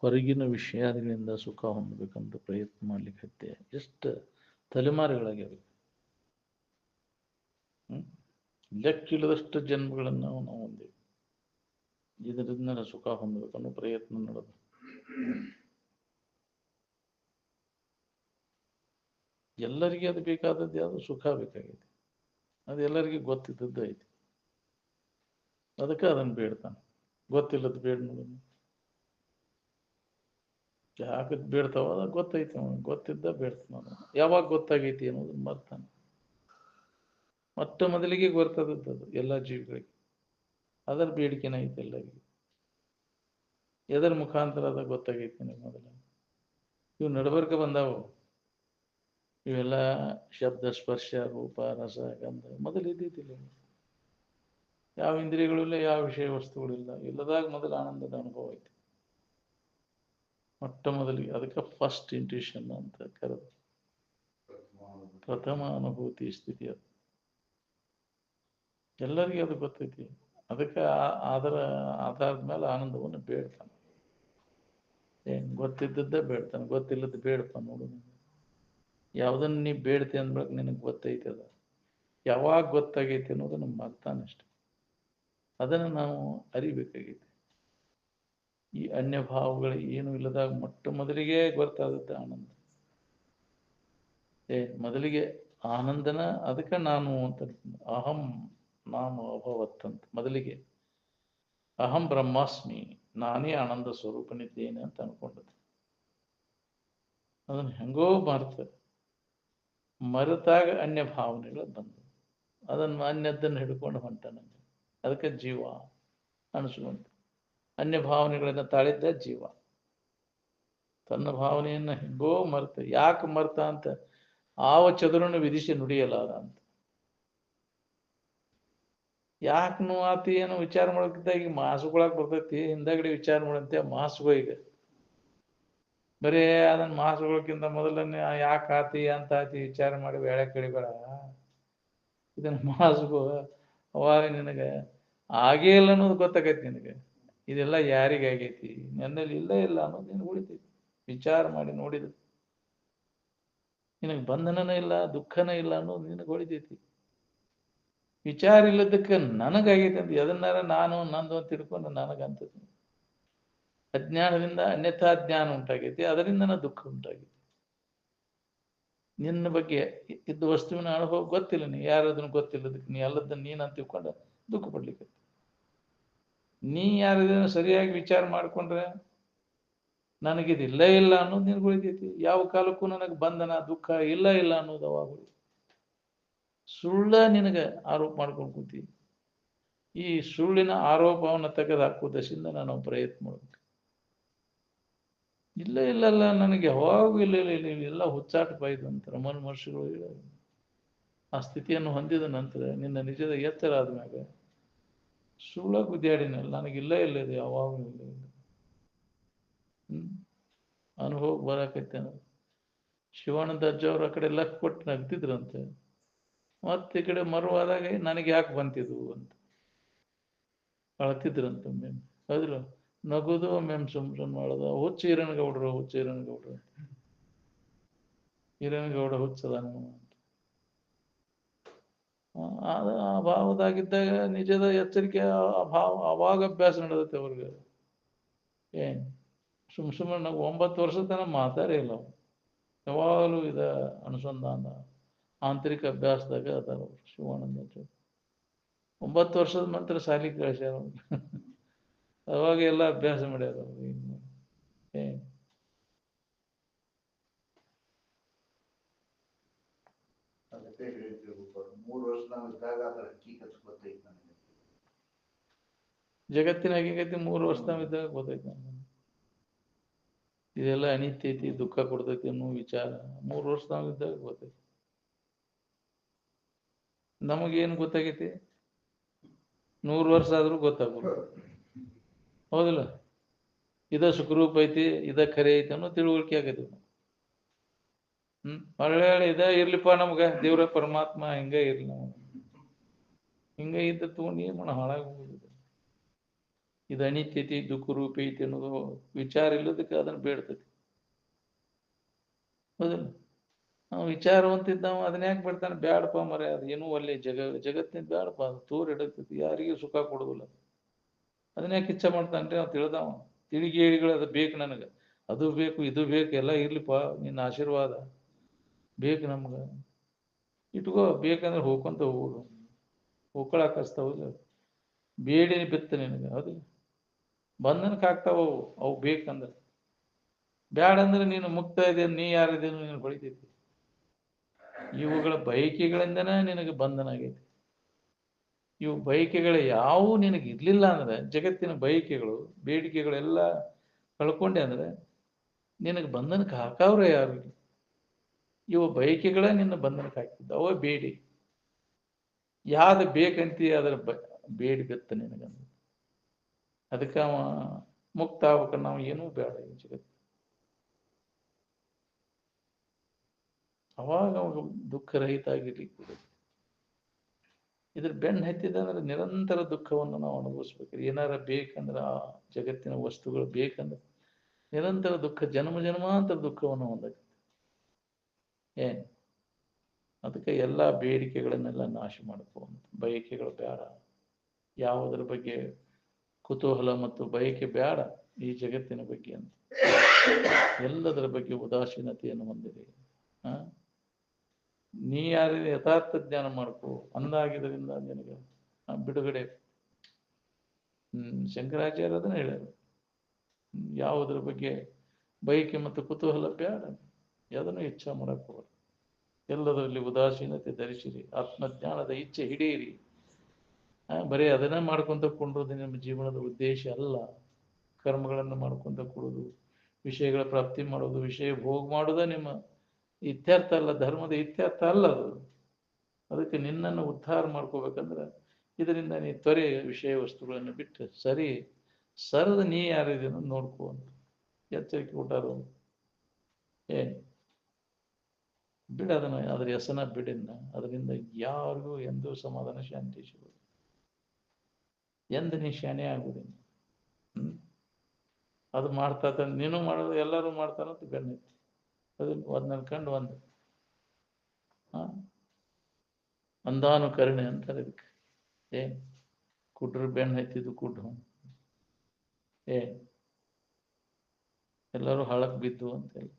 ಹೊರಗಿನ ವಿಷಯಗಳಿಂದ ಸುಖ ಹೊಂದಬೇಕಂತ ಪ್ರಯತ್ನ ಮಾಡ್ಲಿಕ್ಕೆ ಎಷ್ಟು ತಲೆಮಾರುಗಳಾಗ್ಯಾವ. ಲೆಕ್ಕಿಲ್ಲದಷ್ಟು ಜನ್ಮಗಳನ್ನು ನಾವು ಹೊಂದೇವೆ. ಇದರಿಂದ ಸುಖ ಹೊಂದಬೇಕನ್ನೋ ಪ್ರಯತ್ನ ನಡೆದು ಎಲ್ಲರಿಗೆ ಅದು ಬೇಕಾದದ್ದು ಯಾವುದು ಸುಖ ಬೇಕಾಗಿದೆ. ಅದು ಎಲ್ಲರಿಗೂ ಗೊತ್ತಿದ್ದದ್ದು ಐತಿ. ಅದಕ್ಕೆ ಅದನ್ನು ಬೇಡ್ತಾನೆ. ಗೊತ್ತಿಲ್ಲದ ಬೇಡ ನೋಡೋದು ಯಾಕೆ ಬೇಡ್ತಾವ, ಅದ ಗೊತ್ತೈತಿ ಅವನು, ಗೊತ್ತಿದ್ದ ಬೇಡ್ತಾನ. ಯಾವಾಗ ಗೊತ್ತಾಗೈತಿ ಅನ್ನೋದು ಮರ್ತಾನೆ. ಮೊದಲಿಗೆ ಗೊತ್ತದದ್ದು ಅದು ಎಲ್ಲ ಜೀವಿಗಳಿಗೆ. ಅದರ ಬೇಡಿಕೆನ ಐತಿ ಎಲ್ಲರಿಗೆ. ಎದರ ಮುಖಾಂತರ ಅದ ಗೊತ್ತಾಗೈತಿ ನನಗೆ ಮೊದಲ. ಇವು ನಡಬರ್ಕ ಬಂದಾವು. ಇವೆಲ್ಲ ಶಬ್ದ, ಸ್ಪರ್ಶ, ರೂಪ, ರಸ, ಗಂಧ ಮೊದಲು ಇದ್ದಿದ್ದಿಲ್ಲ. ಯಾವ ಇಂದ್ರಿಯಗಳಿಲ್ಲ, ಯಾವ ವಿಷಯ ವಸ್ತುಗಳಿಲ್ಲ. ಇಲ್ಲದಾಗ ಮೊದಲು ಆನಂದದ ಅನುಭವ ಐತಿ. ಮೊದಲಿಗೆ ಅದಕ್ಕೆ ಫಸ್ಟ್ ಇಂಟ್ಯೂಷನ್ ಅಂತ ಕರೆದು, ಪ್ರಥಮ ಅನುಭೂತಿ ಸ್ಥಿತಿ. ಅದು ಎಲ್ಲರಿಗೂ ಅದು ಗೊತ್ತೈತಿ. ಅದಕ್ಕೆ ಅದರ ಆಧಾರದ ಮೇಲೆ ಆನಂದವನ್ನು ಬೇಡ್ತಾನೆ. ಗೊತ್ತಿದ್ದದ್ದೇ ಬೇಡ್ತಾನೆ, ಗೊತ್ತಿಲ್ಲದ ಬೇಡಪ್ಪ ನೋಡು. ಯಾವುದನ್ನು ನೀ ಬೇಡ್ತಿ ಅಂದ್ಬೇಕು ನಿನಗೆ ಗೊತ್ತೈತಿ. ಅದ ಯಾವಾಗ ಗೊತ್ತಾಗೈತಿ ಅನ್ನೋದು ನಮ್ಮ ಮರ್ತಾನೆ ಅಷ್ಟೆ. ಅದನ್ನು ನಾವು ಅರಿಬೇಕಾಗೈತಿ. ಈ ಅನ್ಯ ಭಾವಗಳು ಏನು ಇಲ್ಲದಾಗ ಮೊದಲಿಗೆ ಗೊತ್ತಾಗುತ್ತೆ ಆನಂದ. ಮೊದಲಿಗೆ ಆನಂದನ ಅದಕ್ಕೆ ನಾನು ಅಂತ ಅಹಂ ನಾನು ಅಭವತ್ ಅಂತ. ಮೊದಲಿಗೆ ಅಹಂ ಬ್ರಹ್ಮಾಸ್ಮಿ, ನಾನೇ ಆನಂದ ಸ್ವರೂಪನಿದ್ದೇನೆ ಅಂತ ಅನ್ಕೊಂಡದ್ದು. ಅದನ್ನು ಹೆಂಗೋ ಮರೆತಾಗ ಅನ್ಯ ಭಾವನೆಗಳು ಬಂದು ಅದನ್ನು ಅನ್ಯದ್ದನ್ನು ಹಿಡ್ಕೊಂಡು ಹೊಂಟಾನ. ಅದಕ್ಕೆ ಜೀವ ಅನಿಸುವಂತ. ಅನ್ಯ ಭಾವನೆಗಳನ್ನು ತಾಳಿದ್ದ ಜೀವ. ತನ್ನ ಭಾವನೆಯನ್ನ ಹೆಂಗೋ ಮರ್ತ. ಯಾಕೆ ಮರ್ತ ಅಂತ ಆವ ಚದುರನ್ನು ವಿಧಿಸಿ ನುಡಿಯಲಾರ ಅಂತ. ಯಾಕೆ ಆತಿ ಏನೋ ವಿಚಾರ ಮಾಡಕ್ಕಿದ್ದ ಈಗ ಮಾಸುಗಳಾಗ ಬರ್ತೈತಿ. ಹಿಂದಗಡೆ ವಿಚಾರ ಮಾಡಂತೆ ಮಾಸುಗೋ. ಈಗ ಬರೀ ಅದನ್ನ ಮಾಸುಗಳಕ್ಕಿಂತ ಮೊದಲನೇ ಯಾಕೆ ಆತಿ ಅಂತ ಆತಿ ವಿಚಾರ ಮಾಡಿ ಬೇಳೆ ಕಡಿಬೇಡ. ಇದನ್ನ ಮಾಸುಗೋ. ಅವಾಗ ನಿನಗೆ ಆಗೇ ಇಲ್ಲ ಅನ್ನೋದು ಗೊತ್ತಾಗೈತಿ ನಿನಗೆ. ಇದೆಲ್ಲ ಯಾರಿಗಾಗೈತಿ, ನನ್ನಲ್ಲಿ ಇಲ್ಲ ಅನ್ನೋದು ನಿನಗೆ ಉಳಿತೈತಿ. ವಿಚಾರ ಮಾಡಿ ನೋಡಿದ ನಿನಗೆ ಬಂಧನನ ಇಲ್ಲ, ದುಃಖನ ಇಲ್ಲ ಅನ್ನೋದು ನಿನಗೆ ಉಳಿತೈತಿ. ವಿಚಾರ ಇಲ್ಲದಕ್ಕೆ ನನಗಾಗೈತಿ ಅಂತ ಎದನ್ನಾರ ನಾನು ನಂದು ಅಂತ ತಿಳ್ಕೊಂಡು ನನಗಂತದ್ದು. ಅಜ್ಞಾನದಿಂದ ಅನ್ಯಥಾ ಜ್ಞಾನ ಉಂಟಾಗೈತಿ. ಅದರಿಂದ ದುಃಖ ಉಂಟಾಗೈತಿ. ನಿನ್ನ ಬಗ್ಗೆ ಇದ್ದ ವಸ್ತುವಿನ ಅನುಭವ ಗೊತ್ತಿಲ್ಲ. ನೀ ಯಾರದನ್ನು ಗೊತ್ತಿಲ್ಲದಕ್ಕೆ ನೀ ಎಲ್ಲದನ್ನು ನೀನು ಅಂತ ತಿಳ್ಕೊಂಡು ದುಃಖ ಪಡ್ಲಿಕ್ಕೆ. ನೀ ಯಾರದನ್ನು ಸರಿಯಾಗಿ ವಿಚಾರ ಮಾಡ್ಕೊಂಡ್ರೆ ನನಗಿದಿಲ್ಲ ಇಲ್ಲ ಅನ್ನೋದು ನಿನಗೆ ಉಳಿತೈತಿ. ಯಾವ ಕಾಲಕ್ಕೂ ನನಗೆ ಬಂಧನ ದುಃಖ ಇಲ್ಲ ಅನ್ನೋದು ಅವಾಗ ಸುಳ್ಳ ನಿನಗೆ ಆರೋಪ ಮಾಡ್ಕೊಂಡು ಕೂತಿ. ಈ ಸುಳ್ಳಿನ ಆರೋಪವನ್ನು ತೆಗೆದು ಹಾಕುವ ದಶೆಯಿಂದ ನಾನು ಪ್ರಯತ್ನ ಮಾಡ್ಬೇಕು. ಇಲ್ಲ ನನಗೆ ಯಾವಾಗೂ ಇಲ್ಲ ಹುಚ್ಚಾಟ ಬಾಯ್ದು ಅಂತ ರಮಣ ಮಹರ್ಷಿಗಳು ಆ ಸ್ಥಿತಿಯನ್ನು ಹೊಂದಿದ ನಂತರ ನಿನ್ನ ನಿಜದ ಎತ್ತರ ಆದ್ಮ್ಯಾಗ ಸುಳ್ಳ ಗುದ್ದಾಡಿನಲ್ಲ. ನನಗಿಲ್ಲ ಇದು ಯಾವಾಗೂ ಇಲ್ಲ. ಅನುಭವ ಬರಾಕೈತೆ. ಶಿವಾನಂದ ಅಜ್ಜವ್ರು ಆ ಕಡೆ ಲಕ್ ಕೊಟ್ಟು ನಗ್ತಿದ್ರಂತೆ. ಮತ್ತೆ ಈ ಕಡೆ ಮರುವಾದಾಗ ನನಗೆ ಯಾಕೆ ಬಂತಿದ್ವು ಅಂತ ಅಳ್ತಿದ್ರಂತ. ಮೆಮ್ ಹೌದಿಲ್ಲ, ನಗುದು ಮೆಮ್ ಸುಮ್ ಮಾಡೋದು. ಹುಚ್ಚು ಹಿರಣ್ಗೌಡ್ರು ಹಿರಣ್ಗೌಡ ಹುಚ್ಚದಾನ ಅಂತ. ಆ ಭಾವದಾಗಿದ್ದಾಗ ನಿಜದ ಎಚ್ಚರಿಕೆ ಅವಾಗ ಅಭ್ಯಾಸ ನಡೆದತ್ತೆ ಅವ್ರಿಗೆ. ಸುಮ್ಮನೆ ನಾವು 9 ವರ್ಷದ ತನಕ ಮಾತಾಡೇ ಇಲ್ಲ. ಯಾವಾಗಲೂ ಅನುಸಂಧಾನ ಆಂತರಿಕ ಅಭ್ಯಾಸದಾಗ ಅದಾರ ಅವರು. ಶಿವಾನಂದ 9 ವರ್ಷದ ನಂತರ ಶಾಲಿ ಕಳಿಸ್ಯಾರ. ಅವಾಗ ಎಲ್ಲ ಅಭ್ಯಾಸ ಮಾಡ್ಯಾರ ಅವ್ರು. ಜಗತ್ತಿನ ಹಕ್ಕಿಗತಿ 3 ವರ್ಷದಾಗ ಗೊತ್ತೈತಿ ನನಗೆ. ಇದೆಲ್ಲ ಅನಿತ್ಯ ಐತಿ, ದುಃಖ ಕೊಡ್ತೈತಿ ಅನ್ನೋ ವಿಚಾರ 3 ವರ್ಷದಾಗ ಗೊತ್ತೈತಿ. ನಮಗೇನು ಗೊತ್ತಾಗೈತಿ? 100 ವರ್ಷ ಆದ್ರೂ ಗೊತ್ತಾಗೋದು. ಹೌದಿಲ್ಲ? ಇದ ಸುಖರೂಪ ಐತಿ, ಇದ ಖರೆ ಐತಿ ಅನ್ನೋ ತಿಳುವಳಿಕೆ ಆಗೈತಿ. ಒಳ್ಳೆ ಇದ ಇರ್ಲಿಪ್ಪ ನಮ್ಗ ದೇವ್ರ ಪರಮಾತ್ಮ ಹಿಂಗ ಇರ್ಲಿ. ನಾವು ಹಿಂಗ ಇದ್ದ ತಗೊಂಡು ಏನ್ ಮಾಡ ಹಾಳಾಗಿ ಹೋಗುದು. ಇದು ಅನಿತ್ಯತೆ ದುಃಖ ರೂಪಿ ಐತಿ ಅನ್ನೋದು ವಿಚಾರ ಇಲ್ಲದಕ್ಕೆ ಅದನ್ನು ಬೇಡ್ತೈತಿ. ಹೌದಿಲ್ಲ? ನಾವು ವಿಚಾರವಂತಿದ್ದಾವ ಅದನ್ನ ಯಾಕೆ ಬಿಡ್ತಾನೆ? ಬ್ಯಾಡಪ್ಪ ಮರೆ, ಅದು ಏನೂ ಒಳ್ಳೆ ಜಗತ್ತಿನ ಬ್ಯಾಡಪ್ಪ, ಅದು ತೋರ್ ಇಡತೈತಿ, ಯಾರಿಗೂ ಸುಖ ಕೊಡುದಿಲ್ಲ. ಅದನ್ನ ಯಾಕೆ ಇಚ್ಛೆ ಮಾಡ್ತಾನ್ರಿ? ನಾವು ತಿಳಿದಾವ ತಿಳಿಗೇಳಿಗಳು ಅದು ಬೇಕು ನನಗೆ, ಅದು ಬೇಕು ಇದು ಬೇಕು ಎಲ್ಲ ಇರ್ಲಿಪ್ಪ, ನಿನ್ನ ಆಶೀರ್ವಾದ ಬೇಕು ನಮ್ಗೆ, ಇಟ್ಕೋ, ಬೇಕಂದ್ರೆ ಹೋಗ್ಕೊಂತ ಹೋಗುದು, ಹೋಗ್ಕೊಳಕ್ ಹಚ್ತಾವಿಲ್ಲ, ಬೇಡಿ ಬಿತ್ತ ನಿನಗೆ, ಹೌದಿಲ್ಲ? ಬಂಧನಕ್ಕೆ ಆಗ್ತಾವ ಅವು ಬೇಕಂದ್ರೆ. ಬ್ಯಾಡ ಅಂದ್ರೆ ನೀನು ಮುಕ್ತ ಇದೆ, ನೀ ಯಾರಿದೇನು ನೀನು ಹೊಳಿತೈತಿ. ಇವುಗಳ ಬಯಕೆಗಳಿಂದನೇ ನಿನಗೆ ಬಂಧನ ಆಗೈತಿ. ಇವು ಬಯಕೆಗಳು ಯಾವುವು ನಿನಗೆ ಇರ್ಲಿಲ್ಲ ಅಂದ್ರೆ, ಜಗತ್ತಿನ ಬಯಕೆಗಳು ಬೇಡಿಕೆಗಳೆಲ್ಲ ಕಳ್ಕೊಂಡೆ ಅಂದ್ರೆ ನಿನಗೆ ಬಂಧನಕ್ಕೆ ಹಾಕಾವ್ರೆ ಯಾರು? ಇವು ಬಯಕೆಗಳೇ ನಿನ್ನ ಬಂಧನಕ್ಕೆ ಹಾಕಿದ್ದ, ಅವ ಬೇಡಿ. ಯಾವ್ದು ಬೇಕಂತೀಯ ಅದರ ಬೇಡಿ ಬಿತ್ತ ನಿನಗಂದ. ಅದಕ್ಕೆ ಅವ ಮುಕ್ತ ಆಗ್ಬೇಕ. ನಾವು ಏನೂ ಬೇಡ ಈ ಜಗತ್ತು. ಅವಾಗ ಅವಾಗ ದುಃಖರಹಿತ ಆಗಿರ್ಲಿಕ್ಕೆ. ಇದ್ರ ಬೆನ್ನು ಹತ್ತಿದ ಅಂದ್ರೆ ನಿರಂತರ ದುಃಖವನ್ನು ನಾವು ಅನುಭವಿಸ್ಬೇಕು. ಏನಾರ ಬೇಕಂದ್ರೆ, ಆ ಜಗತ್ತಿನ ವಸ್ತುಗಳು ಬೇಕಂದ್ರೆ ನಿರಂತರ ದುಃಖ, ಜನ್ಮ ಜನ್ಮಾಂತರ ದುಃಖವನ್ನು ಹೊಂದಕ್ಕೆ. ಏನ್ ಅದಕ್ಕೆ ಎಲ್ಲ ಬೇಡಿಕೆಗಳನ್ನೆಲ್ಲ ನಾಶ ಮಾಡ್ಕೋಂತ, ಬಯಕೆಗಳು ಬೇಡ, ಯಾವುದರ ಬಗ್ಗೆ ಕುತೂಹಲ ಮತ್ತು ಬಯಕೆ ಬೇಡ ಈ ಜಗತ್ತಿನ ಬಗ್ಗೆ ಅಂತ. ಎಲ್ಲದರ ಬಗ್ಗೆ ಉದಾಸೀನತೆಯನ್ನು ಹೊಂದಿದೆ. ನೀ ಯಾರಿಗೆ ಯಥಾರ್ಥ ಜ್ಞಾನ ಮಾಡ್ಕೋ ಅಂದಾಗಿದ್ದರಿಂದ ನಿನಗೆ ಬಿಡುಗಡೆ. ಶಂಕರಾಚಾರ್ಯ ಅದನ್ನ ಹೇಳ್ಯಾರ, ಯಾವುದ್ರ ಬಗ್ಗೆ ಬಯಕೆ ಮತ್ತು ಕುತೂಹಲ ಬೇಡ, ಯಾವುದನ್ನು ಇಚ್ಛೆ ಮಾಡಕ್ ಹೋಗಲ್ಲ, ಎಲ್ಲದರಲ್ಲಿ ಉದಾಸೀನತೆ ಧರಿಸಿರಿ, ಆತ್ಮಜ್ಞಾನದ ಇಚ್ಛೆ ಹಿಡಿಯಿರಿ. ಬರೀ ಅದನ್ನೇ ಮಾಡ್ಕೊಂತ ಕೊಂಡ್ರದು ನಿಮ್ಮ ಜೀವನದ ಉದ್ದೇಶ ಅಲ್ಲ. ಕರ್ಮಗಳನ್ನು ಮಾಡ್ಕೊಂತ ಕೊಡೋದು, ವಿಷಯಗಳ ಪ್ರಾಪ್ತಿ ಮಾಡೋದು, ವಿಷಯ ಭೋಗ ಮಾಡೋದೇ ನಿಮ್ಮ ಇತ್ಯರ್ಥ ಅಲ್ಲ, ಧರ್ಮದ ಇತ್ಯರ್ಥ ಅಲ್ಲ ಅದು. ಅದಕ್ಕೆ ನಿನ್ನನ್ನು ಉದ್ಧಾರ ಮಾಡ್ಕೋಬೇಕಂದ್ರೆ ಇದರಿಂದ ನೀ ತ್ವರೆ ವಿಷಯ ವಸ್ತುಗಳನ್ನು ಬಿಟ್ಟು ಸರಿ ಸರದ ನೀ ಯಾರಿದೇನೋ ನೋಡ್ಕೋ ಅಂತ ಎಚ್ಚರಿಕೆ ಕೊಟ್ಟಾರು. ಏನ್ ಬಿಡ ಅದನ್ನ, ಅದ್ರ ಹೆಸನ ಬಿಡಿನ, ಅದರಿಂದ ಯಾರಿಗೂ ಎಂದೂ ಸಮಾಧಾನ ಶಾಂತಿ ಸಿಗೋದು. ಎಂದ ನೀ ಶಾನೆ ಆಗುದಿಲ್ಲ. ಅದು ಮಾಡ್ತಾ ನೀನು ಮಾಡೋದು ಎಲ್ಲರೂ ಮಾಡ್ತಾರಂತ ಬೆನ್ನೈತಿ. ಅದು ಒಂದ್ ನನ್ಕಂಡು ಒಂದು ಅಂದಾನುಕರಣೆ ಅಂತಾರೆ ಇದಕ್ಕೆ. ಏನ್ ಕುಡ್ರ ಬೆನ್ನ ಹತ್ತಿದ್ದು ಕುಡ್ರು, ಎಲ್ಲರೂ ಹಳ್ಳಕ್ ಬಿದ್ದು ಅಂತೇಳಿ,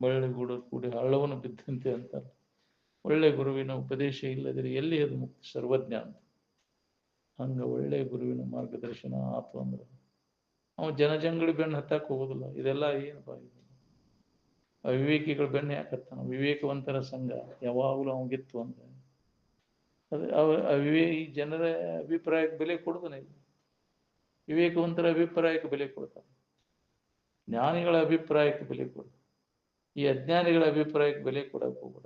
ಒಳ್ಳೆ ಗುಡು ಕೂಡಿ ಹಳ್ಳವನ್ನು ಬಿದ್ದಂತೆ ಅಂತಾರೆ. ಒಳ್ಳೆ ಗುರುವಿನ ಉಪದೇಶ ಇಲ್ಲದಿರಿ ಎಲ್ಲಿ ಅದು ಮುಕ್ತಿ ಸರ್ವಜ್ಞ ಅಂತ. ಹಂಗ ಒಳ್ಳೆ ಗುರುವಿನ ಮಾರ್ಗದರ್ಶನ ಆತು ಅಂದ್ರೆ ಅವ ಜನಜಂಗಳಿ ಬೆನ್ನು ಹತ್ತಾಕ್ ಹೋಗುದಿಲ್ಲ. ಇದೆಲ್ಲ ಏನಪ್ಪ ಇದು? ಅವಿವೇಕಿಗಳು ಬೆಣ್ಣೆ ಹಾಕತ್ತಾನ. ವಿವೇಕವಂತರ ಸಂಘ ಯಾವಾಗಲೂ ಅವಂಗಿತ್ತು ಅಂದ್ರೆ ಅದು ಈ ಜನರ ಅಭಿಪ್ರಾಯಕ್ಕೆ ಬೆಲೆ ಕೊಡುದನೇ ಇಲ್ಲ. ವಿವೇಕವಂತರ ಅಭಿಪ್ರಾಯಕ್ಕೆ ಬೆಲೆ ಕೊಡ್ತಾನೆ, ಜ್ಞಾನಿಗಳ ಅಭಿಪ್ರಾಯಕ್ಕೆ ಬೆಲೆ ಕೊಡ. ಈ ಅಜ್ಞಾನಿಗಳ ಅಭಿಪ್ರಾಯಕ್ಕೆ ಬೆಲೆ ಕೊಡಕ್ ಹೋಗ್ಬೇಡ.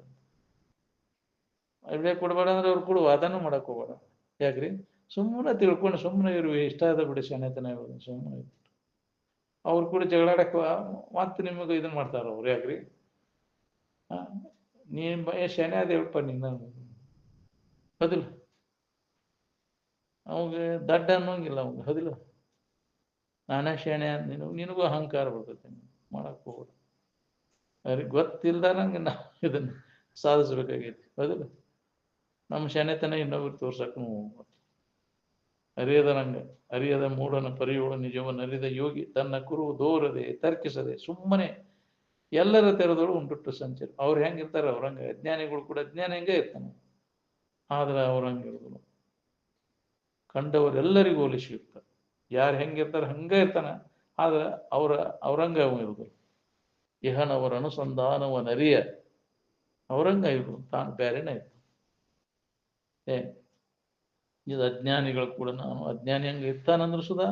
ಬೆಲೆ ಕೊಡ್ಬೇಡ ಅಂದ್ರೆ ಅವ್ರು ಕೂಡ ವಾದನೂ ಮಾಡಕ್ ಹೋಗ್ಬೇಡ. ಯಾಕ್ರಿ? ಸುಮ್ಮನೆ ತಿಳ್ಕೊಂಡು ಸುಮ್ಮನೆ ಇರುವೆ, ಇಷ್ಟ ಆದ ಬಿಡಿ ಶಾಣೆತನ ಇರೋದು, ಸುಮ್ಮನೆ ಅವ್ರು ಕೂಡ ಜಗಳಾಡಕ್ ಮತ್ತೆ ನಿಮಗೆ ಇದನ್ನ ಮಾಡ್ತಾರ ಅವ್ರು. ಯಾಕ್ರಿ? ನೀನ್ ಶಾಣೆ ಅದ ಹೇಳ್ಪ ನಿನ್ನ, ಹೌದಿಲ್ಲ? ಅವಾಗ ದಡ್ಡ ಅನ್ನೋಂಗಿಲ್ಲ ಅವಾಗ, ಹೌದಿಲ್ಲ? ನಾನೇ ಶಾಣೆ ನಿನಗೂ ಅಹಂಕಾರ ಬರ್ತೈತೆ, ಮಾಡಕ್ ಹೋಗ್ಬೇಡ. ಅವ್ರಿಗೆ ಗೊತ್ತಿಲ್ದಂಗೆ ನಾವು ಇದನ್ನ ಸಾಧಿಸ್ಬೇಕಾಗೈತಿ, ಹೌದಿಲ್ಲ? ನಮ್ಮ ಶಾಣೆತನ ಇನ್ನೊಬ್ರು ತೋರ್ಸಕ್ಕೂ ಹೋಗ್ಬಾರ್ದು. ಅರಿಯದ ಮೂಢನ ಪರಿಯೋಳ ನಿಜವನ್ನು ಅರಿದ ಯೋಗಿ ತನ್ನ ಕುರು ದೋರದೆ ತರ್ಕಿಸದೆ ಸುಮ್ಮನೆ ಎಲ್ಲರ ತೆರೆದೋಳು ಉಂಟುಟ್ಟು ಸಂಚರ. ಅವ್ರು ಹೆಂಗಿರ್ತಾರ ಅವ್ರಂಗ, ಅಜ್ಞಾನಿಗಳು ಕೂಡ ಅಜ್ಞಾನ ಹೆಂಗೆ ಇರ್ತಾನೆ, ಆದ್ರೆ ಅವ್ರಂಗಿರೋದಿಲ್ಲ. ಕಂಡವರೆಲ್ಲರಿಗೂ ಹೋಲಿಸಿರ್ತಾರೆ. ಯಾರು ಹೆಂಗಿರ್ತಾರ ಹಂಗ ಇರ್ತಾನ, ಆದ್ರೆ ಅವ್ರಂಗ ಅವ ಇರುದಿಲ್ಲ. ಇಹನವರ ಅನುಸಂಧಾನವನರಿಯ ಅವ್ರಂಗ ಇರುವುದು, ತಾನು ಬೇರೆನೇ ಇರ್ತಾನೆ. ಇದು ಅಜ್ಞಾನಿಗಳು ಕೂಡ, ನಾನು ಅಜ್ಞಾನಿ ಹಂಗ ಇರ್ತಾನಂದ್ರು ಸುಧಾ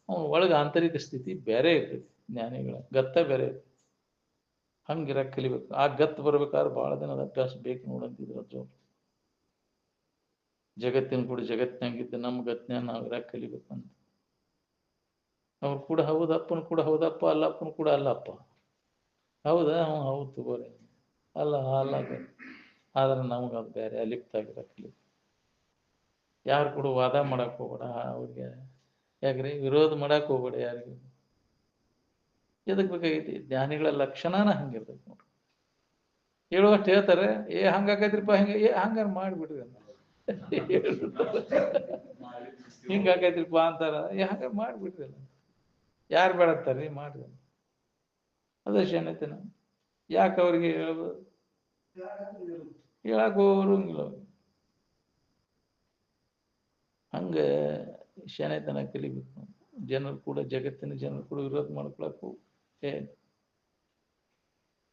ಅವನ ಒಳಗೆ ಆಂತರಿಕ ಸ್ಥಿತಿ ಬೇರೆ ಇರ್ತೈತಿ. ಜ್ಞಾನಿಗಳ ಗತ್ತ ಬೇರೆ ಇರ್ತೈತಿ. ಹಂಗಿರಕ್ ಕಲಿಬೇಕು. ಆ ಗತ್ತು ಬರ್ಬೇಕಾದ್ರೆ ಬಹಳ ದಿನದ ಅಭ್ಯಾಸ ಬೇಕು ನೋಡಂತಿದ್ರು ಅಜ್ಜವ್ರು. ಜಗತ್ತಿನ ಕೂಡ ಜಗತ್ತಿನಾಗಿದ್ದು ನಮ್ಮ ಗತ್ನ ನಾವು ಇರಕ್ ಕಲಿಬೇಕಂತ. ಅವ್ರು ಕೂಡ ಹೌದಪ್ಪನ ಕೂಡ ಹೌದಪ್ಪ, ಅಲ್ಲಪ್ಪನ ಕೂಡ ಅಲ್ಲಪ್ಪ, ಹೌದಾ ಹೌದು ತಗೋರಿ, ಅಲ್ಲ ಆದ್ರೆ ನಮ್ಗೆ ಅದು ಬೇರೆ ಅಲಿಪ್ತ ಆಗಿರಕ್ ಕಲಿಬೇಕು. ಯಾರು ಕೂಡ ವಾದ ಮಾಡಕ್ ಹೋಗ್ಬೇಡ. ಅವ್ರಿಗೆ ಯಾಕ್ರಿ ವಿರೋಧ ಮಾಡಕ್ ಹೋಗ್ಬೇಡ ಯಾರಿಗೂ. ಎದಕ್ ಬೇಕಾಗೈತಿ? ಜ್ಞಾನಿಗಳ ಲಕ್ಷಣನ ಹಂಗಿರ್ತೈತಿ ನೋಡ್ರಿ. ಹೇಳುವಷ್ಟು ಹೇಳ್ತಾರೆ, ಹಂಗಾಕೈತ್ರಿಪ್ಪ, ಹಂಗಾರ ಮಾಡ್ಬಿಡ್ರಿ ಅಂತ ಹಿಂಗಾಕೈತ್ರಿಪ್ಪ ಅಂತಾರ, ಹಂಗಾರ ಮಾಡ್ಬಿಡ್ರಿ ಅಲ್ಲ. ಯಾರು ಬೇಡತ್ತಾರ್ರಿ? ಮಾಡ್ರಿ. ಅದೇ ಶಾಣೆತನ. ಯಾಕೆ ಅವ್ರಿಗೆ ಹೇಳಕ್ ಹೋಗಂಗಿಲ್ಲ ಅವ್ರಿಗೆ. ಹಂಗ ಶಾಣೆತನ ಕಲಿಬೇಕು. ಜನರು ಕೂಡ, ಜಗತ್ತಿನ ಜನರು ಕೂಡ ವಿರೋಧ ಮಾಡ್ಕೊಳಕ್ ಹೋಗು.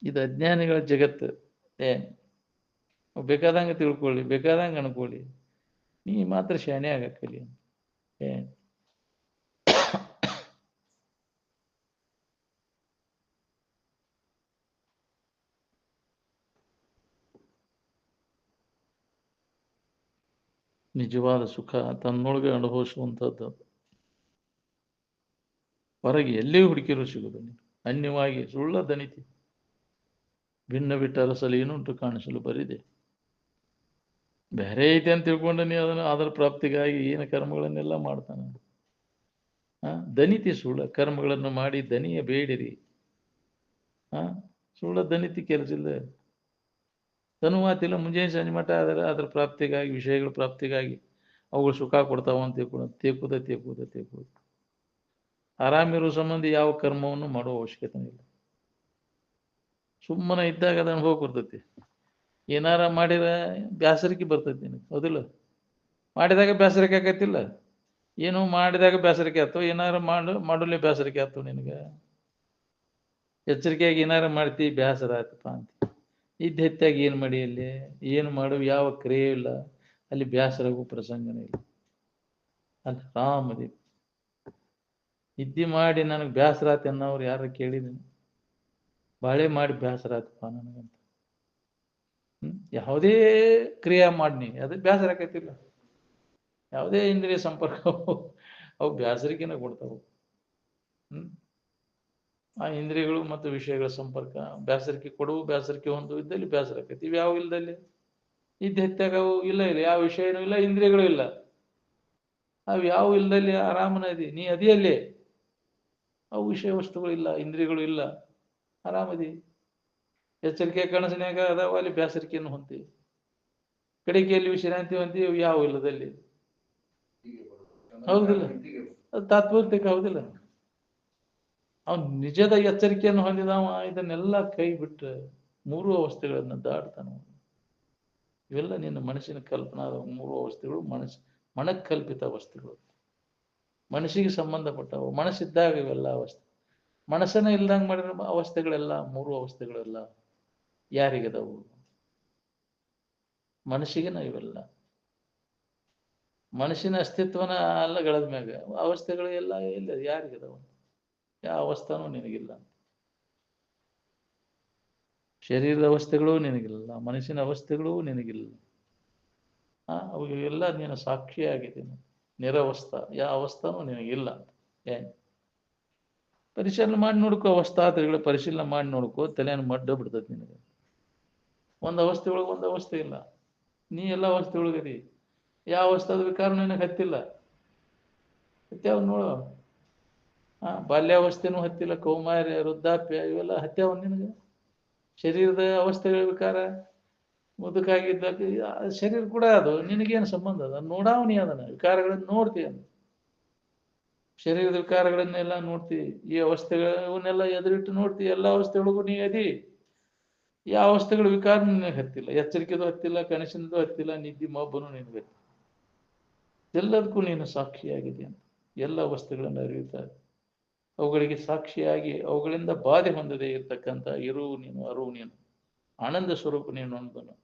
ಇದು ಅಜ್ಞಾನಿಗಳ ಜಗತ್ತು. ಬೇಕಾದಂಗೆ ತಿಳ್ಕೊಳ್ಳಿ, ಬೇಕಾದಂಗೆ ಅನ್ಕೊಳ್ಳಿ, ನೀ ಮಾತ್ರ ಶಾಣೆ ಆಗಕ್ಕಲಿ. ನಿಜವಾದ ಸುಖ ತನ್ನೊಳಗೆ ಅನುಭವಿಸುವಂಥದ್ದು. ಹೊರಗೆ ಎಲ್ಲಿಯೂ ಹುಡುಕಿರೂ ಸಿಗುದು. ಅನ್ಯವಾಗಿ ಸುಳ್ಳ ದಣಿತಿ ಭಿನ್ನ ಬಿಟ್ಟ ಅರಸಲು ಏನುಂಟು ಕಾಣಿಸಲು ಬರಿದೆ. ಬೇರೆ ಐತೆ ಅಂತ ತಿಳ್ಕೊಂಡು ನೀ ಅದರ ಪ್ರಾಪ್ತಿಗಾಗಿ ಏನು ಕರ್ಮಗಳನ್ನೆಲ್ಲ ಮಾಡ್ತಾನೆ. ದನಿತಿ ಸುಳ್ಳ ಕರ್ಮಗಳನ್ನು ಮಾಡಿ ದನಿಯ ಬೇಡಿರಿ. ಸುಳ್ಳ ದನಿತಿ ಕೆಲಸಿಲ್ಲ. ತನುವಾತಿಲ್ಲ ಮುಂಜಾನೆ ಸಂಜೆ ಮಠ ಅದರ ಪ್ರಾಪ್ತಿಗಾಗಿ, ವಿಷಯಗಳ ಪ್ರಾಪ್ತಿಗಾಗಿ ಅವುಗಳು ಸುಖ ಕೊಡ್ತಾವ ಅಂತ ತೇಕುದ. ಆರಾಮಿರೋ ಸಂಬಂಧಿ ಯಾವ ಕರ್ಮವನ್ನು ಮಾಡುವ ಅವಶ್ಯಕತೆ ಇಲ್ಲ. ಸುಮ್ಮನೆ ಇದ್ದಾಗ ಅದು ಅನುಭವ ಬರ್ತೈತಿ. ಏನಾರ ಮಾಡಿರ ಬ್ಯಾಸರಿಕೆ ಬರ್ತೈತಿ ನಿನಗೆ, ಹೌದಿಲ್ಲ? ಮಾಡಿದಾಗ ಬ್ಯಾಸರಿಕೆ ಆಕೈತಿಲ್ಲ? ಏನು ಮಾಡಿದಾಗ ಬ್ಯಾಸರಿಕೆ ಆಯ್ತು, ಏನಾರ ಮಾಡಲೇ ಬ್ಯಾಸರಿಕೆ ಆಯ್ತು ನಿನಗೆ. ಎಚ್ಚರಿಕೆಯಾಗಿ ಏನಾರ ಮಾಡ್ತಿ, ಬ್ಯಾಸರ ಆಯ್ತಪ್ಪ ಅಂತ. ಹೆಚ್ಚಾಗಿ ಏನು ಮಾಡಿ ಅಲ್ಲಿ ಏನು ಮಾಡು, ಯಾವ ಕ್ರಿಯೆ ಇಲ್ಲ, ಅಲ್ಲಿ ಬ್ಯಾಸರಾಗೋ ಪ್ರಸಂಗನೇ ಇಲ್ಲ. ಅಲ್ಲಿ ಆರಾಮದಿ ನಿದ್ದೆ ಮಾಡಿ ನನಗೆ ಬ್ಯಾಸರ ಆಯ್ತು ಅನ್ನೋರು ಯಾರ ಕೇಳಿದೀನಿ? ಬಾಳೆ ಮಾಡಿ ಬ್ಯಾಸರ ಆಯ್ತಪ್ಪ ನನಗಂತ. ಯಾವುದೇ ಕ್ರಿಯೆ ಮಾಡಿ ಅದು ಬ್ಯಾಸರ ಆಕೈತಿಲ್ಲ. ಯಾವುದೇ ಇಂದ್ರಿಯ ಸಂಪರ್ಕ ಅವು ಬ್ಯಾಸರಿಕೆನ ಕೊಡ್ತಾವು. ಆ ಇಂದ್ರಿಯಗಳು ಮತ್ತು ವಿಷಯಗಳ ಸಂಪರ್ಕ ಬ್ಯಾಸರಿಕೆ ಕೊಡುವು, ಬ್ಯಾಸರಿಕೆ ಹೊಂದು ಇದ್ದಲ್ಲಿ ಬ್ಯಾಸರ ಆಕೈತಿ. ಇವು ಯಾವ ಇಲ್ದಲ್ಲಿ ಹೆಚ್ಚಾಗ ಅವು ಇಲ್ಲ, ಯಾವ ವಿಷಯನೂ ಇಲ್ಲ, ಇಂದ್ರಿಯಗಳು ಇಲ್ಲ. ಅವು ಯಾವ ಇಲ್ದಲ್ಲಿ ಆರಾಮನ ಅದಿ, ನೀ ಅದಿಯಲ್ಲೇ. ಅವು ವಿಷಯ ವಸ್ತುಗಳು ಇಲ್ಲ, ಇಂದ್ರಿಯಗಳು ಇಲ್ಲ, ಆರಾಮದಿ. ಎಚ್ಚರಿಕೆ ಕನಸಿನಾಗ ಅದಾವ, ಅಲ್ಲಿ ಬ್ಯಾಸರಿಕೆಯನ್ನು ಹೊಂದಿ. ಕಡಿಕೆಯಲ್ಲಿ ವಿಶ್ರಾಂತಿ ಹೊಂದಿ, ಯಾವ ಇಲ್ಲದಲ್ಲಿ. ಹೌದಿಲ್ಲ? ಅದು ತಾತ್ಪೂರ್ತಿಕ, ಹೌದಿಲ್ಲ? ಅವನು ನಿಜದ ಎಚ್ಚರಿಕೆಯನ್ನು ಹೊಂದಿದವ ಇದನ್ನೆಲ್ಲ ಕೈ ಬಿಟ್ಟು ಮೂರು ಅವಸ್ಥೆಗಳನ್ನ ದಾಟ್ತಾನ. ಇವೆಲ್ಲ ನಿನ್ನ ಮನಸ್ಸಿನ ಕಲ್ಪನಾದ ಮೂರು ಅವಸ್ಥೆಗಳು, ಮನಕ್ಕಲ್ಪಿತ ಅವಸ್ಥೆಗಳು, ಮನಸ್ಸಿಗೆ ಸಂಬಂಧಪಟ್ಟವು. ಮನಸ್ಸಿದ್ದಾಗ ಇವೆಲ್ಲ ಅವಸ್ಥೆ. ಮನಸ್ಸನ್ನ ಇಲ್ದಂಗೆ ಮಾಡಿರೋ ಅವಸ್ಥೆಗಳೆಲ್ಲ, ಮೂರು ಅವಸ್ಥೆಗಳೆಲ್ಲ ಯಾರಿಗದವು? ಮನಸ್ಸಿಗೆನ ಇವೆಲ್ಲ. ಮನಸ್ಸಿನ ಅಸ್ತಿತ್ವನ ಅಲ್ಲ ಗಳದ ಮ್ಯಾಗ ಅವಸ್ಥೆಗಳು ಎಲ್ಲ ಇಲ್ಲ. ಯಾರಿಗದವ? ಯಾವ ಅವಸ್ಥಾನೂ ನಿನಗಿಲ್ಲ. ಶರೀರದ ಅವಸ್ಥೆಗಳು ನಿನಗಿಲ್ಲ, ಮನಸ್ಸಿನ ಅವಸ್ಥೆಗಳು ನಿನಗಿಲ್ಲ. ಅವೆಲ್ಲ ನೀನು ಸಾಕ್ಷಿಯಾಗಿದ್ದೀನಿ. ನಿರವಸ್ಥಾ, ಯಾವ ಅವಸ್ಥಾನೂ ನಿನಗಿಲ್ಲ. ಪರಿಶೀಲನೆ ಮಾಡಿ ನೋಡ್ಕೋ. ಅವಸ್ಥಾತ್ರಗಳ ಪರಿಶೀಲನೆ ಮಾಡಿ ನೋಡ್ಕೋ. ತಲೆಯನ್ನು ಮಡ್ಡ ಬಿಡ್ತೈತಿ ನಿನಗೆ. ಒಂದು ಅವಸ್ಥೆ ಒಳಗೆ ಒಂದು ಅವಸ್ಥೆ ಇಲ್ಲ. ನೀ ಎಲ್ಲ ಅವಸ್ಥೆ ಒಳಗದಿ. ಯಾವ ಅವಸ್ಥಾದ ವಿಕಾರ ನಿನಗೆ ಹತ್ತಿಲ್ಲ. ಹತ್ಯಾವ ನೋಡು. ಬಾಲ್ಯಾವಸ್ಥೆನೂ ಹತ್ತಿಲ್ಲ, ಕೌಮಾರ್ಯ, ವೃದ್ಧಾಪ್ಯ ಇವೆಲ್ಲ ಹತ್ಯಾವ ನಿನಗೆ. ಶರೀರದ ಅವಸ್ಥೆಗಳ ವಿಕಾರ ಮುದುಕಾಗಿದ್ದಾಗ ಶರೀರ ಕೂಡ ಅದು ನಿನಗೇನು ಸಂಬಂಧ ಅದ? ನೋಡಾವನಿ ಅದನ್ನ ವಿಕಾರಗಳನ್ನು ನೋಡ್ತೀಯ. ಶರೀರದ ವಿಕಾರಗಳನ್ನೆಲ್ಲ ನೋಡ್ತೀವಿ. ಈ ಅವಸ್ಥೆಗಳನ್ನೆಲ್ಲ ಎದುರಿಟ್ಟು ನೋಡ್ತೀವಿ. ಎಲ್ಲ ಅವಸ್ಥೆಗಳಿಗೂ ನೀ ಅದಿ. ಯಾವ ಅವಸ್ಥೆಗಳು ವಿಕಾರ ನಿನಗೆ ಹತ್ತಿಲ್ಲ. ಎಚ್ಚರಿಕೆದು ಹತ್ತಿಲ್ಲ, ಕನಸಿನದು ಹತ್ತಿಲ್ಲ, ನಿದ್ದೆ ಮಬ್ಬನು ನಿನಗೆ ಹತ್ತಿಲ್ಲ. ಎಲ್ಲದಕ್ಕೂ ನೀನು ಸಾಕ್ಷಿಯಾಗಿದೆ ಅಂತ. ಎಲ್ಲ ಅವಸ್ಥೆಗಳನ್ನು ಅರಿಯುತ್ತಾರೆ. ಅವುಗಳಿಗೆ ಸಾಕ್ಷಿಯಾಗಿ ಅವುಗಳಿಂದ ಬಾಧೆ ಹೊಂದದೆ ಇರ್ತಕ್ಕಂಥ ಇರುವು ನೀನು, ಅರುವು ನೀನು, ಆನಂದ ಸ್ವರೂಪ ನೀನು ಅನ್ನೋದನ್ನು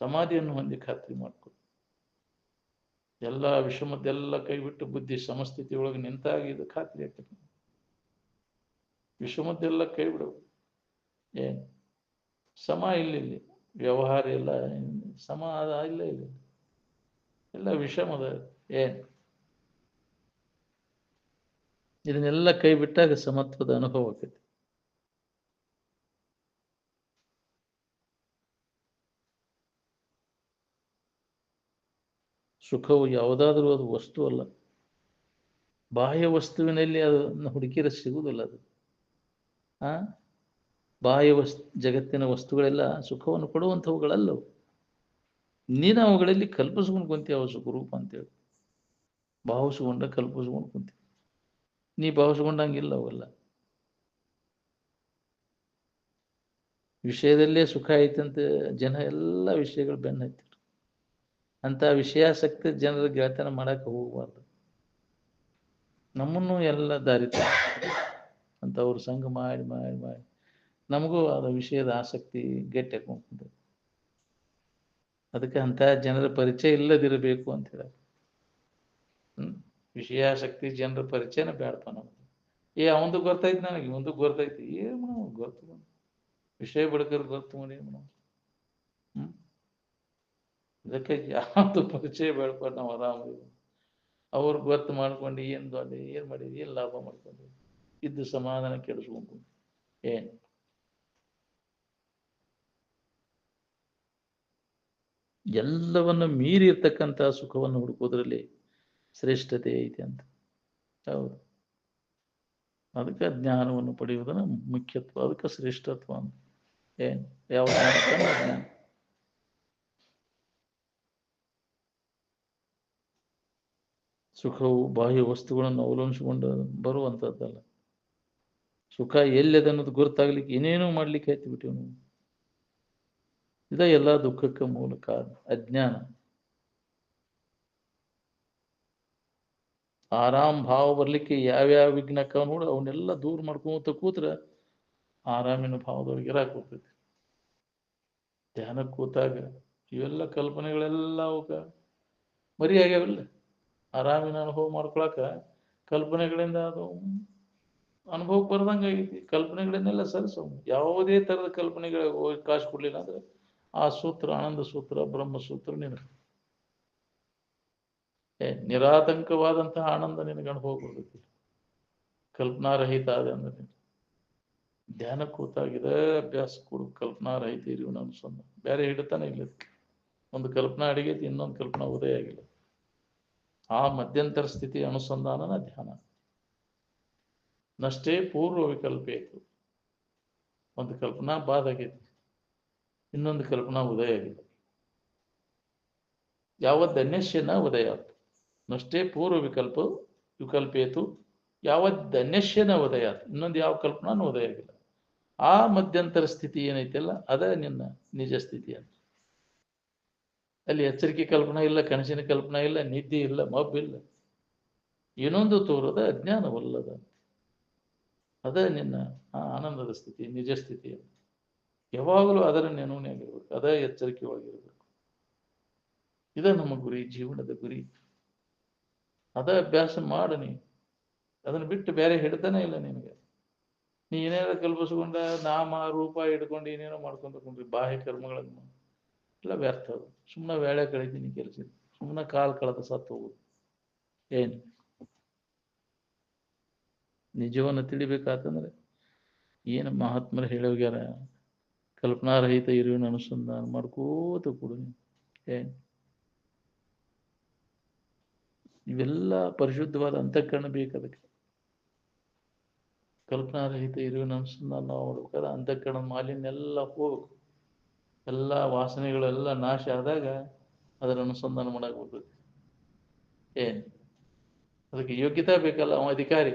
ಸಮಾಧಿಯನ್ನು ಹೊಂದಿ ಖಾತ್ರಿ ಮಾಡ್ಕೊ. ಎಲ್ಲ ವಿಷಮದ್ದೆಲ್ಲ ಕೈ ಬಿಟ್ಟು ಬುದ್ಧಿ ಸಮಸ್ಥಿತಿ ಒಳಗೆ ನಿಂತಾಗ ಇದು ಖಾತ್ರಿ ಆಗ್ತದೆ. ವಿಷಮದ್ದೆಲ್ಲ ಕೈ ಬಿಡವು. ಸಮ ಇಲ್ಲಿ ವ್ಯವಹಾರ ಎಲ್ಲ ಸಮ ಇಲ್ಲ, ಇಲ್ಲ ಎಲ್ಲ ವಿಷಮದ. ಇದನ್ನೆಲ್ಲ ಕೈ ಬಿಟ್ಟಾಗ ಸಮತ್ವದ ಅನುಭವ ಆಗ್ತೈತಿ. ಸುಖವು ಯಾವುದಾದ್ರೂ ಅದು ವಸ್ತು ಅಲ್ಲ. ಬಾಹ್ಯ ವಸ್ತುವಿನಲ್ಲಿ ಅದನ್ನು ಹುಡುಕಿರ ಸಿಗುವುದಿಲ್ಲ ಅದು. ಆ ಬಾಹ್ಯ ಜಗತ್ತಿನ ವಸ್ತುಗಳೆಲ್ಲ ಸುಖವನ್ನು ಕೊಡುವಂಥವುಗಳಲ್ಲವು. ನೀನು ಅವುಗಳಲ್ಲಿ ಕಲ್ಪಿಸ್ಕೊಂಡು ಕುಂತೀವಿ ಅವು ಸುಖರೂಪ ಅಂತೇಳಿ, ಭಾವಿಸ್ಕೊಂಡ ಕಲ್ಪಿಸ್ಕೊಂಡು ಕುಂತೀವಿ. ನೀ ಭಾವಿಸ್ಕೊಂಡಂಗಿಲ್ಲ ಅವೆಲ್ಲ. ವಿಷಯದಲ್ಲೇ ಸುಖ ಐತಂತ ಜನ ಎಲ್ಲ ವಿಷಯಗಳು ಬೆನ್ನ ಹತ್ತಿರು. ಅಂತ ವಿಷಯಾಸಕ್ತಿ ಜನರ ಗೆಳತನ ಮಾಡಕ್ಕೆ ಹೋಗಬಾರ್ದು. ನಮ್ಮನ್ನು ಎಲ್ಲ ದಾರಿ ಅಂತ ಅವ್ರ ಸಂಘ ಮಾಡಿ ಮಾಡಿ ಮಾಡಿ ನಮಗೂ ಅದು ವಿಷಯದ ಆಸಕ್ತಿ ಗಟ್ಟಿ ಹಾಕೊಂಡ್ಬಿಟ್ಟು, ಅದಕ್ಕೆ ಅಂತ ಜನರ ಪರಿಚಯ ಇಲ್ಲದಿರಬೇಕು ಅಂತ ಹೇಳ. ವಿಷಯಾಸಕ್ತಿ ಜನರ ಪರಿಚಯನ ಬೇಡಪ್ಪ ನಮ್ಗೆ. ಅವಂದು ಗೊತ್ತೈತಿ, ನನಗೆ ಇವಂದು ಗೊತ್ತೈತಿ, ಏನು ಗೊತ್ತು ವಿಷಯ ಬಡ್ಕರ್ ಗೊತ್ತು ಮಾಡಿ ಅದಕ್ಕೆ ಯಾವ್ದು ಪರಿಚಯ ಬೇಡಪ್ಪ. ನಾವು ಆರಾಮ ಅವ್ರು ಗೊತ್ತು ಮಾಡ್ಕೊಂಡು ಏನು ದೊಡ್ಡ ಏನು ಮಾಡಿದ್ವಿ, ಏನು ಲಾಭ ಮಾಡ್ಕೊಂಡು ಇದ್ದು ಸಮಾಧಾನ ಕೆಡಿಸ್ಕೊಂಡು ಏನು. ಎಲ್ಲವನ್ನು ಮೀರಿ ಇರ್ತಕ್ಕಂಥ ಸುಖವನ್ನು ಹುಡುಕೋದ್ರಲ್ಲಿ ಶ್ರೇಷ್ಠತೆ ಐತಿ ಅಂತ. ಹೌದು, ಅದಕ್ಕೆ ಜ್ಞಾನವನ್ನು ಪಡೆಯುವುದನ್ನ ಮುಖ್ಯತ್ವ, ಅದಕ್ಕೆ ಶ್ರೇಷ್ಠತ್ವ ಅಂತ. ಏನು ಯಾವ ಜ್ಞಾನ? ಸುಖವು ಬಾಹ್ಯ ವಸ್ತುಗಳನ್ನು ಅವಲಂಬಿಸಿಕೊಂಡು ಬರುವಂಥದ್ದಲ್ಲ. ಸುಖ ಎಲ್ಲಿದೆ ಅನ್ನೋದು ಗುರುತಾಗ್ಲಿಕ್ಕೆ ಏನೇನೋ ಮಾಡ್ಲಿಕ್ಕೆ ಆಯ್ತು ಬಿಟ್ಟಿವ್ ನಾವು. ಇದ ಎಲ್ಲ ದುಃಖಕ್ಕೆ ಮೂಲ ಕಾರಣ, ಅಜ್ಞಾನ. ಆರಾಮ್ ಭಾವ ಬರ್ಲಿಕ್ಕೆ ಯಾವ್ಯಾವ ವಿಘ್ನಕ್ಕ ನೋಡು ಅವನ್ನೆಲ್ಲ ದೂರ ಮಾಡ್ಕೊಂತ ಕೂತ್ರ ಆರಾಮಿನ ಭಾವದೊಳಗೆ ಇರಾಕ್ ಹೋಗ್ತೈತಿ. ಧ್ಯಾನಕ್ಕೆ ಕೂತಾಗ ಇವೆಲ್ಲ ಕಲ್ಪನೆಗಳೆಲ್ಲ ಅವಕ್ಕ ಮರಿ ಆಗ್ಯಾವಿಲ್ಲ. ಆರಾಮಿನ ಅನುಭವ ಮಾಡ್ಕೊಳಕ ಕಲ್ಪನೆಗಳಿಂದ ಅದು ಅನುಭವಕ್ಕೆ ಬರ್ದಂಗೆ ಆಗೈತಿ. ಕಲ್ಪನೆಗಳನ್ನೆಲ್ಲ ಸರಿಸೋ, ಯಾವುದೇ ತರದ ಕಲ್ಪನೆಗಳಿಗೆ ಅವಕಾಶ ಕೊಡ್ಲಿಲ್ಲ ಅಂದ್ರೆ ಆ ಸೂತ್ರ, ಆನಂದ ಸೂತ್ರ, ಬ್ರಹ್ಮ ಸೂತ್ರ ನಿನಗೆ ನಿರಾತಂಕವಾದಂತಹ ಆನಂದ ನಿನಗೆ ಅನುಭವ ಕೊಡ್ಬೇಕು. ಕಲ್ಪನಾರಹಿತ ಆದ ಅಂದ್ರೆ ಧ್ಯಾನ ಕೂತಾಗಿದೆ ಅಭ್ಯಾಸ ಕೊಡು. ಕಲ್ಪನಾರಹಿತ ಇರುವನು ಅನ್ಸಂದ ಬೇರೆ ಹಿಡಿತಾನೆ ಇಲ್ಲ. ಒಂದು ಕಲ್ಪನಾ ಅಡಿಗೈತಿ, ಇನ್ನೊಂದು ಕಲ್ಪನಾ ಉದಯ ಆಗಿಲ್ಲ. ಆ ಮಧ್ಯಂತರ ಸ್ಥಿತಿ ಅನುಸಂಧಾನನ ಧ್ಯಾನ. ನಷ್ಟೇ ಪೂರ್ವ ವಿಕಲ್ಪ ಇತ್ತು. ಒಂದು ಕಲ್ಪನಾ ಬಾದಾಗೈತಿ, ಇನ್ನೊಂದು ಕಲ್ಪನಾ ಉದಯ ಆಗಿದೆ. ಯಾವದನ್ಯಶ್ಯನ ಉದಯ ಆಯ್ತು. ನಷ್ಟೇ ಪೂರ್ವ ವಿಕಲ್ಪೇತು ಯಾವದನ್ಯಶ್ಯನ ಉದಯ ಆಯ್ತು. ಇನ್ನೊಂದು ಯಾವ ಕಲ್ಪನಾನು ಉದಯ ಆಗಿಲ್ಲ. ಆ ಮಧ್ಯಂತರ ಸ್ಥಿತಿ ಏನೈತಿಲ್ಲ ಅದ ನಿನ್ನ ನಿಜ ಸ್ಥಿತಿ ಅಂತ. ಅಲ್ಲಿ ಎಚ್ಚರಿಕೆ ಕಲ್ಪನಾ ಇಲ್ಲ, ಕನಸಿನ ಕಲ್ಪನಾ ಇಲ್ಲ, ನಿದ್ದೆ ಇಲ್ಲ, ಮಬ್ಬಿಲ್ಲ, ಏನೊಂದು ತೋರದ ಅಜ್ಞಾನವಲ್ಲದ. ಅದ ನಿನ್ನ ಆ ಆನಂದದ ಸ್ಥಿತಿ, ನಿಜ ಸ್ಥಿತಿ. ಯಾವಾಗಲೂ ಅದರ ನೆನವನಾಗಿರ್ಬೇಕು, ಅದ ಎಚ್ಚರಿಕೆ ಒಳಗಿರ್ಬೇಕು. ಇದ ನಮ್ಮ ಗುರಿ, ಜೀವನದ ಗುರಿ. ಅದ ಅಭ್ಯಾಸ ಮಾಡ. ನೀ ಅದನ್ನ ಬಿಟ್ಟು ಬೇರೆ ಹಿಡ್ತಾನೆ ಇಲ್ಲ ನಿನಗೆ. ನೀ ಏನೇನೋ ಕಲ್ಪಿಸ್ಕೊಂಡ ನಾಮ ರೂಪ ಹಿಡ್ಕೊಂಡು ಏನೇನೋ ಮಾಡ್ಕೊಂಡು ತಗೊಂಡ್ರಿ ಬಾಹ್ಯ ಕರ್ಮಗಳನ್ನು ಎಲ್ಲ ವ್ಯರ್ಥ. ಅದು ಸುಮ್ಮನೆ ವೇಳೆ ಕಳೀತೀನಿ ಕೆಲಸ, ಸುಮ್ಮನೆ ಕಾಲ್ ಕಳೆದ ಸತ್ತು ಹೋಗುದು. ಏನು ನಿಜವನ್ನು ತಿಳಿಬೇಕಾತಂದ್ರೆ ಏನು ಮಹಾತ್ಮರು ಹೇಳೋಗ್ಯಾರ, ಕಲ್ಪನಾರಹಿತ ಇರುವಿನ ಅನುಸಂಧಾನ ಮಾಡ್ಕೋತ ಕೊಡು. ಏನು ಇವೆಲ್ಲ ಪರಿಶುದ್ಧವಾದ ಅಂತಃಕರಣ ಬೇಕು. ಅದಕ್ಕೆ ಕಲ್ಪನಾರಹಿತ ಇರುವಿನ ಅನುಸಂಧಾನ ನಾವು ಮಾಡ್ಬೇಕಾದ್ರೆ ಅಂತಃಕರಣದ ಮಾಲಿನ್ಯ ಎಲ್ಲ ಹೋಗ್ಬೇಕು. ಎಲ್ಲ ವಾಸನೆಗಳೆಲ್ಲ ನಾಶ ಆದಾಗ ಅದರ ಅನುಸಂಧಾನ ಮಾಡಕ್ ಬರ್ತದೆ. ಏನು ಅದಕ್ಕೆ ಯೋಗ್ಯತೆ ಬೇಕಲ್ಲ. ಅವ ಅಧಿಕಾರಿ.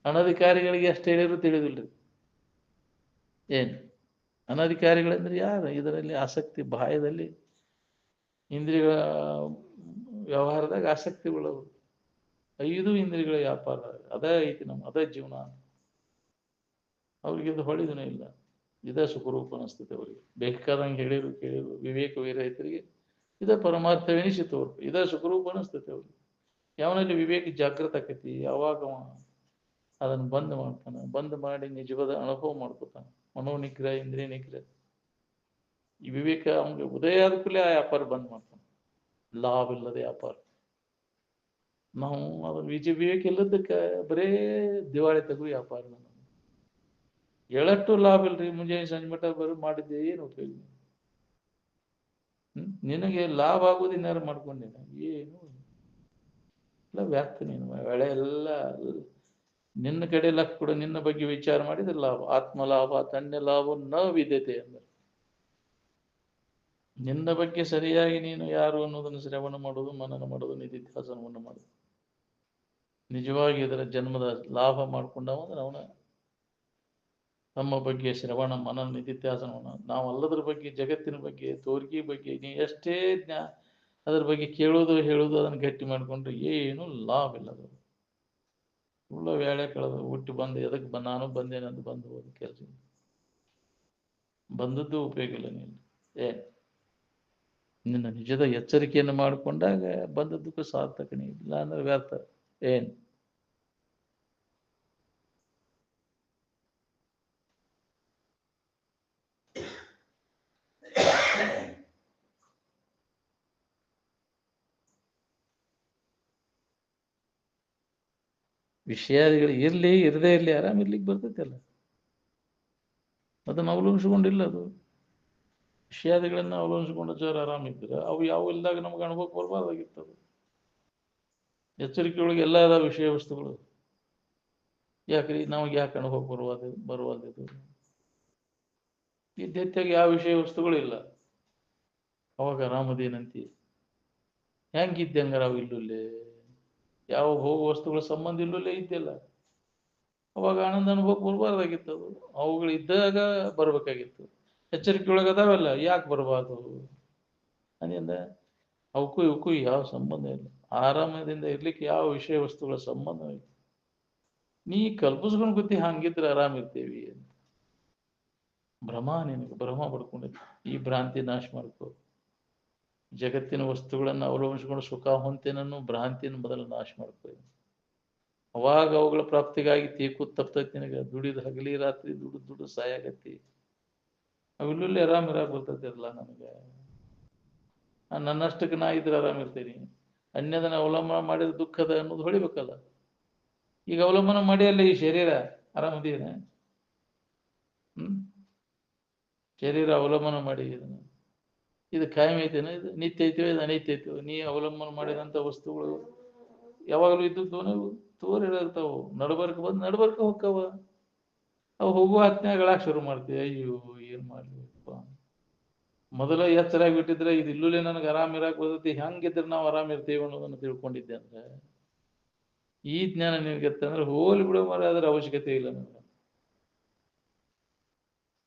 ಅನಧಿಕಾರಿಗಳಿಗೆ ಅಷ್ಟು ಹೇಳಿದ್ರು ತಿಳಿದಿಲ್ರಿ. ಏನು ಅನಧಿಕಾರಿಗಳಂದ್ರೆ ಯಾರು? ಇದರಲ್ಲಿ ಆಸಕ್ತಿ, ಬಾಹ್ಯದಲ್ಲಿ ಇಂದ್ರಿಯಗಳ ವ್ಯವಹಾರದಾಗ ಆಸಕ್ತಿ ಉಳ್ಳವರು. 5 ಇಂದ್ರಿಯಗಳ ವ್ಯಾಪಾರ ಅದೇ ಐತಿ ನಮ್ಮ, ಅದೇ ಜೀವನ. ಅವ್ರಿಗೆ ಇದು ಹೊಳಿದನೇ ಇಲ್ಲ. ಇದೇ ಸುಖರೂಪ ಅನಿಸ್ತದೆ ಅವ್ರಿಗೆ. ಬೇಕಾದಂಗೆ ಹೇಳಿರು ಕೇಳಿರು ವಿವೇಕ ವೀರಹಿತರಿಗೆ ಇದೇ ಪರಮಾರ್ಥವೆನಿಸಿತು ಅವ್ರು. ಇದೇ ಸುಖರೂಪ ಅನಿಸ್ತತೆ ಅವ್ರಿಗೆ. ಯಾವನಲ್ಲಿ ವಿವೇಕ ಜಾಗೃತ ಆಕೈತಿ ಯಾವಾಗ ಅದನ್ನು ಬಂದ್ ಮಾಡ್ತಾನೆ, ಬಂದ್ ಮಾಡಿ ನಿಜವಾದ ಅನುಭವ ಮಾಡ್ಕೊತಾನೆ. ಮನೋನಿಗ್ರಹ, ಇಂದ್ರಿಯ ನಿಗ್ರಹ, ಈ ವಿವೇಕ ಅವನಿಗೆ ಉದಯ ಆದ ಕೂಡಲೇ ಆ ವ್ಯಾಪಾರ ಬಂದ್ ಮಾಡ್ತಾನೆ. ಲಾಭ ಇಲ್ಲದೆ ವ್ಯಾಪಾರ. ನಾವು ಅದು ವಿವೇಕ ಇಲ್ಲದಕ್ಕೆ ಬರೇ ದಿವಾಳಿ ತಗೋ ವ್ಯಾಪಾರ. ಎಳಟ್ಟು ಲಾಭ ಇಲ್ರಿ. ಮುಂಜಾನೆ ಸಂಜೆ ಮಟ್ಟ ಬರೋ ಮಾಡಿದ್ದೆ ಏನು ಉಪಯೋಗ? ನಿನಗೆ ಲಾಭ ಆಗೋದು ಇನ್ನಾರು ಮಾಡ್ಕೊಂಡಿನ ಏನು? ಎಲ್ಲ ವ್ಯರ್ಥ. ನೀನು ವೇಳೆ ಎಲ್ಲ ನಿನ್ನ ಕಡೆ ಲಕ್ ಕೂಡ ನಿನ್ನ ಬಗ್ಗೆ ವಿಚಾರ ಮಾಡಿದ್ರೆ ಲಾಭ. ಆತ್ಮ ಲಾಭ ತನ್ಯ ಲಾಭ ನ ವಿದ್ಯತೆ ಅಂದ್ರೆ ನಿನ್ನ ಬಗ್ಗೆ ಸರಿಯಾಗಿ ನೀನು ಯಾರು ಅನ್ನೋದನ್ನು ಶ್ರವಣ ಮಾಡೋದು, ಮನನ ಮಾಡೋದು, ನಿಧಿಧ್ಯಾಸನವನ್ನು ಮಾಡೋದು, ನಿಜವಾಗಿ ಇದರ ಜನ್ಮದ ಲಾಭ ಮಾಡ್ಕೊಂಡವ ಅಂದ್ರೆ ಅವನ ನಮ್ಮ ಬಗ್ಗೆ ಶ್ರವಣ ಮನನ ನಿಧಿಧ್ಯಾಸನವನ್ನು ನಾವು ಅಲ್ಲದ್ರ ಬಗ್ಗೆ, ಜಗತ್ತಿನ ಬಗ್ಗೆ, ತೋರಿಕೆ ಬಗ್ಗೆ ನೀ ಎಷ್ಟೇ ಅದ್ರ ಬಗ್ಗೆ ಕೇಳೋದು ಹೇಳೋದು ಅದನ್ನು ಗಟ್ಟಿ ಮಾಡಿಕೊಂಡ್ರೆ ಏನು ಲಾಭ ಇಲ್ಲ. ಅದು ಸುಳ್ಳ ವೇಳೆ ಕಳೆದು ಹುಟ್ಟಿ ಬಂದು ಎದಕ್ಕೆ ನಾನು ಬಂದೇನೆ ಅಂತ ಬಂದು ಹೋದ ಕೆಲಸ ಬಂದದ್ದು ಉಪಯೋಗ ಇಲ್ಲ. ನೀನು ನಿನ್ನ ನಿಜದ ಎಚ್ಚರಿಕೆಯನ್ನು ಮಾಡಿಕೊಂಡಾಗ ಬಂದದ್ದಕ್ಕೂ ಸಾರ್ಥಕನೇ, ಇಲ್ಲ ಅಂದ್ರೆ ವ್ಯರ್ಥ. ಏನ್ ವಿಷಯಾದಿಗಳು ಇರ್ಲಿ ಇರದೇ ಇರ್ಲಿ ಆರಾಮ್ ಇರ್ಲಿಕ್ಕೆ ಬರ್ತೈತಲ್ಲ, ಅದನ್ನು ಅವಲಂಬಿಸ್ಕೊಂಡಿಲ್ಲ. ಅದು ವಿಷಯಾದಿಗಳನ್ನ ಅವಲಂಬಿಸ್ಕೊಂಡು ಜರ ಆರಾಮಿದ್ರೆ ಅವು ಯಾವ ಇಲ್ದಾಗ ನಮ್ಗೆ ಅನುಭವಕ್ಕೆ ಬರಬಾರ್ದಾಗಿತ್ತು. ಅದು ಎಚ್ಚರಿಕೆ ಒಳಗೆ ಎಲ್ಲ ವಿಷಯ ವಸ್ತುಗಳು ಯಾಕ್ರಿ ನಮಗೆ ಯಾಕೆ ಅನುಭವ ಬರುವದು ಇದ್ದೆತ್ತಾಗಿ ಯಾವ ವಿಷಯ ವಸ್ತುಗಳು ಇಲ್ಲ. ಅವಾಗ ಆರಾಮದೇನಂತಿ ಹೆಂಗಿದ್ದೆ ಹಂಗಾರ ಅವು ಇಲ್ಲುಲ್ಲೇ ಯಾವ ಹೋಗುವ ವಸ್ತುಗಳ ಸಂಬಂಧ ಇಲ್ಲುಲ್ಲೇ ಇದ್ದೆಲ್ಲ. ಅವಾಗ ಆನಂದ ಅನುಭವಕ್ಕೆ ಬರಬಾರ್ದಾಗಿತ್ತು. ಅದು ಅವುಗಳು ಇದ್ದಾಗ ಬರ್ಬೇಕಾಗಿತ್ತು. ಎಚ್ಚರಿಕೆ ಒಳಗೆ ಅದಾವಲ್ಲ ಯಾಕೆ ಬರಬಾರ್ದು ಅಂದಿಂದ ಅವಕ್ಕೂ ಇವಕ್ಕೂ ಯಾವ ಸಂಬಂಧ ಇಲ್ಲ. ಆರಾಮದಿಂದ ಇರ್ಲಿಕ್ಕೆ ಯಾವ ವಿಷಯ ವಸ್ತುಗಳ ಸಂಬಂಧ ಇಲ್ಲ. ನೀ ಕಲ್ಪಿಸ್ಕೊಂಡು ಗೊತ್ತಿ ಹಂಗಿದ್ರೆ ಆರಾಮಿರ್ತೀವಿ ಅಂತ ಭ್ರಮ, ನಿನಗೆ ಭ್ರಮ ಪಡ್ಕೊಂಡಿದ್ದೆ. ಈ ಭ್ರಾಂತಿ ನಾಶ ಮಾಡ್ಕೋ. ಜಗತ್ತಿನ ವಸ್ತುಗಳನ್ನು ಅವಲಂಬಿಸಿಕೊಂಡು ಸುಖ ಹೊಂತೇನನ್ನು ಭ್ರಾಂತಿಯನ್ನು ಮೊದಲು ನಾಶ ಮಾಡ್ಕೋ. ಅವಾಗ ಅವುಗಳ ಪ್ರಾಪ್ತಿಗಾಗಿ ತೀಕು ತಪ್ತೈತಿ. ನಿನಗೆ ದುಡಿದು ಹಗಲಿ ರಾತ್ರಿ ದುಡ್ಡು ಸಾಯಾಗತ್ತಿ. ಅವಿಲ್ಲಲ್ಲಿ ಆರಾಮಿರಾಗ ಬರ್ತೈತಿರಲ್ಲ. ನನಗೆ ನನ್ನಷ್ಟಕ್ಕೆ ನಾ ಇದ್ರೆ ಆರಾಮಿರ್ತೀನಿ. ಅನ್ಯದನ್ನ ಅವಲಂಬನ ಮಾಡಿದ್ರೆ ದುಃಖದ ಅನ್ನೋದು ಹೊಳಿಬೇಕಲ್ಲ. ಈಗ ಅವಲಂಬನ ಮಾಡಿ ಅಲ್ಲ ಈ ಶರೀರ ಆರಾಮದೇನೆ. ಶರೀರ ಅವಲಂಬನ ಮಾಡಿ ಇದು ಕಾಯಂ ಐತೇನ, ಇದು ನಿತ್ಯ ಐತಿವ, ಇದು ಅನಿತ್ಯ ಐತಿವ. ನೀ ಅವಲಂಬನ ಮಾಡಿದಂಥ ವಸ್ತುಗಳು ಯಾವಾಗಲೂ ಇದ್ದದ್ದು ನೀವು ತೋರಿರ್ತಾವು. ನಡಬರ್ಕ ಬಂದು ನಡಬರ್ಕ ಹೋಕ್ಕವ. ಅವು ಹೋಗುವ ಹತ್ನ್ಯಾಗಳಾಗ ಶುರು ಮಾಡ್ತೀವಿ. ಅಯ್ಯೋ ಏನ್ ಮಾಡ್ಲಿಪ್ಪ, ಮೊದಲ ಎಚ್ಚರಾಗಿ ಬಿಟ್ಟಿದ್ರೆ ಇದು ಇಲ್ಲೂಲೆ ನನಗೆ ಆರಾಮ್ ಇರಾಕ್ ಬರ್ತೈತಿ, ಹೆಂಗಿದ್ರೆ ನಾವು ಆರಾಮ್ ಇರ್ತೀವಿ ಅನ್ನೋದನ್ನು ತಿಳ್ಕೊಂಡಿದ್ದೆ ಅಂದ್ರೆ ಈ ಜ್ಞಾನ ನಿನಗೆತ್ತ ಅಂದ್ರೆ ಹೋಲಿ ಬಿಡೋ ಮಾರ, ಅದರ ಅವಶ್ಯಕತೆ ಇಲ್ಲ ನಮ್ಗೆ.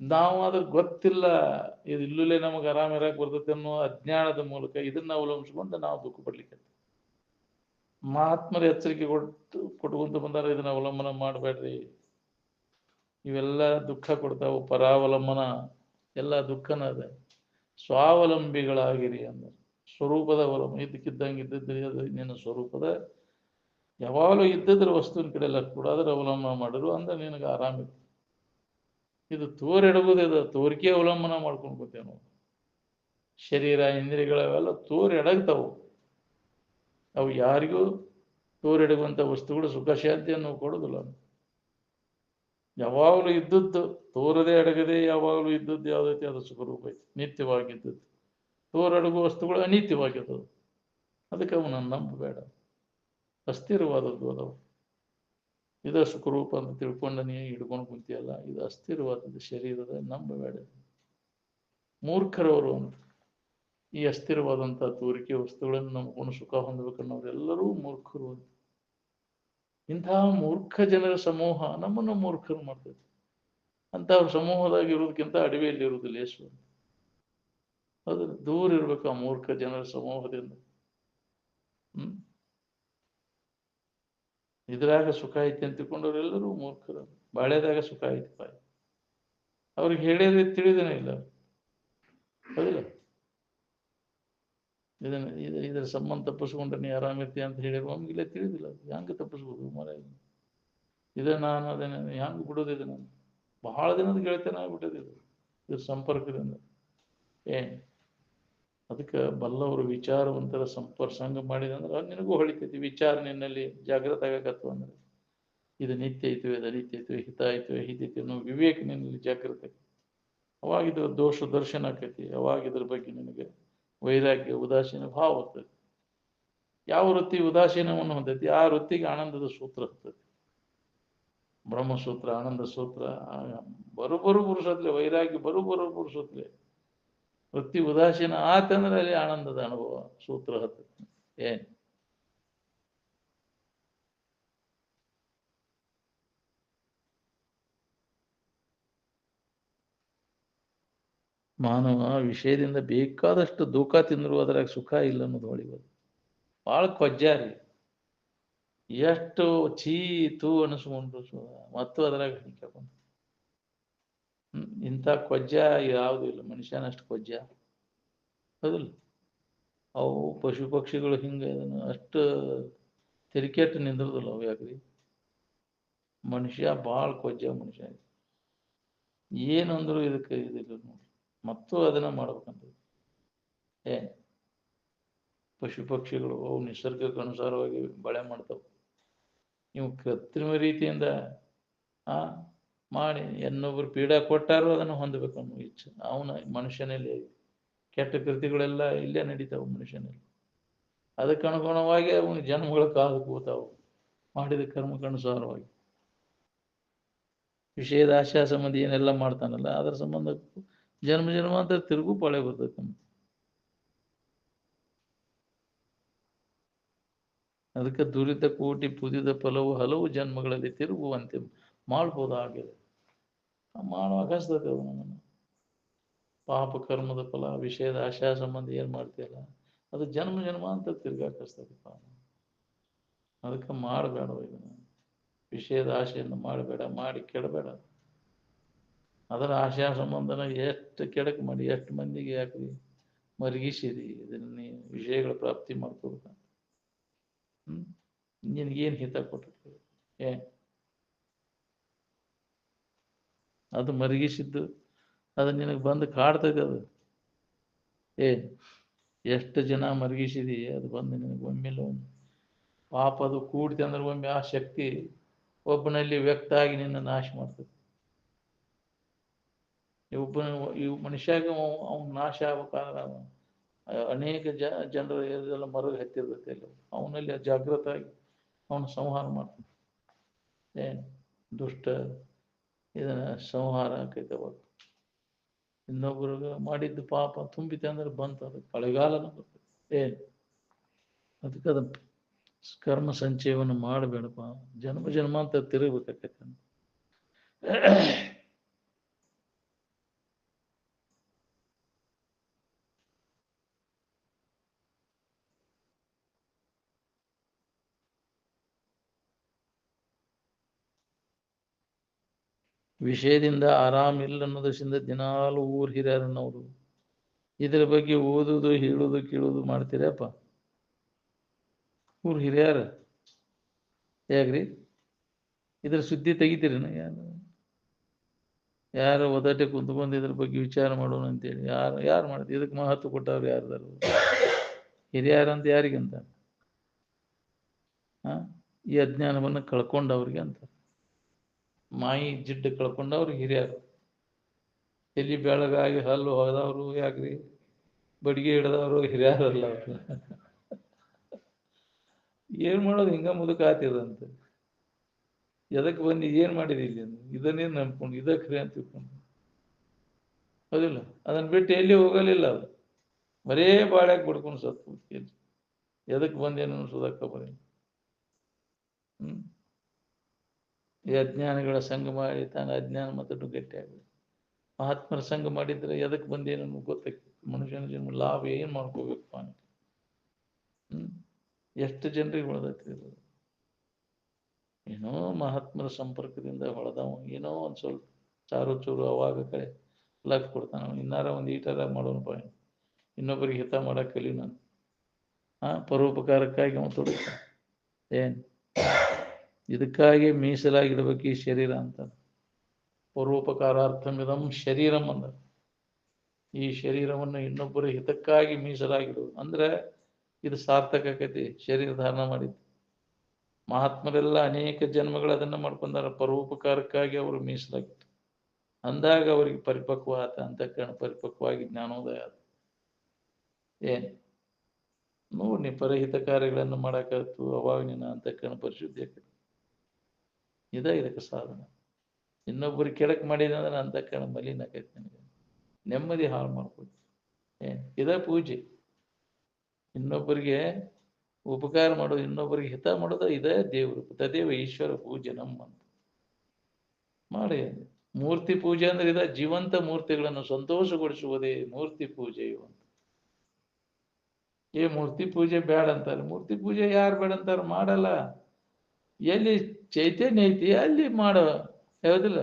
ನಾವು ಅದ್ರ ಗೊತ್ತಿಲ್ಲ ಇದು ಇಲ್ಲೂಲೆ ನಮಗೆ ಆರಾಮ್ ಇರಾಕ್ ಬರ್ತೈತಿ ಅನ್ನೋ ಅಜ್ಞಾನದ ಮೂಲಕ ಇದನ್ನ ಅವಲಂಬಿಸ್ಕೊಂಡು ನಾವು ದುಃಖ ಪಡ್ಲಿಕ್ಕೆ. ಮಹಾತ್ಮರ ಎಚ್ಚರಿಕೆ ಕೊಟ್ಕೊಂತ ಬಂದಾರ, ಇದನ್ನ ಅವಲಂಬನ ಮಾಡಬೇಡ್ರಿ, ಇವೆಲ್ಲ ದುಃಖ ಕೊಡ್ತಾವು. ಪರಾವಲಂಬನ ಎಲ್ಲ ದುಃಖನ ಅದ. ಸ್ವಾವಲಂಬಿಗಳಾಗಿರಿ ಅಂದ್ರೆ ಸ್ವರೂಪದ ಅವಲಂಬನೆ. ಇದ್ದಕ್ಕಿದ್ದಂಗೆ ಇದ್ದದ್ದು ನಿನ್ನ ಸ್ವರೂಪದ ಯಾವಾಗಲೂ ಇದ್ದದ್ರ ವಸ್ತುವಿನ ಕಡೆ ಎಲ್ಲ ಕೂಡ ಅದರ ಅವಲಂಬನ ಮಾಡಿದ್ರು ಅಂದ್ರೆ ನಿನಗೆ ಆರಾಮಿತ್ತು. ಇದು ತೋರೆಡಗುದು, ಇದು ತೋರಿಕೆ ಅವಲಂಬನ ಮಾಡ್ಕೊಂಡು ಗೊತ್ತೇವೆ ನಾವು. ಶರೀರ ಇಂದ್ರಿಯಗಳವೆಲ್ಲ ತೋರೆಡಗ್ತಾವು. ಅವು ಯಾರಿಗೂ ತೋರೆಡುವಂಥ ವಸ್ತುಗಳು ಸುಖ ಶಾಂತಿಯನ್ನು ಕೊಡುದಿಲ್ಲ. ಯಾವಾಗಲೂ ಇದ್ದದ್ದು ತೋರದೆ ಅಡಗದೆ ಯಾವಾಗಲೂ ಇದ್ದದ್ದು ಯಾವುದೈತಿ ಅದು ಸುಖರೂಪ ಐತಿ, ನಿತ್ಯವಾಗಿದ್ದದ್ದು. ತೋರಡಗುವ ವಸ್ತುಗಳು ಅನಿತ್ಯವಾಗಿದ್ದವು. ಅದಕ್ಕೆ ಅವನನ್ನು ನಂಬಬೇಡ, ಅಸ್ಥಿರವಾದದ್ದು ಅದವು. ಇದು ಸುಖರೂಪ ಅಂತ ತಿಳ್ಕೊಂಡು ನೀ ಹಿಡ್ಕೊಂಡು ಕುಂತಿಯಲ್ಲ, ಇದು ಅಸ್ಥಿರವಾದದ್ದು ಶರೀರದ, ನಂಬಬೇಡ. ಮೂರ್ಖರವರು ಅಂತ ಈ ಅಸ್ಥಿರವಾದಂಥ ತೋರಿಕೆ ವಸ್ತುಗಳನ್ನು ನಂಬಿಕೊಂಡು ಸುಖ ಹೊಂದಬೇಕನ್ನೋರೆಲ್ಲರೂ ಮೂರ್ಖರು ಅಂತ. ಇಂತಹ ಮೂರ್ಖ ಜನರ ಸಮೂಹ ನಮ್ಮನ್ನು ಮೂರ್ಖರು ಮಾಡ್ತೈತಿ. ಅಂಥವ್ರ ಸಮೂಹದಾಗ ಇರೋದಕ್ಕಿಂತ ಅಡವಿಯಲ್ಲಿ ಇರುವುದು ಲೇಸು. ಅದು ದೂರ ಇರ್ಬೇಕು ಆ ಮೂರ್ಖ ಜನರ ಸಮೂಹದಿಂದ. ಇದ್ರಾಗ ಸುಖ ಐತಿ ಅಂತ ತಿಳ್ಕೊಂಡವ್ರೆಲ್ಲರೂ ಮೂರ್ಖರು. ಬಾಳೆದಾಗ ಸುಖ ಐತಿ ಪಾಯ, ಅವ್ರಿಗೆ ಹೇಳಿದ್ರೆ ತಿಳಿದೇನೆ ಇಲ್ಲ. ಹೌದಿಲ್ಲ? ಇದರ ಸಂಬಂಧ ತಪ್ಪಿಸ್ಕೊಂಡ್ರೆ ನೀ ಆರಾಮಿರ್ತೀಯ ಅಂತ ಹೇಳಿರುವ ನಮ್ಗಿಲ್ಲ ತಿಳಿದಿಲ್ಲ. ಹೆಂಗೆ ತಪ್ಪಿಸ್ಬೋದು ಮರ? ಇದೇ ನಾನು ಅದೇನೆ ಹೆಂಗೆ ಬಿಡೋದು? ಇದು ನಾನು ಬಹಳ ದಿನದ ಗೆಳತನ ಆಗ್ಬಿಟ್ಟಿದೆ ಇದ್ರ ಸಂಪರ್ಕದಿಂದ. ಅದಕ್ಕೆ ಬಲ್ಲವರು ವಿಚಾರವಂತರ ಸಂಗ ಮಾಡಿದಂದ್ರೆ ನಿನಗೂ ಹೊಳಿತೈತಿ. ವಿಚಾರ ನಿನ್ನಲ್ಲಿ ಜಾಗೃತ ಆಗಕತ್ತು ಅಂದ್ರೆ ಇದು ನಿತ್ಯ ಐತಿವೆ, ಇದು ಅನಿತ್ಯ ಐತಿವೆ, ಹಿತ ಐತಿವೆ, ಹಿತೈತಿ ಅನ್ನೋ ವಿವೇಕ ನಿನ್ನಲ್ಲಿ ಜಾಗೃತ. ಅವಾಗ ಇದ್ರ ದೋಷ ದರ್ಶನ ಆಕೈತಿ. ಅವಾಗ ಇದ್ರ ಬಗ್ಗೆ ನಿನಗೆ ವೈರಾಗ್ಯ, ಉದಾಸೀನ ಭಾವ ಆಗ್ತದೆ. ಯಾವ ವೃತ್ತಿ ಉದಾಸೀನವನ್ನು ಹೊಂದೈತಿ ಆ ವೃತ್ತಿಗೆ ಆನಂದದ ಸೂತ್ರ ಹತ್ತೈತಿ. ಬ್ರಹ್ಮಸೂತ್ರ, ಆನಂದ ಸೂತ್ರ, ಬರೋಬ್ಬರು ಪುರುಷತ್ಲೆ, ವೈರಾಗಿ ಬರೋಬ್ಬರು ಪುರುಷತ್ಲೆ. ವೃತ್ತಿ ಉದಾಸೀನ ಆತಂದ್ರೆ ಅಲ್ಲಿ ಆನಂದದ ಅನುಭವ ಸೂತ್ರ ಹತ್ತೈತಿ. ಏನ್ ಮಾನವ ವಿಷಯದಿಂದ ಬೇಕಾದಷ್ಟು ದುಃಖ ತಿಂದ್ರು ಅದ್ರಾಗ ಸುಖ ಇಲ್ಲ ಅನ್ನೋದು ಹೊಳಿಬೋದು. ಭಾಳ ಕೊಜ್ಜಾರಿ, ಎಷ್ಟು ಚೀತು ಅನಿಸ್ಕೊಂಡ್ರು ಮತ್ತು ಅದ್ರಾಗ ಹಿಡಿಕೊಂಡು ಇಂಥ ಕೊಜ್ಜ ಯಾವುದು ಇಲ್ಲ. ಮನುಷ್ಯನಷ್ಟು ಕೊಜ್ಜ ಹೌದಿಲ್ಲ. ಅವು ಪಶು ಪಕ್ಷಿಗಳು ಹಿಂಗೆ ಅಷ್ಟು ತಿರುಕೆಟ್ಟು ನಿಂದ್ರದಿಲ್ಲ ಅವು. ಯಾಕ್ರಿ ಮನುಷ್ಯ ಭಾಳ ಕೊಜ್ಜ ಮನುಷ್ಯ. ಏನಂದ್ರು ಇದಕ್ಕೆ ಇದಿಲ್ಲ ನೋಡ್ರಿ, ಮತ್ತು ಅದನ್ನ ಮಾಡ್ಬೇಕಂತ. ಪಶು ಪಕ್ಷಿಗಳು ಅವು ನಿಸರ್ಗಕ್ಕೆ ಅನುಸಾರವಾಗಿ ಬಳೆ ಮಾಡ್ತಾವೆ. ನೀವು ಕೃತ್ರಿಮ ರೀತಿಯಿಂದ ಮಾಡಿ ಇನ್ನೊಬ್ರು ಪೀಡಾ ಕೊಟ್ಟಾರು ಅದನ್ನು ಹೊಂದಬೇಕು ಅನ್ನೋ ಇಚ್ಛೆ ಅವನ ಮನುಷ್ಯನಲ್ಲಿ. ಕೆಟ್ಟ ಕೃತಿಗಳೆಲ್ಲ ಇಲ್ಲೇ ನಡೀತಾವೆ ಮನುಷ್ಯನಲ್ಲಿ. ಅದಕ್ಕೆ ಅನುಗುಣವಾಗಿ ಅವನ ಜನ್ಮಗಳ ಕಾದು ಕೂತಾವು ಮಾಡಿದ ಕರ್ಮಕ್ಕನುಸಾರವಾಗಿ. ವಿಷಯದ ಆಶಾ ಸಂಬಂಧಿ ಏನೆಲ್ಲ ಮಾಡ್ತಾನಲ್ಲ ಅದರ ಸಂಬಂಧ ಜನ್ಮ ಜನ್ಮಾಂತರ ತಿರುಗು ಪಾಳೆ ಬರ್ತೈತೆ. ಅದಕ್ಕೆ ದುರಿತ ಕೋಟಿ ಪುದಿದ ಫಲವು ಹಲವು ಜನ್ಮಗಳಲ್ಲಿ ತಿರುಗುವಂತೆ ಮಾಡ್ಬೋದಾಗಿದೆ. ಮಾಡುವಾಗ ಹಸ್ತದೆ ಅವು ನಮ್ಮನ್ನು. ಪಾಪ ಕರ್ಮದ ಫಲ ವಿಷಯದ ಆಶಾ ಸಂಬಂಧ ಏನ್ ಮಾಡ್ತೀಯಲ್ಲ ಅದು ಜನ್ಮ ಜನ್ಮಾಂತರ ತಿರ್ಗಾಕಸ್ತದಪ್ಪ. ಅದಕ್ಕೆ ಮಾಡಬೇಡ ಇದನ್ನು. ವಿಷಯದ ಆಶೆಯನ್ನು ಮಾಡಬೇಡ, ಮಾಡಿ ಕೆಡಬೇಡ. ಅದರ ಆಶಾ ಸಂಬಂಧನ ಎಷ್ಟು ಕೆಡಕ್ ಮಾಡಿ ಎಷ್ಟು ಮಂದಿಗೆ ಯಾಕ್ರಿ ಮರಗಿಸಿದಿ. ಇದನ್ನ ನೀ ವಿಷಯಗಳ ಪ್ರಾಪ್ತಿ ಮಾಡ್ಕೋಬೇಕಂತ ನಿನಗೇನು ಹಿತ ಕೊಟ್ಟಿರ್ತದೆ? ಅದು ಮರಗಿಸಿದ್ದು ಅದು ನಿನಗೆ ಬಂದು ಕಾಡ್ತದೆ. ಅದು ಎಷ್ಟು ಜನ ಮರಗಿಸಿದಿ ಅದು ಬಂದು ನಿನಗೆ ಒಮ್ಮೆಲೆ ಒಂದು ಪಾಪ ಅದು ಕೂಡ್ತಿ ಅಂದ್ರೆ ಒಮ್ಮೆ ಆ ಶಕ್ತಿ ಒಬ್ಬನಲ್ಲಿ ವ್ಯಕ್ತ ಆಗಿ ನಿನ್ನ ನಾಶ ಮಾಡ್ತದೆ. ಇವು ಮನುಷ್ಯಾಗ ಅವ್ನು ನಾಶ ಆಗ್ಬೇಕಾದ್ರೆ ಅನೇಕ ಜನರು ಎಲ್ಲ ಮರಗ ಹತ್ತಿರ್ತೈತೆ ಅಲ್ಲಿ ಅವನಲ್ಲಿ ಜಾಗೃತ ಆಗಿ ಅವನು ಸಂಹಾರ ಮಾಡ್ತಾನೆ. ದುಷ್ಟ ಇದನ್ನ ಸಂಹಾರ ಆಕೈತವ. ಇನ್ನೊಬ್ರಿಗೆ ಮಾಡಿದ್ದು ಪಾಪ ತುಂಬಿತೆ ಅಂದ್ರೆ ಬಂತದ ಕಳೆಗಾಲನ ಬರ್ತದೆ. ಅದಕ್ಕೆ ಅದ ಕರ್ಮ ಸಂಚಯವನ್ನು ಮಾಡಬೇಡಪ್ಪ. ಜನ್ಮ ಜನ್ಮಾಂತರ ತಿರುಗಬೇಕಾಕೈತೆ. ವಿಷಯದಿಂದ ಆರಾಮಿಲ್ಲ ಅನ್ನೋದರಿಂದ ದಿನಾಲು ಊರ್ ಹಿರಿಯರನ್ನವರು ಇದ್ರ ಬಗ್ಗೆ ಓದುದು ಹೇಳುದು ಕೇಳುದು ಮಾಡ್ತೀರಪ್ಪ. ಊರ್ ಹಿರಿಯರ ಯಾಕ್ರಿ ಇದ್ರ ಸುದ್ದಿ ತೆಗಿತೀರೇನ? ಯಾರು ಒದಟೆ ಕುಂತ್ಕೊಂಡು ಇದ್ರ ಬಗ್ಗೆ ವಿಚಾರ ಮಾಡೋಣ ಅಂತೇಳಿ ಯಾರು ಮಾಡಿದ್ರು? ಇದಕ್ಕೆ ಮಹತ್ವ ಕೊಟ್ಟವ್ರು ಯಾರ್ದಾರು? ಹಿರಿಯರಂತ ಯಾರಿಗಂತ? ಈ ಅಜ್ಞಾನವನ್ನು ಕಳ್ಕೊಂಡವ್ರಿಗೆ ಅಂತ. ಮಾಯಿ ಜಿಡ್ಡು ಕಳ್ಕೊಂಡವ್ರು ಹಿರಿಯರು. ಎಲ್ಲಿ ಬೆಳಗಾಗಿ ಹಲ್ಲು ಹೋದವರು ಯಾಕ್ರಿ ಬಡಿಗೆ ಹಿಡ್ದವರು ಹಿರಿಯರಲ್ಲ ಅವ್ರು. ಏನ್ ಮಾಡೋದು? ಹಿಂಗ ಮುದುಕ ಆತಿದಂತ. ಎದಕ್ಕೆ ಬಂದು ಏನ್ ಮಾಡಿದಿ ಇಲ್ಲಿ? ಇದನ್ನೇನ್ ನಂಬ್ಕೊಂಡು ಇದಕ್ರಿ ಅಂತ ತಿಳ್ಕೊಂಡು ಹೌದಿಲ್ಲ. ಅದನ್ನ ಬಿಟ್ಟು ಎಲ್ಲಿ ಹೋಗಲಿಲ್ಲ. ಅದು ಬರೇ ಬಾಳ್ಯಾಗ ಬಿಡ್ಕೊಂಡು ಸತ್ತು ಎದಕ್ ಬಂದೇನು ಅನ್ಸೋದಕ್ಕ ಬರೀ ಈ ಅಜ್ಞಾನಿಗಳ ಸಂಘ ಮಾಡಿ ತಾನು ಅಜ್ಞಾನ ಮತ್ತು ಗಟ್ಟಿಯಾಗಲಿ. ಮಹಾತ್ಮರ ಸಂಘ ಮಾಡಿದ್ರೆ ಎದಕ್ ಬಂದೇನು ಗೊತ್ತಾಗ್ತದೆ. ಮನುಷ್ಯನ ಜನ್ಮ ಲಾಭ ಏನ್ ಮಾಡ್ಕೋಬೇಕು? ಎಷ್ಟು ಜನರಿಗೆ ಹೊಳೆದೈತಿ. ಏನೋ ಮಹಾತ್ಮರ ಸಂಪರ್ಕದಿಂದ ಹೊಳೆದವ ಏನೋ ಒಂದ್ ಸ್ವಲ್ಪ ಚಾರು ಚೂರು ಅವಾಗ ಕಡೆ ಲಕ್ ಕೊಡ್ತಾನ. ಇನ್ನಾರ ಒಂದು ಈಟರ ಮಾಡೋನಪ್ಪ, ಇನ್ನೊಬ್ಬರಿಗೆ ಹಿತ ಮಾಡಕ್ ಕಲಿ ನಾನು. ಪರೋಪಕಾರಕ್ಕಾಗಿ ಅವನು ತೊಡಗ್ತಾನೆ. ಇದಕ್ಕಾಗಿ ಮೀಸಲಾಗಿಡ್ಬೇಕು ಈ ಶರೀರ ಅಂತ. ಪರೋಪಕಾರಾರ್ಥಮಿದಂ ಶರೀರಂ ಅಂದ. ಈ ಶರೀರವನ್ನು ಇನ್ನೊಬ್ಬರ ಹಿತಕ್ಕಾಗಿ ಮೀಸಲಾಗಿಡುವುದು ಅಂದ್ರೆ ಇದು ಸಾರ್ಥಕ ಆಕೈತಿ. ಶರೀರ ಧಾರಣ ಮಾಡಿದ್ದು ಮಹಾತ್ಮರೆಲ್ಲ ಅನೇಕ ಜನ್ಮಗಳು ಅದನ್ನ ಮಾಡ್ಕೊಂಡಾರ. ಪರೋಪಕಾರಕ್ಕಾಗಿ ಅವರು ಮೀಸಲಾಗಿತ್ತು. ಅಂದಾಗ ಅವರಿಗೆ ಪರಿಪಕ್ವ ಆತ, ಅಂತಃಕರಣ ಪರಿಪಕ್ವವಾಗಿ ಜ್ಞಾನೋದಯ ಆತ. ನೋಡಿ ನೀ ಪರಹಿತ ಕಾರ್ಯಗಳನ್ನು ಮಾಡಾಕತ್ತು, ಅವಾಗ ನಿನ್ನ ಅಂತಃಕರಣ ಪರಿಶುದ್ಧಿ ಆಕತಿ. ಇದಕ್ಕೆ ಸಾಧನ. ಇನ್ನೊಬ್ಬರಿಗೆ ಕೆಡಕ್ ಮಾಡಿದಂದ್ರೆ ಅಂತಃಕರಣ ಮಲಿನ ಆಕೈತಿ, ನಿನಗೆ ನೆಮ್ಮದಿ ಹಾಳು ಮಾಡ್ಕೊತಿ. ಇದ ಪೂಜೆ. ಇನ್ನೊಬ್ಬರಿಗೆ ಉಪಕಾರ ಮಾಡೋದು, ಇನ್ನೊಬ್ಬರಿಗೆ ಹಿತ ಮಾಡೋದು ಇದೇ ದೇವರು. ತದೇವ ಈಶ್ವರ ಪೂಜೆ ನಮ್ಮಂತ ಮಾಡಿ. ಮೂರ್ತಿ ಪೂಜೆ ಅಂದ್ರೆ ಇದ, ಜೀವಂತ ಮೂರ್ತಿಗಳನ್ನು ಸಂತೋಷಗೊಳಿಸುವುದೇ ಮೂರ್ತಿ ಪೂಜೆ ಅಂತ. ಮೂರ್ತಿ ಪೂಜೆ ಬೇಡ ಅಂತಾರೆ. ಮೂರ್ತಿ ಪೂಜೆ ಯಾರು ಬೇಡ ಅಂತಾರ? ಮಾಡಲ್ಲ. ಎಲ್ಲಿ ಚೈತನ್ಯ ಐತಿ ಅಲ್ಲಿ ಮಾಡ, ಯಾವುದಿಲ್ಲ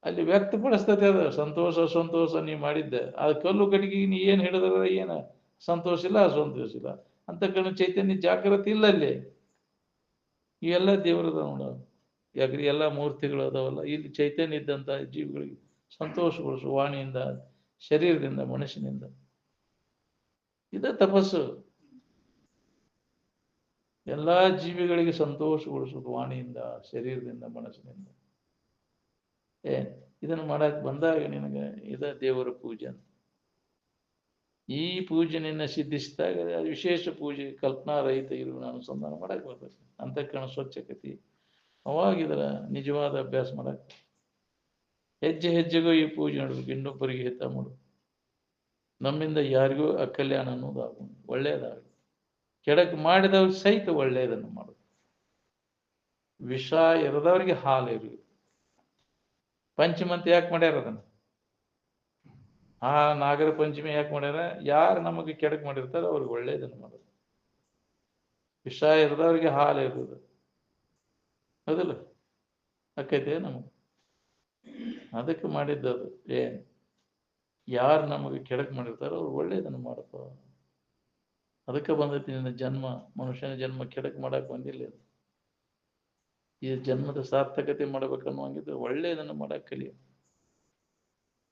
ಅಲ್ಲಿ ವ್ಯಕ್ತಪಡಿಸ್ತದೆ. ಅದು ಸಂತೋಷ ಸಂತೋಷ ನೀ ಮಾಡಿದ್ದೆ. ಅದು ಕಲ್ಲು ಕಡೆಗೆ ನೀ ಏನ್ ಹಿಡಿದ್ರ ಏನ ಸಂತೋಷ ಇಲ್ಲ, ಅಸಂತೋಷ ಇಲ್ಲ. ಅಂತ ಕಣ್ಣು ಚೈತನ್ಯ ಜಾಗೃತಿ ಇಲ್ಲ ಅಲ್ಲಿ. ಇವೆಲ್ಲ ದೇವರದ ನೋಡ. ಯಾಕ್ರಿ ಎಲ್ಲ ಮೂರ್ತಿಗಳು ಅದಾವಲ್ಲ, ಇಲ್ಲಿ ಚೈತನ್ಯ ಇದ್ದಂತ ಜೀವಿಗಳಿಗೆ ಸಂತೋಷಗೊಳಿಸು ವಾಣಿಯಿಂದ, ಶರೀರದಿಂದ, ಮನುಷ್ಯನಿಂದ. ಇದ ತಪಸ್ಸು. ಎಲ್ಲಾ ಜೀವಿಗಳಿಗೆ ಸಂತೋಷಗೊಳಿಸುವುದು ವಾಣಿಯಿಂದ, ಶರೀರದಿಂದ, ಮನಸ್ಸಿನಿಂದ. ಇದನ್ನು ಮಾಡಕ್ ಬಂದಾಗ ನಿನಗೆ ಇದ ದೇವರ ಪೂಜೆ ಅಂತ. ಈ ಪೂಜೆ ನಿನ್ನ ಸಿದ್ಧಿಸಿದಾಗ ಅದು ವಿಶೇಷ ಪೂಜೆ. ಕಲ್ಪನಾ ರಹಿತ ಇರುವ ಅನುಸಂಧಾನ ಮಾಡಕ್ ಬರ್ತದೆ. ಅಂತಃಕರಣ ಸ್ವಚ್ಛಕತಿ. ಅವಾಗ ಇದರ ನಿಜವಾದ ಅಭ್ಯಾಸ ಮಾಡಕ್. ಹೆಜ್ಜೆ ಹೆಜ್ಜೆಗೂ ಈ ಪೂಜೆ ನೋಡ್ಬೇಕು. ಇನ್ನೊಬ್ಬರಿಗೆ ಹಿತ ಮಾಡು. ನಮ್ಮಿಂದ ಯಾರಿಗೂ ಅಕಲ್ಯಾಣ ಅನ್ನೋದಾಗ ಒಳ್ಳೆಯದಾಗ, ಕೆಡಕ್ ಮಾಡಿದವ್ರಿಗೆ ಸಹಿತ ಒಳ್ಳೆಯದನ್ನು ಮಾಡು. ವಿಷ ಇರದವ್ರಿಗೆ ಹಾಲು ಇರು. ಪಂಚಮಂತ ಯಾಕೆ ಮಾಡ್ಯಾರ ಅದನ್ನ? ಆ ನಾಗರ ಪಂಚಮಿ ಯಾಕೆ ಮಾಡ್ಯಾರ? ಯಾರು ನಮಗೆ ಕೆಡಕ್ ಮಾಡಿರ್ತಾರ ಅವ್ರಿಗೆ ಒಳ್ಳೇದನ್ನು ಮಾಡೋದು. ವಿಷ ಇರದವ್ರಿಗೆ ಹಾಲು ಇರುವುದು ಹೌದಿಲ್ಲ? ಅಕ್ಕೈತೆ ನಮಗೆ. ಅದಕ್ಕೆ ಮಾಡಿದ್ದದು. ಯಾರು ನಮಗೆ ಕೆಡಕ್ ಮಾಡಿರ್ತಾರೋ ಅವ್ರು ಒಳ್ಳೇದನ್ನು ಮಾಡಪ್ಪ. ಅದಕ್ಕೆ ಬಂದೈತಿ ನಿನ್ನ ಜನ್ಮ. ಮನುಷ್ಯನ ಜನ್ಮ ಕೆಡಕ್ ಮಾಡಕ್ ಬಂದಿಲ್ಲ. ಈ ಜನ್ಮದ ಸಾರ್ಥಕತೆ ಮಾಡ್ಬೇಕನ್ನುವಂಗಿದ್ರೆ ಒಳ್ಳೆಯದನ್ನು ಮಾಡಕ್ ಕಲಿಯ.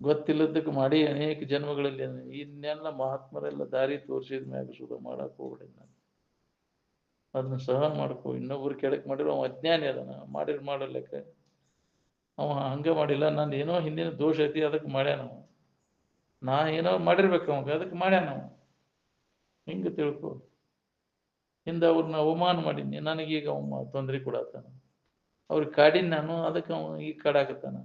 ಗೊತ್ತಿಲ್ಲದಕ್ಕೆ ಮಾಡಿ ಅನೇಕ ಜನ್ಮಗಳಲ್ಲಿ ಇನ್ನೆಲ್ಲ ಮಹಾತ್ಮರೆಲ್ಲ ದಾರಿ ತೋರಿಸಿದ ಮ್ಯಾಗ ಸುಧ ಮಾಡಕ್ ಹೋಗ್ಬಿಡಿ. ನಾನು ಅದನ್ನ ಸಹನ ಮಾಡ್ಕೊ. ಇನ್ನೊಬ್ರು ಕೆಡಕ್ ಮಾಡಿರೋ ಅವ ಅಜ್ಞಾನಿ ಅದನ್ನ ಮಾಡಲೆಕ್ಕ. ಅವ ಹಂಗ ಮಾಡಿಲ್ಲ, ನಾನು ಏನೋ ಹಿಂದಿನ ದೋಷ ಐತಿ ಅದಕ್ಕೆ ಮಾಡ್ಯಾನವ. ನಾ ಏನೋ ಮಾಡಿರ್ಬೇಕು ಅವಾಗ, ಅದಕ್ಕೆ ಮಾಡ್ಯಾನವ. ಹಿಂಗ ತಿಳ್ಕೊ. ಹಿಂದ ಅವ್ರನ್ನ ಅವಮಾನ ಮಾಡೀನಿ, ನನಗೀಗ ಅವ ತೊಂದರೆ ಕೊಡತ್ತಾನ. ಅವ್ರಿಗೆ ಕಾಡಿನ ನಾನು, ಅದಕ್ಕೆ ಅವ ಈಗ ಕಾಡಾಕತ್ತಾನ.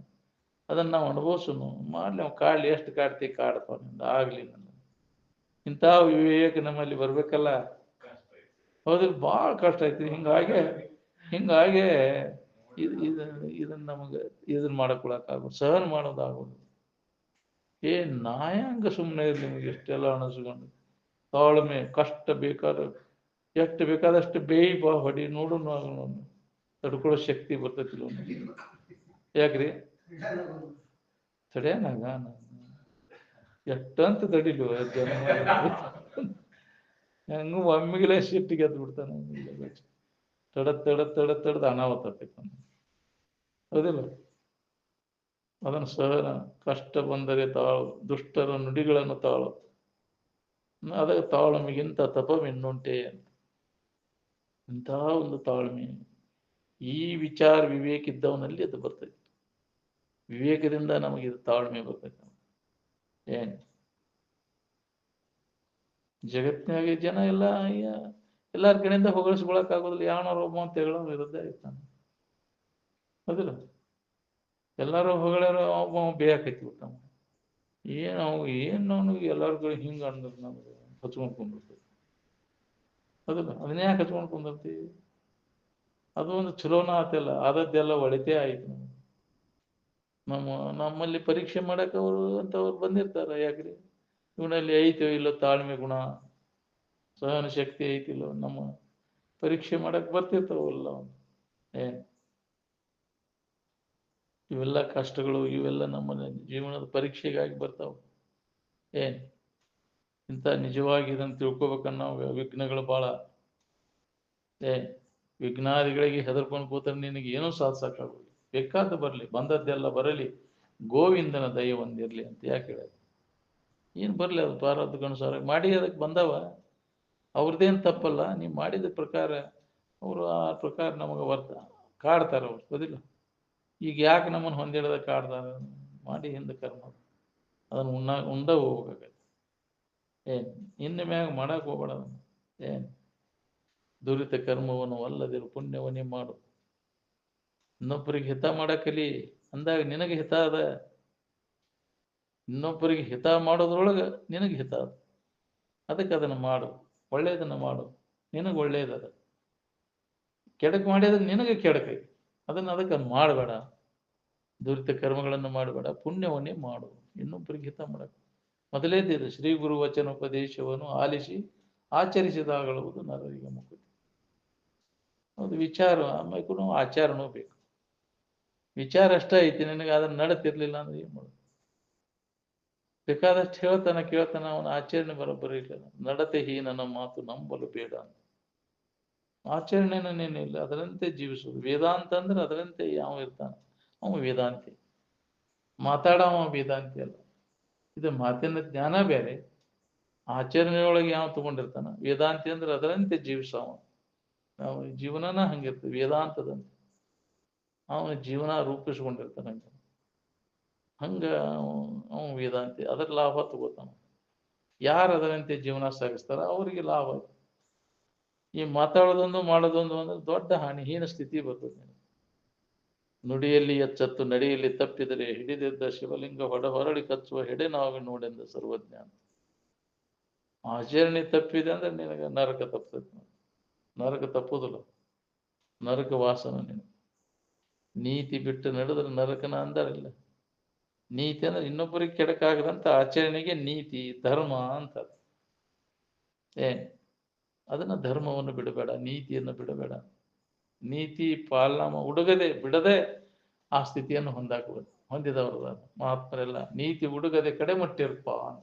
ಅದನ್ನ ನಾವು ಅನುಭವಿಸೋನು. ಮಾಡ್ಲಿ, ಅವ್ ಕಾಡ್ಲಿ, ಎಷ್ಟು ಕಾಡ್ತಿ ಕಾಡ್ತಾನಿಂದ ಆಗ್ಲಿ. ನನ್ನ ಇಂಥ ವಿವೇಕ ನಮ್ಮಲ್ಲಿ ಬರ್ಬೇಕಲ್ಲ. ಹೌದಿಲ್ಲ? ಭಾಳ ಕಷ್ಟ ಐತಿ. ಹಿಂಗಾಗೆ ಇದನ್ನ ನಮಗೆ ಇದನ್ನ ಮಾಡಕೊಳಕ್ಕಾಗೋದು, ಸಹನ ಮಾಡೋದಾಗೋದು. ನಾಯಾಂಗ ಸುಮ್ಮನೆ ಇರ್ಲಿ. ನಿಮಗೆ ಎಷ್ಟೆಲ್ಲ ಅನಿಸ್ಕೊಂಡು ತಾಳ್ಮೆ, ಕಷ್ಟ ಎಷ್ಟು ಬೇಕಾದಷ್ಟು ಬೇಯಿ ಬಾ ಹೊಡಿ ನೋಡು, ತಡ್ಕೊಳ್ಳೋ ಶಕ್ತಿ ಬರ್ತೈತಿಲ್ಲ. ಯಾಕ್ರಿ ತಡ್ಯಾನಾಗ ಎಷ್ಟಂತ ತಡಿಲು ಜನ. ಹೆಂಗ ಒಮ್ಮಿಗೆ ಸಿಟ್ಟಿಗೆ ಎದ್ದು ಬಿಡ್ತಾನೆ. ತಡದ್ ಅನಾಹುತ ಆಗ್ತೈತೆ. ಹೌದಿಲ್ಲ? ಅದನ್ನು ಸಹನ. ಕಷ್ಟ ಬಂದರೆ ತಾಳು, ದುಷ್ಟರ ನುಡಿಗಳನ್ನು ತಾಳು. ಅದಕ್ಕೆ ತಾಳ್ಮೆಗಿಂತ ತಪವಿನ್ನುಂಟೆ ಅಂತ. ಇಂತಹ ಒಂದು ತಾಳ್ಮೆ, ಈ ವಿಚಾರ ವಿವೇಕ ಇದ್ದವನಲ್ಲಿ ಅದು ಬರ್ತೈತಿ. ವಿವೇಕದಿಂದ ನಮಗೆ ಇದು ತಾಳ್ಮೆ ಬರ್ತೈತಿ. ಜಗತ್ತಿನಾಗೆ ಜನ ಎಲ್ಲಾರ ಕಡೆಯಿಂದ ಹೊಗಳಿಸ್ಕೊಳಕ್ ಯಾವನಾರು ಒಬ್ಬ ಅಂತ ಹೇಳೋರು ಇರದ್ದೇ ಆಯ್ತಾನ. ಹೌದಿಲ್ಲ? ಎಲ್ಲಾರು ಹೊಗಳಾರ ಒಬ್ಬ ಬೇಯಾಕೈತಿ ಬಿಟ್ಟ. ಅವನಿಗೆ ಎಲ್ಲಾರ ಕಡೆ ಹಿಂಗ ಅಂದ್ರ ನಮ್ಗೆ ಹಚ್ಕೊಂಡ್ ಕುಂದಿರ್ತೈತಿ. ಹೌದಿಲ್ಲ? ಅದನ್ನೇ ಯಾಕೆ ಹಚ್ಕೊಂಡ್ ಕುಂದಿರ್ತೀವಿ? ಅದು ಒಂದು ಚಲೋನ ಆತಲ್ಲ, ಆದದ್ದೆಲ್ಲ ಒಳಿತೇ ಆಯ್ತು. ನಮ್ಮಲ್ಲಿ ಪರೀಕ್ಷೆ ಮಾಡಕ್ ಅವರು ಅಂತವ್ರು ಬಂದಿರ್ತಾರ. ಯಾಕ್ರಿ? ಇವನಲ್ಲಿ ಐತೋ ಇಲ್ಲೋ ತಾಳ್ಮೆ ಗುಣ, ಸಹನ ಶಕ್ತಿ ಐತಿಲ್ಲೋ, ನಮ್ಮ ಪರೀಕ್ಷೆ ಮಾಡಕ್ ಬರ್ತಿರ್ತಾವಲ್ಲ. ಇವೆಲ್ಲ ಕಷ್ಟಗಳು, ಇವೆಲ್ಲ ನಮ್ಮ ಜೀವನದ ಪರೀಕ್ಷೆಗಾಗಿ ಬರ್ತಾವ. ಇಂಥ ನಿಜವಾಗಿ ಇದನ್ನು ತಿಳ್ಕೊಬೇಕನ್ನೋ ವಿಘ್ನಗಳು ಬಹಳ. ವಿಘ್ನಾದಿಗಳಿಗೆ ಹೆದರ್ಕೊಂಡು ಕೂತ್ರೆ ನಿನಗೆ ಏನೂ ಸಾಧಿಸಕ್ಕಾಗೋದು. ಬೇಕಾದ ಬರಲಿ, ಬಂದದ್ದೆಲ್ಲ ಬರಲಿ, ಗೋವಿಂದನ ದಯ ಒಂದಿರ್ಲಿ ಅಂತ ಯಾಕೆ ಹೇಳೋದು? ಏನು ಬರಲಿ, ಅದು ಪ್ರಾರಬ್ಧಕ್ಕನುಸಾರ ಮಾಡಿ ಅದಕ್ಕೆ ಬಂದವ. ಅವ್ರದ್ದೇನು ತಪ್ಪಲ್ಲ. ನೀವು ಮಾಡಿದ ಪ್ರಕಾರ ಅವರು ಆ ಪ್ರಕಾರ ನಮಗೆ ಕಾಡ್ತಾರ. ಅವ್ರು ಗೊತ್ತಿಲ್ಲ. ಈಗ ಯಾಕೆ ನಮ್ಮನ್ನು ಹೊಂದಿಡದ ಕಾಡ್ತಾರ? ಮಾಡಿ ಹಿಂದೆ ಕರ್ಮ ಅದನ್ನು ಉಂಡ ಹೋಗ್ಬೇಕಾಗತ್ತೆ. ಏನ್ ಇನ್ನು ಮ್ಯಾಗ ಮಾಡಕ್ ಹೋಗ್ಬೇಡ. ಏನ್ ದುರಿತ ಕರ್ಮವನ್ನು ಅಲ್ಲದಿರು ಪುಣ್ಯವನ್ನೇ ಮಾಡು. ಇನ್ನೊಬ್ಬರಿಗೆ ಹಿತ ಮಾಡಕಲಿ ಅಂದಾಗ ನಿನಗೆ ಹಿತ ಅದ. ಇನ್ನೊಬ್ಬರಿಗೆ ಹಿತ ಮಾಡೋದ್ರೊಳಗೆ ನಿನಗೆ ಹಿತ ಅದ. ಅದಕ್ಕೆ ಅದನ್ನು ಮಾಡು, ಒಳ್ಳೆಯದನ್ನು ಮಾಡು, ನಿನಗೆ ಒಳ್ಳೆಯದದ. ಕೆಡಕ್ ಮಾಡಿದ್ರೆ ನಿನಗೆ ಕೆಡಕೈ, ಅದಕ್ಕೆ ಮಾಡಬೇಡ. ದುರಿತ ಕರ್ಮಗಳನ್ನು ಮಾಡಬೇಡ, ಪುಣ್ಯವನ್ನೇ ಮಾಡು, ಇನ್ನೊಬ್ಬರಿಗೆ ಹಿತ ಮಾಡಕ. ಮೊದಲೇದಿದೆ, ಶ್ರೀ ಗುರು ವಚನೋಪದೇಶವನ್ನು ಆಲಿಸಿ ಆಚರಿಸಿದಾಗಳುವುದು ನರರಿಗೆ ಮುಕುತಿ. ಅದು ವಿಚಾರ, ಆಮೇಲೆ ಆಚಾರನೂ ಬೇಕು. ವಿಚಾರ ಅಷ್ಟೇ ಐತಿ ನಿನಗೆ, ಅದನ್ನ ನಡತಿರ್ಲಿಲ್ಲ ಅಂದ್ರೆ ಏನ್ ಮಾಡೋದು? ಬೇಕಾದಷ್ಟು ಕೇಳ್ತಾನ, ಅವನ ಆಚರಣೆ ಬರೋಬ್ಬರಿ ಇಲ್ಲ. ನಡತೆ ಹೀನನ ಮಾತು ನಂಬಲು ಬೇಡ ಅಂತ. ಆಚರಣೆನೇನಿಲ್ಲ, ಅದರಂತೆ ಜೀವಿಸುವುದು. ವೇದಾಂತ ಅಂದ್ರೆ ಅದರಂತೆ ಯಾವ ಇರ್ತಾನೆ ಅವ ವೇದಾಂತಿ. ಮಾತಾಡವ ವೇದಾಂತಿ ಅಲ್ಲ. ಇದು ಮಾತಿನ ಜ್ಞಾನ ಬೇರೆ, ಆಚರಣೆಯೊಳಗೆ ಯಾವ ತಗೊಂಡಿರ್ತಾನ ವೇದಾಂತಿ ಅಂದ್ರೆ ಅದರಂತೆ ಜೀವಿಸವ. ನಾವು ಜೀವನನ ಹಂಗಿರ್ತದೆ ವೇದಾಂತದಂತೆ. ಅವನ ಜೀವನ ರೂಪಿಸ್ಕೊಂಡಿರ್ತಾನ ಹಂಗ ಅವ ವೇದಾಂತಿ. ಅದರ ಲಾಭ ತಗೋತಾನ. ಯಾರು ಅದರಂತೆ ಜೀವನ ಸಾಗಿಸ್ತಾರ ಅವರಿಗೆ ಲಾಭ. ಈ ಮಾತಾಡೋದೊಂದು ಮಾಡೋದೊಂದು ಅಂದ್ರೆ ದೊಡ್ಡ ಹಾನಿಹೀನ ಸ್ಥಿತಿ ಬರ್ತದೆ. ನುಡಿಯಲ್ಲಿ ಎಚ್ಚತ್ತು ನಡೆಯಲ್ಲಿ ತಪ್ಪಿದರೆ ಹಿಡಿದಿದ್ದ ಶಿವಲಿಂಗ ಹೊರಳಿ ಕಚ್ಚುವ ಹೆಡೆ ನಾವು ನೋಡೆಂದ ಸರ್ವಜ್ಞ. ಆಚರಣೆ ತಪ್ಪಿದೆ ಅಂದ್ರೆ ನಿನಗೆ ನರಕ ತಪ್ಪತೈತಿ. ನರಕ ತಪ್ಪುದಿಲ್ಲ, ನರಕ ವಾಸನ ನಿನಗೆ. ನೀತಿ ಬಿಟ್ಟು ನಡೆದ್ರೆ ನರಕನ ಅಂದಾರಿಲ್ಲ. ನೀತಿ ಅಂದ್ರೆ ಇನ್ನೊಬ್ಬರಿಗೆ ಕೆಡಕಾಗದಂತ ಆಚರಣೆಗೆ ನೀತಿ ಧರ್ಮ ಅಂತ. ಅದನ್ನ ಧರ್ಮವನ್ನು ಬಿಡಬೇಡ, ನೀತಿಯನ್ನು ಬಿಡಬೇಡ. ನೀತಿ ಪಾಲನ ಬಿಡದೆ ಆ ಸ್ಥಿತಿಯನ್ನು ಹೊಂದಿದವರು ಮಹಾತ್ಮರೆಲ್ಲ. ನೀತಿ ಉಡುಗದೆ ಕಡೆ ಮುಟ್ಟಿರ್ಪ ಅಂತ.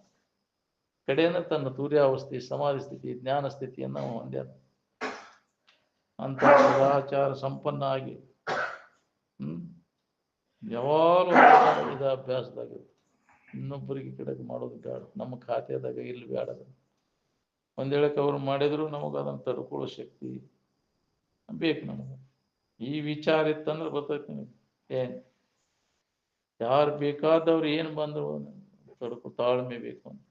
ಕಡೆಯನ್ನು ತನ್ನ ತೂರ್ಯಾವಸ್ಥೆ, ಸಮಾಧಿ ಸ್ಥಿತಿ, ಜ್ಞಾನ ಸ್ಥಿತಿಯನ್ನು ಹೊಂದ್ಯಾರ. ಅಂತ ಸದಾಚಾರ ಸಂಪನ್ನ ಆಗಿ ಯಾವಾಗಲೂ ಇದು ಅಭ್ಯಾಸದಾಗಿರುತ್ತೆ. ಇನ್ನೊಬ್ಬರಿಗೆ ಕೆಡಕ್ ಮಾಡೋದು ಬೇಡ. ನಮ್ಮ ಖಾತೆದಾಗ ಇಲ್ಲಿ ಬೇಡ. ಒಂದ್ ಹೇಳಕ್ಕೆ ಅವ್ರು ಮಾಡಿದ್ರು ನಮಗೆ ಅದನ್ನು ತಡ್ಕೊಳ್ಳೋ ಶಕ್ತಿ ಬೇಕು ನಮಗೆ. ಈ ವಿಚಾರ ಇತ್ತಂದ್ರೆ ಗೊತ್ತೈತಿ ನಿಮಗೆ. ಯಾರು ಬೇಕಾದವ್ರು ಏನು ಬಂದ್ರು ತಾಳ್ಮೆ ಬೇಕು ಅಂತ.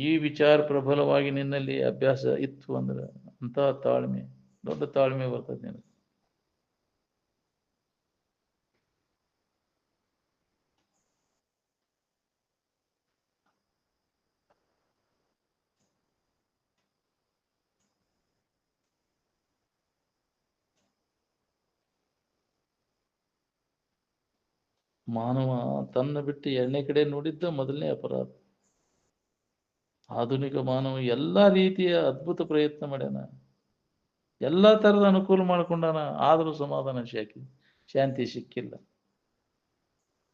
ಈ ವಿಚಾರ ಪ್ರಬಲವಾಗಿ ನಿನ್ನಲ್ಲಿ ಅಭ್ಯಾಸ ಇತ್ತು ಅಂದ್ರೆ ಅಂತ ತಾಳ್ಮೆ, ದೊಡ್ಡ ತಾಳ್ಮೆ ಬರ್ತದೆ ನಿನಗೆ. ಮಾನವ ತನ್ನ ಬಿಟ್ಟು ಎಣ್ಣೆ ಕಡೆ ನೋಡಿದ್ದ ಮೊದಲನೇ ಅಪರಾಧ. ಆಧುನಿಕ ಮಾನವ ಎಲ್ಲಾ ರೀತಿಯ ಅದ್ಭುತ ಪ್ರಯತ್ನ ಮಾಡ್ಯಾನ, ಎಲ್ಲಾ ತರದ ಅನುಕೂಲ ಮಾಡ್ಕೊಂಡಾನ, ಆದ್ರೂ ಸಮಾಧಾನ ಶಾಂತಿ ಸಿಕ್ಕಿಲ್ಲ.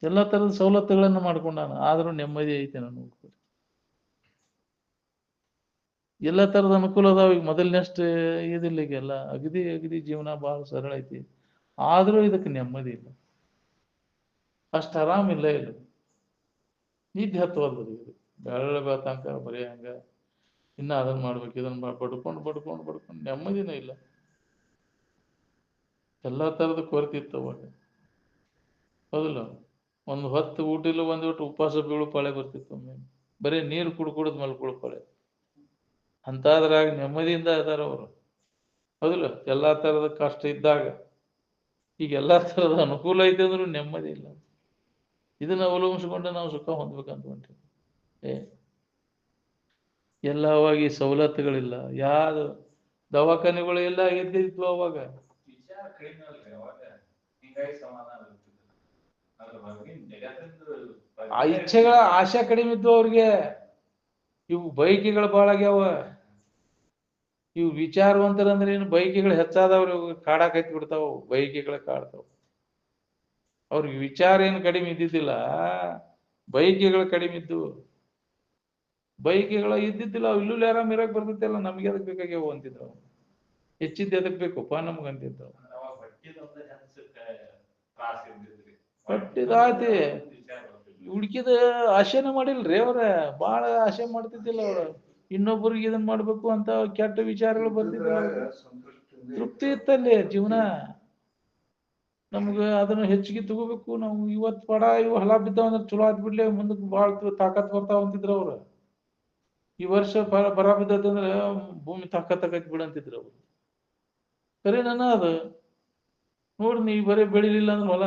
ಎಲ್ಲಾ ತರದ ಸವಲತ್ತುಗಳನ್ನು ಮಾಡ್ಕೊಂಡಾನ, ಆದ್ರೂ ನೆಮ್ಮದಿ ಐತೆ ನನಗೆ. ಎಲ್ಲ ತರದ ಅನುಕೂಲ ಅದಾವ. ಈಗ ಮೊದಲನೇಷ್ಟು ಇದಿಲ್ಲ. ಈಗೆಲ್ಲ ಅಗದಿ ಜೀವನ ಬಹಳ ಸರಳ ಐತಿ, ಆದ್ರೂ ಇದಕ್ಕೆ ನೆಮ್ಮದಿ ಇಲ್ಲ. ಅಷ್ಟು ಆರಾಮಿಲ್ಲ. ನಿದ್ದೆ ಹತ್ತುವಲ್ದು. ಇದು ಬೆಳ ತನಕ ಬರೀ ಹಂಗ ಇನ್ನ ಅದನ್ನ ಮಾಡ್ಬೇಕು, ಇದನ್ನ ಬಡ್ಕೊಂಡು ನೆಮ್ಮದಿನೇ ಇಲ್ಲ. ಎಲ್ಲಾ ತರದ ಕೊರತೆ ಇತ್ತು ಅವಾಗ. ಹೌದಿಲ್ಲ? ಒಂದು ಹೊತ್ತು ಊಟ ಇಲ್ಲ, ಒಂದ್ ಹೊತ್ತು ಉಪವಾಸ ಬೀಳು ಪಾಳೆ ಬರ್ತಿತ್ತು. ಬರೀ ನೀರು ಕುಡ್ದು ಮಲ್ಕೊಳ್ಳೋ ಪಾಳೆ. ಅಂತಾದ್ರಾಗ ನೆಮ್ಮದಿಯಿಂದ ಇದಾರ ಅವರು. ಹೌದಿಲ್ಲ? ಎಲ್ಲಾ ತರದ ಕಷ್ಟ ಇದ್ದಾಗ. ಈಗ ಎಲ್ಲಾ ತರದ ಅನುಕೂಲ ಐತೆ ಅಂದ್ರೂ ನೆಮ್ಮದಿ ಇಲ್ಲ. ಇದನ್ನ ಅವಲಂಬಿಸಿಕೊಂಡು ನಾವು ಸುಖ ಹೊಂದ್ಬೇಕಂತ ಹೊಂಟೀವಿ. ಎಲ್ಲವಾಗಿ ಸವಲತ್ತುಗಳಿಲ್ಲ, ಯಾರು ದವಾಖಾನೆಗಳು ಎಲ್ಲ ಎದ್ದಿದ್ವು ಅವಾಗ. ಆ ಇಚ್ಛೆಗಳ ಆಶೆ ಕಡಿಮೆ ಇದ್ವು ಅವ್ರಿಗೆ. ಇವು ಬೈಕಿಗಳು ಬಾಳ ಆಗ್ಯಾವ. ಇವು ವಿಚಾರವಂತರಂದ್ರೆ ಏನು, ಬೈಕಿಗಳು ಹೆಚ್ಚಾದವ್ರು ಕಾಡಾಕೈತಿ ಬಿಡ್ತಾವ. ಬೈಕಿಗಳ ಕಾಡ್ತಾವ. ಅವ್ರಿಗೆ ವಿಚಾರ ಏನು ಕಡಿಮೆ ಇದ್ದಿದ್ದಿಲ್ಲ, ಬೈಕಿಗಳು ಕಡಿಮೆ ಇದ್ದು. ಬೈಕಿಗಳು ಇದ್ದಿದ್ದಿಲ್ಲ, ಇಲ್ಲೂ ಆರಾಮ್ ಇರಕ್ ಬರ್ತೈತಿಲ್ಲ, ನಮ್ಗೆ ಅದಕ್ಕೆ ಬೇಕಾಗ್ಯಾವ ಅಂತಿದ್ರು. ಹೆಚ್ಚಿದ್ದು ಎದಕ್ ಬೇಕಪ್ಪ ನಮ್ಗಂತಿದ್ರು. ಪಟ್ಟಿದಾಯ್ತಿ ಹುಡುಕಿದ ಆಶೆನ ಮಾಡಿಲ್ರಿ ಅವ್ರ. ಬಾಳ ಆಶೆ ಮಾಡ್ತಿದ್ದಿಲ್ಲ ಅವ್ರ. ಇನ್ನೊಬ್ಬರಿಗೆ ಇದನ್ ಮಾಡ್ಬೇಕು ಅಂತ ಕೆಟ್ಟ ವಿಚಾರಗಳು ಬರ್ತಿದ್ದಿಲ್ಲ. ತೃಪ್ತಿ ಇತ್ತಲ್ಲಿ ಜೀವನ. ನಮ್ಗ ಅದನ್ನ ಹೆಚ್ಚಿಗೆ ತಗೋಬೇಕು. ನಾವು ಇವತ್ ಇವು ಹೊಲ ಬಿದ್ದಾವ ಅಂದ್ರೆ ಚಲೋ ಆದ್ಬಿಡ್ಲಿ, ಮುಂದಕ್ಕೆ ಬಾಳ ತಾಕತ್ ಬರ್ತಾವ ಅಂತಿದ್ರು ಅವ್ರು. ಈ ವರ್ಷ ಬರ ಬಿದ್ದದಂದ್ರೆ ಭೂಮಿ ತಾಕತ್ತಕೈತಿ ಬಿಡಂತಿದ್ರು ಅವ್ರು. ಕರೆ ನನ್ನ ಅದು ನೋಡ್ರಿ, ನೀ ಬರೀ ಬೆಳಿಲಿಲ್ಲ ಅಂದ್ರೆ ಹೊಲ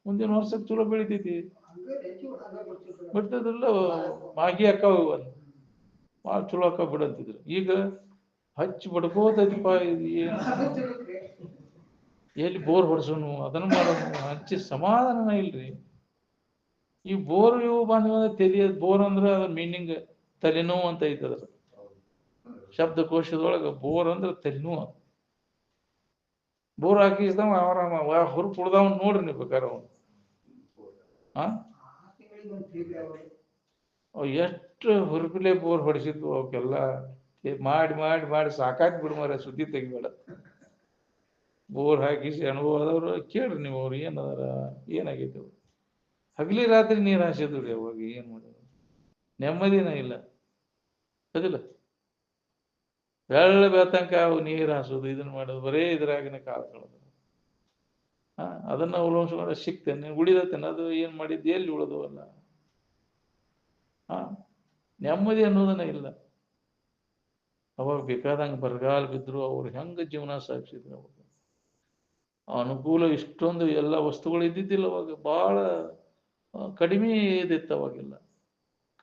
ಮುಂದಿನ ವರ್ಷಕ್ಕೆ ಚಲೋ ಬೆಳಿತೈತಿ. ಬಿಡ್ತಿದ್ರಲ್ಲ, ಮಾಗಿ ಅಕ್ಕಾವ ಭಾಳ ಚಲೋ ಅಕ್ಕ ಬಿಡಂತಿದ್ರು. ಈಗ ಹಚ್ಚಿ ಬಡ್ಕೋತೈತಿಪ್ಪ. ಎಲ್ಲಿ ಬೋರ್ ಹೊಡ್ಸೋನು, ಅದನ್ನ ಮಾಡೋನು, ಹಚ್ಚಿ ಸಮಾಧಾನ ಇಲ್ರಿ. ಈ ಬೋರ್ ಇವು ಬಂದ ತೆಲಿಯ ಬೋರ್ ಅಂದ್ರೆ ಅದ್ರ ಮೀನಿಂಗ್ ತಲೆನೋವು ಅಂತ ಐತದ ಶಬ್ದಕೋಶದೊಳಗ. ಬೋರ್ ಅಂದ್ರೆ ತಲೆನೋವು. ಬೋರ್ ಹಾಕಿಸ್ದವ ಆರಾಮ ಹೊರ ಕುಡ್ದವ್ ನೋಡ್ರಿ ನೀವು ಬೇಕಾರೆ ಅವನು. ಎಷ್ಟು ಹುರುಪಿಲೆ ಬೋರ್ ಹೊಡಿಸಿದ್ವು ಅವಕ್ಕೆಲ್ಲ ಮಾಡಿ ಮಾಡಿ ಮಾಡಿ ಸಾಕಾಗಿ ಬಿಡು ಮಾರ, ಸುದ್ದಿ ತೆಗಿಬೇಡ. ಬೋರ್ ಹಾಕಿಸಿ ಅನುಭವ ಆದವ್ರು ಕೇಳ್ರಿ ನೀವು, ಅವ್ರು ಏನದಾರ ಏನಾಗೈತೆ ಅವ್ರು. ಹಗಲಿ ರಾತ್ರಿ ನೀರು ಹಾಸಿದ್ರಿ ಅವಾಗ. ಏನ್ ಮಾಡಿದ್ರು ನೆಮ್ಮದಿನ ಇಲ್ಲ, ಅದಿಲ್ಲ. ಬೆಳ್ಳ ಬೆಳತಂಕ ಅವು ನೀರು ಹಾಸೋದು, ಇದನ್ನ ಮಾಡೋದು, ಬರೇ ಇದ್ರಾಗಿನ ಕಾಲ ಕಳೆದು. ಅದನ್ನ ಅವಲಂಬಿಸ್ಕೊಂಡ್ರೆ ಸಿಕ್ತೇನೆ, ಉಳಿದತ್ತೇನೆ, ಅದು ಏನ್ ಮಾಡಿದ್ದು ಎಲ್ಲಿ ಉಳಿದವಲ್ಲ. ನೆಮ್ಮದಿ ಅನ್ನೋದನ್ನ ಇಲ್ಲ. ಅವಾಗ ಬೇಕಾದಂಗ ಬರಗಾಲ ಬಿದ್ರು ಅವ್ರು ಹೆಂಗ ಜೀವನ ಸಾಗಿಸಿದ್ರು. ಅವಾಗ ಅನುಕೂಲ ಇಷ್ಟೊಂದು ಎಲ್ಲ ವಸ್ತುಗಳು ಇದ್ದಿದ್ದಿಲ್ಲ ಅವಾಗ. ಬಹಳ ಕಡಿಮೆ ಇದಿತ್ತು ಅವಾಗೆಲ್ಲ,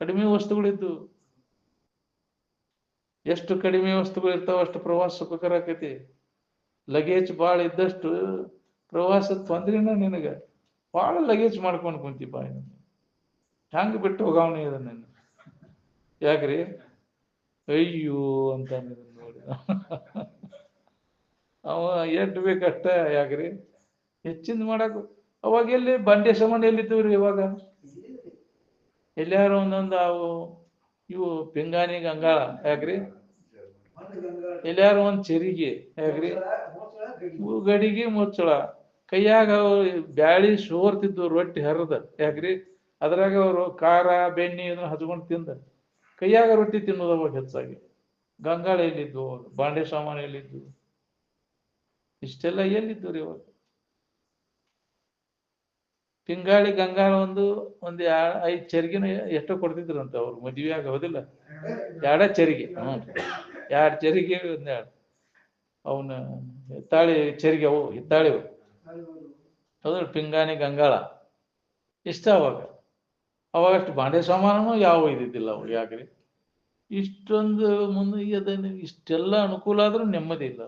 ಕಡಿಮೆ ವಸ್ತುಗಳಿದ್ದು. ಎಷ್ಟು ಕಡಿಮೆ ವಸ್ತುಗಳು ಇರ್ತಾವ ಅಷ್ಟು ಪ್ರವಾಸ ಸುಖಕರ ಆಕೈತಿ. ಲಗೇಜ್ ಭಾಳ ಇದ್ದಷ್ಟು ಪ್ರವಾಸದ ತೊಂದ್ರೆನ ನಿನಗ. ಭಾಳ ಲಗೇಜ್ ಮಾಡ್ಕೊಂಡು ಕುಂತಿಪ್ಪ, ಹೆಂಗ್ ಬಿಟ್ಟು ಹೋಗವನೇ ಇದನ್ನ. ಯಾಕ್ರಿ ಅಯ್ಯೋ ಅಂತ ನೋಡಿ ಅವ ಎಷ್ಟು ಬೇಕಷ್ಟ. ಯಾಕ್ರಿ ಹೆಚ್ಚಿಂದ ಮಾಡಕ್. ಅವಾಗ ಎಲ್ಲಿ ಬಂಡೆ ಸಾಮಾನು ಎಲ್ಲಿದ್ದವ್ರಿ ಇವಾಗ? ಎಲ್ಲಾರು ಒಂದೊಂದು ಅವು ಇವು ಪಿಂಗಾಣಿ ಗಂಗಾಳ. ಯಾಕ್ರಿ ಎಲ್ಲಾರು ಒಂದ್ ಚೆರಿಗೆ. ಯಾಕ್ರಿ ಗಡಿಗೆ ಮುಚ್ಚಳ. ಕೈಯಾಗ ಬ್ಯಾಳಿ ಸೋರ್ತಿದ್ದು ರೊಟ್ಟಿ ಹರಿದ. ಯಾಕ್ರಿ ಅದ್ರಾಗ ಅವರು ಖಾರ ಬೆಣ್ಣೆ ಇದನ್ನ ಹಚ್ಕೊಂಡು ತಿಂದ ಕೈಯಾಗ ರೊಟ್ಟಿ ತಿನ್ನೋದು ಅವಾಗ ಹೆಚ್ಚಾಗಿ. ಗಂಗಾಳ ಎಲ್ಲಿದ್ದು, ಬಾಂಡೆ ಸಾಮಾನು ಎಲ್ಲಿದ್ದು, ಇಷ್ಟೆಲ್ಲ ಎಲ್ಲಿದ್ದು ರೀ ಅವಾಗ? ಪಿಂಗಾಳಿ ಗಂಗಾಳ ಒಂದು 5 ಚರಿಗಿನ ಎಷ್ಟೋ ಕೊಡ್ತಿದ್ರಂತ ಅವ್ರು ಮದ್ವೆ ಆಗೋದಿಲ್ಲ. 2 ಚರಿಗೆ. 2 ಚರಿಗೆ, 1 ಅವನ ಹಿತ್ತಾಳಿ ಚರಿಗೆ, ಅವು ಹಿತ್ತಾಳಿ ಹೌದು. ಪಿಂಗಾಣಿ ಗಂಗಾಳ ಇಷ್ಟ ಅವಾಗ. ಅವಾಗಷ್ಟು ಬಾಂಡೆ ಸಾಮಾನು ಯಾವ ಇದ್ದಿದ್ದಿಲ್ಲ ಅವಾಗ. ಯಾಕ್ರಿ ಇಷ್ಟೊಂದು ಮುಂದೆ ಅದನ್ನ ಇಷ್ಟೆಲ್ಲ ಅನುಕೂಲ ಆದ್ರೂ ನೆಮ್ಮದಿ ಇಲ್ಲ.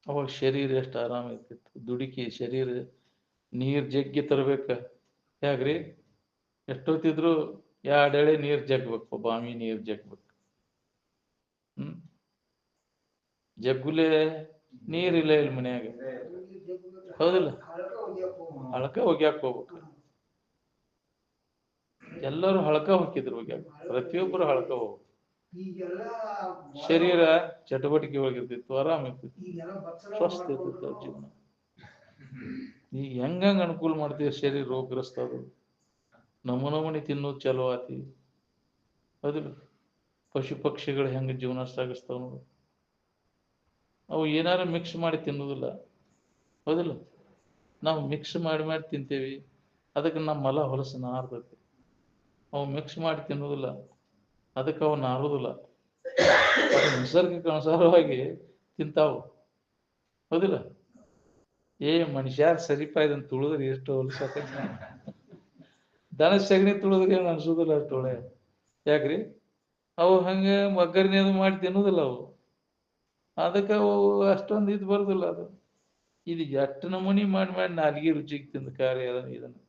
ಅವಾಗ ಶರೀರ ಎಷ್ಟು ಆರಾಮ ಇರ್ತಿತ್ತು. ದುಡುಕಿ ಶರೀರ ನೀರ್ ಜಗ್ಗಿ ತರ್ಬೇಕ. ಯಾಕ್ರಿ ಎಷ್ಟೊತ್ತಿದ್ರು 2 ಎಳೆ ನೀರ್ ಜಗ್ಬೇಕು, ಬಾವಿ ನೀರ್ ಜಗ್ಬೇಕು. ಜಗ್ಗುಲೆ ನೀರಿಲ್ಲ ಇಲ್ಲಿ ಮನ್ಯಾಗ, ಹೌದಿಲ್ಲ? ಹಳಕ ಒಗ್ಯಾಕ ಹೋಗ್ಬೇಕು. ಎಲ್ಲರೂ ಹಳಕ ಹೋಗಿದ್ರು ಒಗ್ಯಾಕ, ಪ್ರತಿಯೊಬ್ಬರು ಹಳಕ ಹೋಗ್ಬೇಕು. ಶರೀರ ಚಟುವಟಿಕೆ ಒಳಗಿರ್ತಿತ್ತು, ಆರಾಮ ಇರ್ತಿತ್ತು, ಸ್ವಸ್ಥ ಇರ್ತಿತ್ತು ಜೀವನ. ಈಗ ಹೆಂಗಂಗ ಅನುಕೂಲ ಮಾಡ್ತೀವಿ, ಶರೀರ ರೋಗಗ್ರಸ್ತ ಅದು. ನಮೂನಿ ತಿನ್ನೋದು ಚಲೋ ಆತಿ, ಹೌದಿಲ್ಲ? ಪಶು ಪಕ್ಷಿಗಳು ಹೆಂಗ ಜೀವನ ಸಾಗಿಸ್ತಾವ ನೋಡು. ಅವು ಏನಾರು ಮಿಕ್ಸ್ ಮಾಡಿ ತಿನ್ನೋದಿಲ್ಲ, ಹೌದಿಲ್ಲ? ನಾವು ಮಿಕ್ಸ್ ಮಾಡಿ ಮಾಡಿ ತಿಂತೇವಿ, ಅದಕ್ಕೆ ನಮ್ಮ ಮಲ ಹೊಲಸು ನಾರ್ತೈತಿ. ಅವು ಮಿಕ್ಸ್ ಮಾಡಿ ತಿನ್ನೋದಿಲ್ಲ, ಅದಕ್ಕೆ ಅವು ನಾರುದಿಲ್ಲ. ನಿಸರ್ಗಕ್ಕೆ ಅನುಸಾರವಾಗಿ ತಿಂತಾವು, ಹೌದಿಲ್ಲ? ಮನುಷ್ಯಾರ ಸರಿಪ ಇದನ್ನ ತುಳಿದ್ರೆ ಎಷ್ಟು ಹೊಲಸಾಕೈತಿ. ದನ ಸಗಣಿ ತುಳಿದ್ರೆ ಏನು ಅನ್ಸೋದಿಲ್ಲ ಅಷ್ಟು ಒಳ್ಳೆ. ಯಾಕ್ರಿ ಅವು ಹಂಗೆ ಒಗ್ಗರಣೆ ಅದು ಮಾಡಿ ತಿನ್ನೋದಿಲ್ಲ ಅವು, ಅದಕ್ಕೆ ಅವು ಅಷ್ಟೊಂದು ಇದು ಬರೋದಿಲ್ಲ. ಅದು ಇದು ಎಷ್ಟು ನಮೂನಿ ಮಾಡಿ ಮಾಡಿ ನಾಲಿಗೆ ರುಚಿಗೆ ತಿಂದ ಕಾರ್ಯ ಇದನ್ನು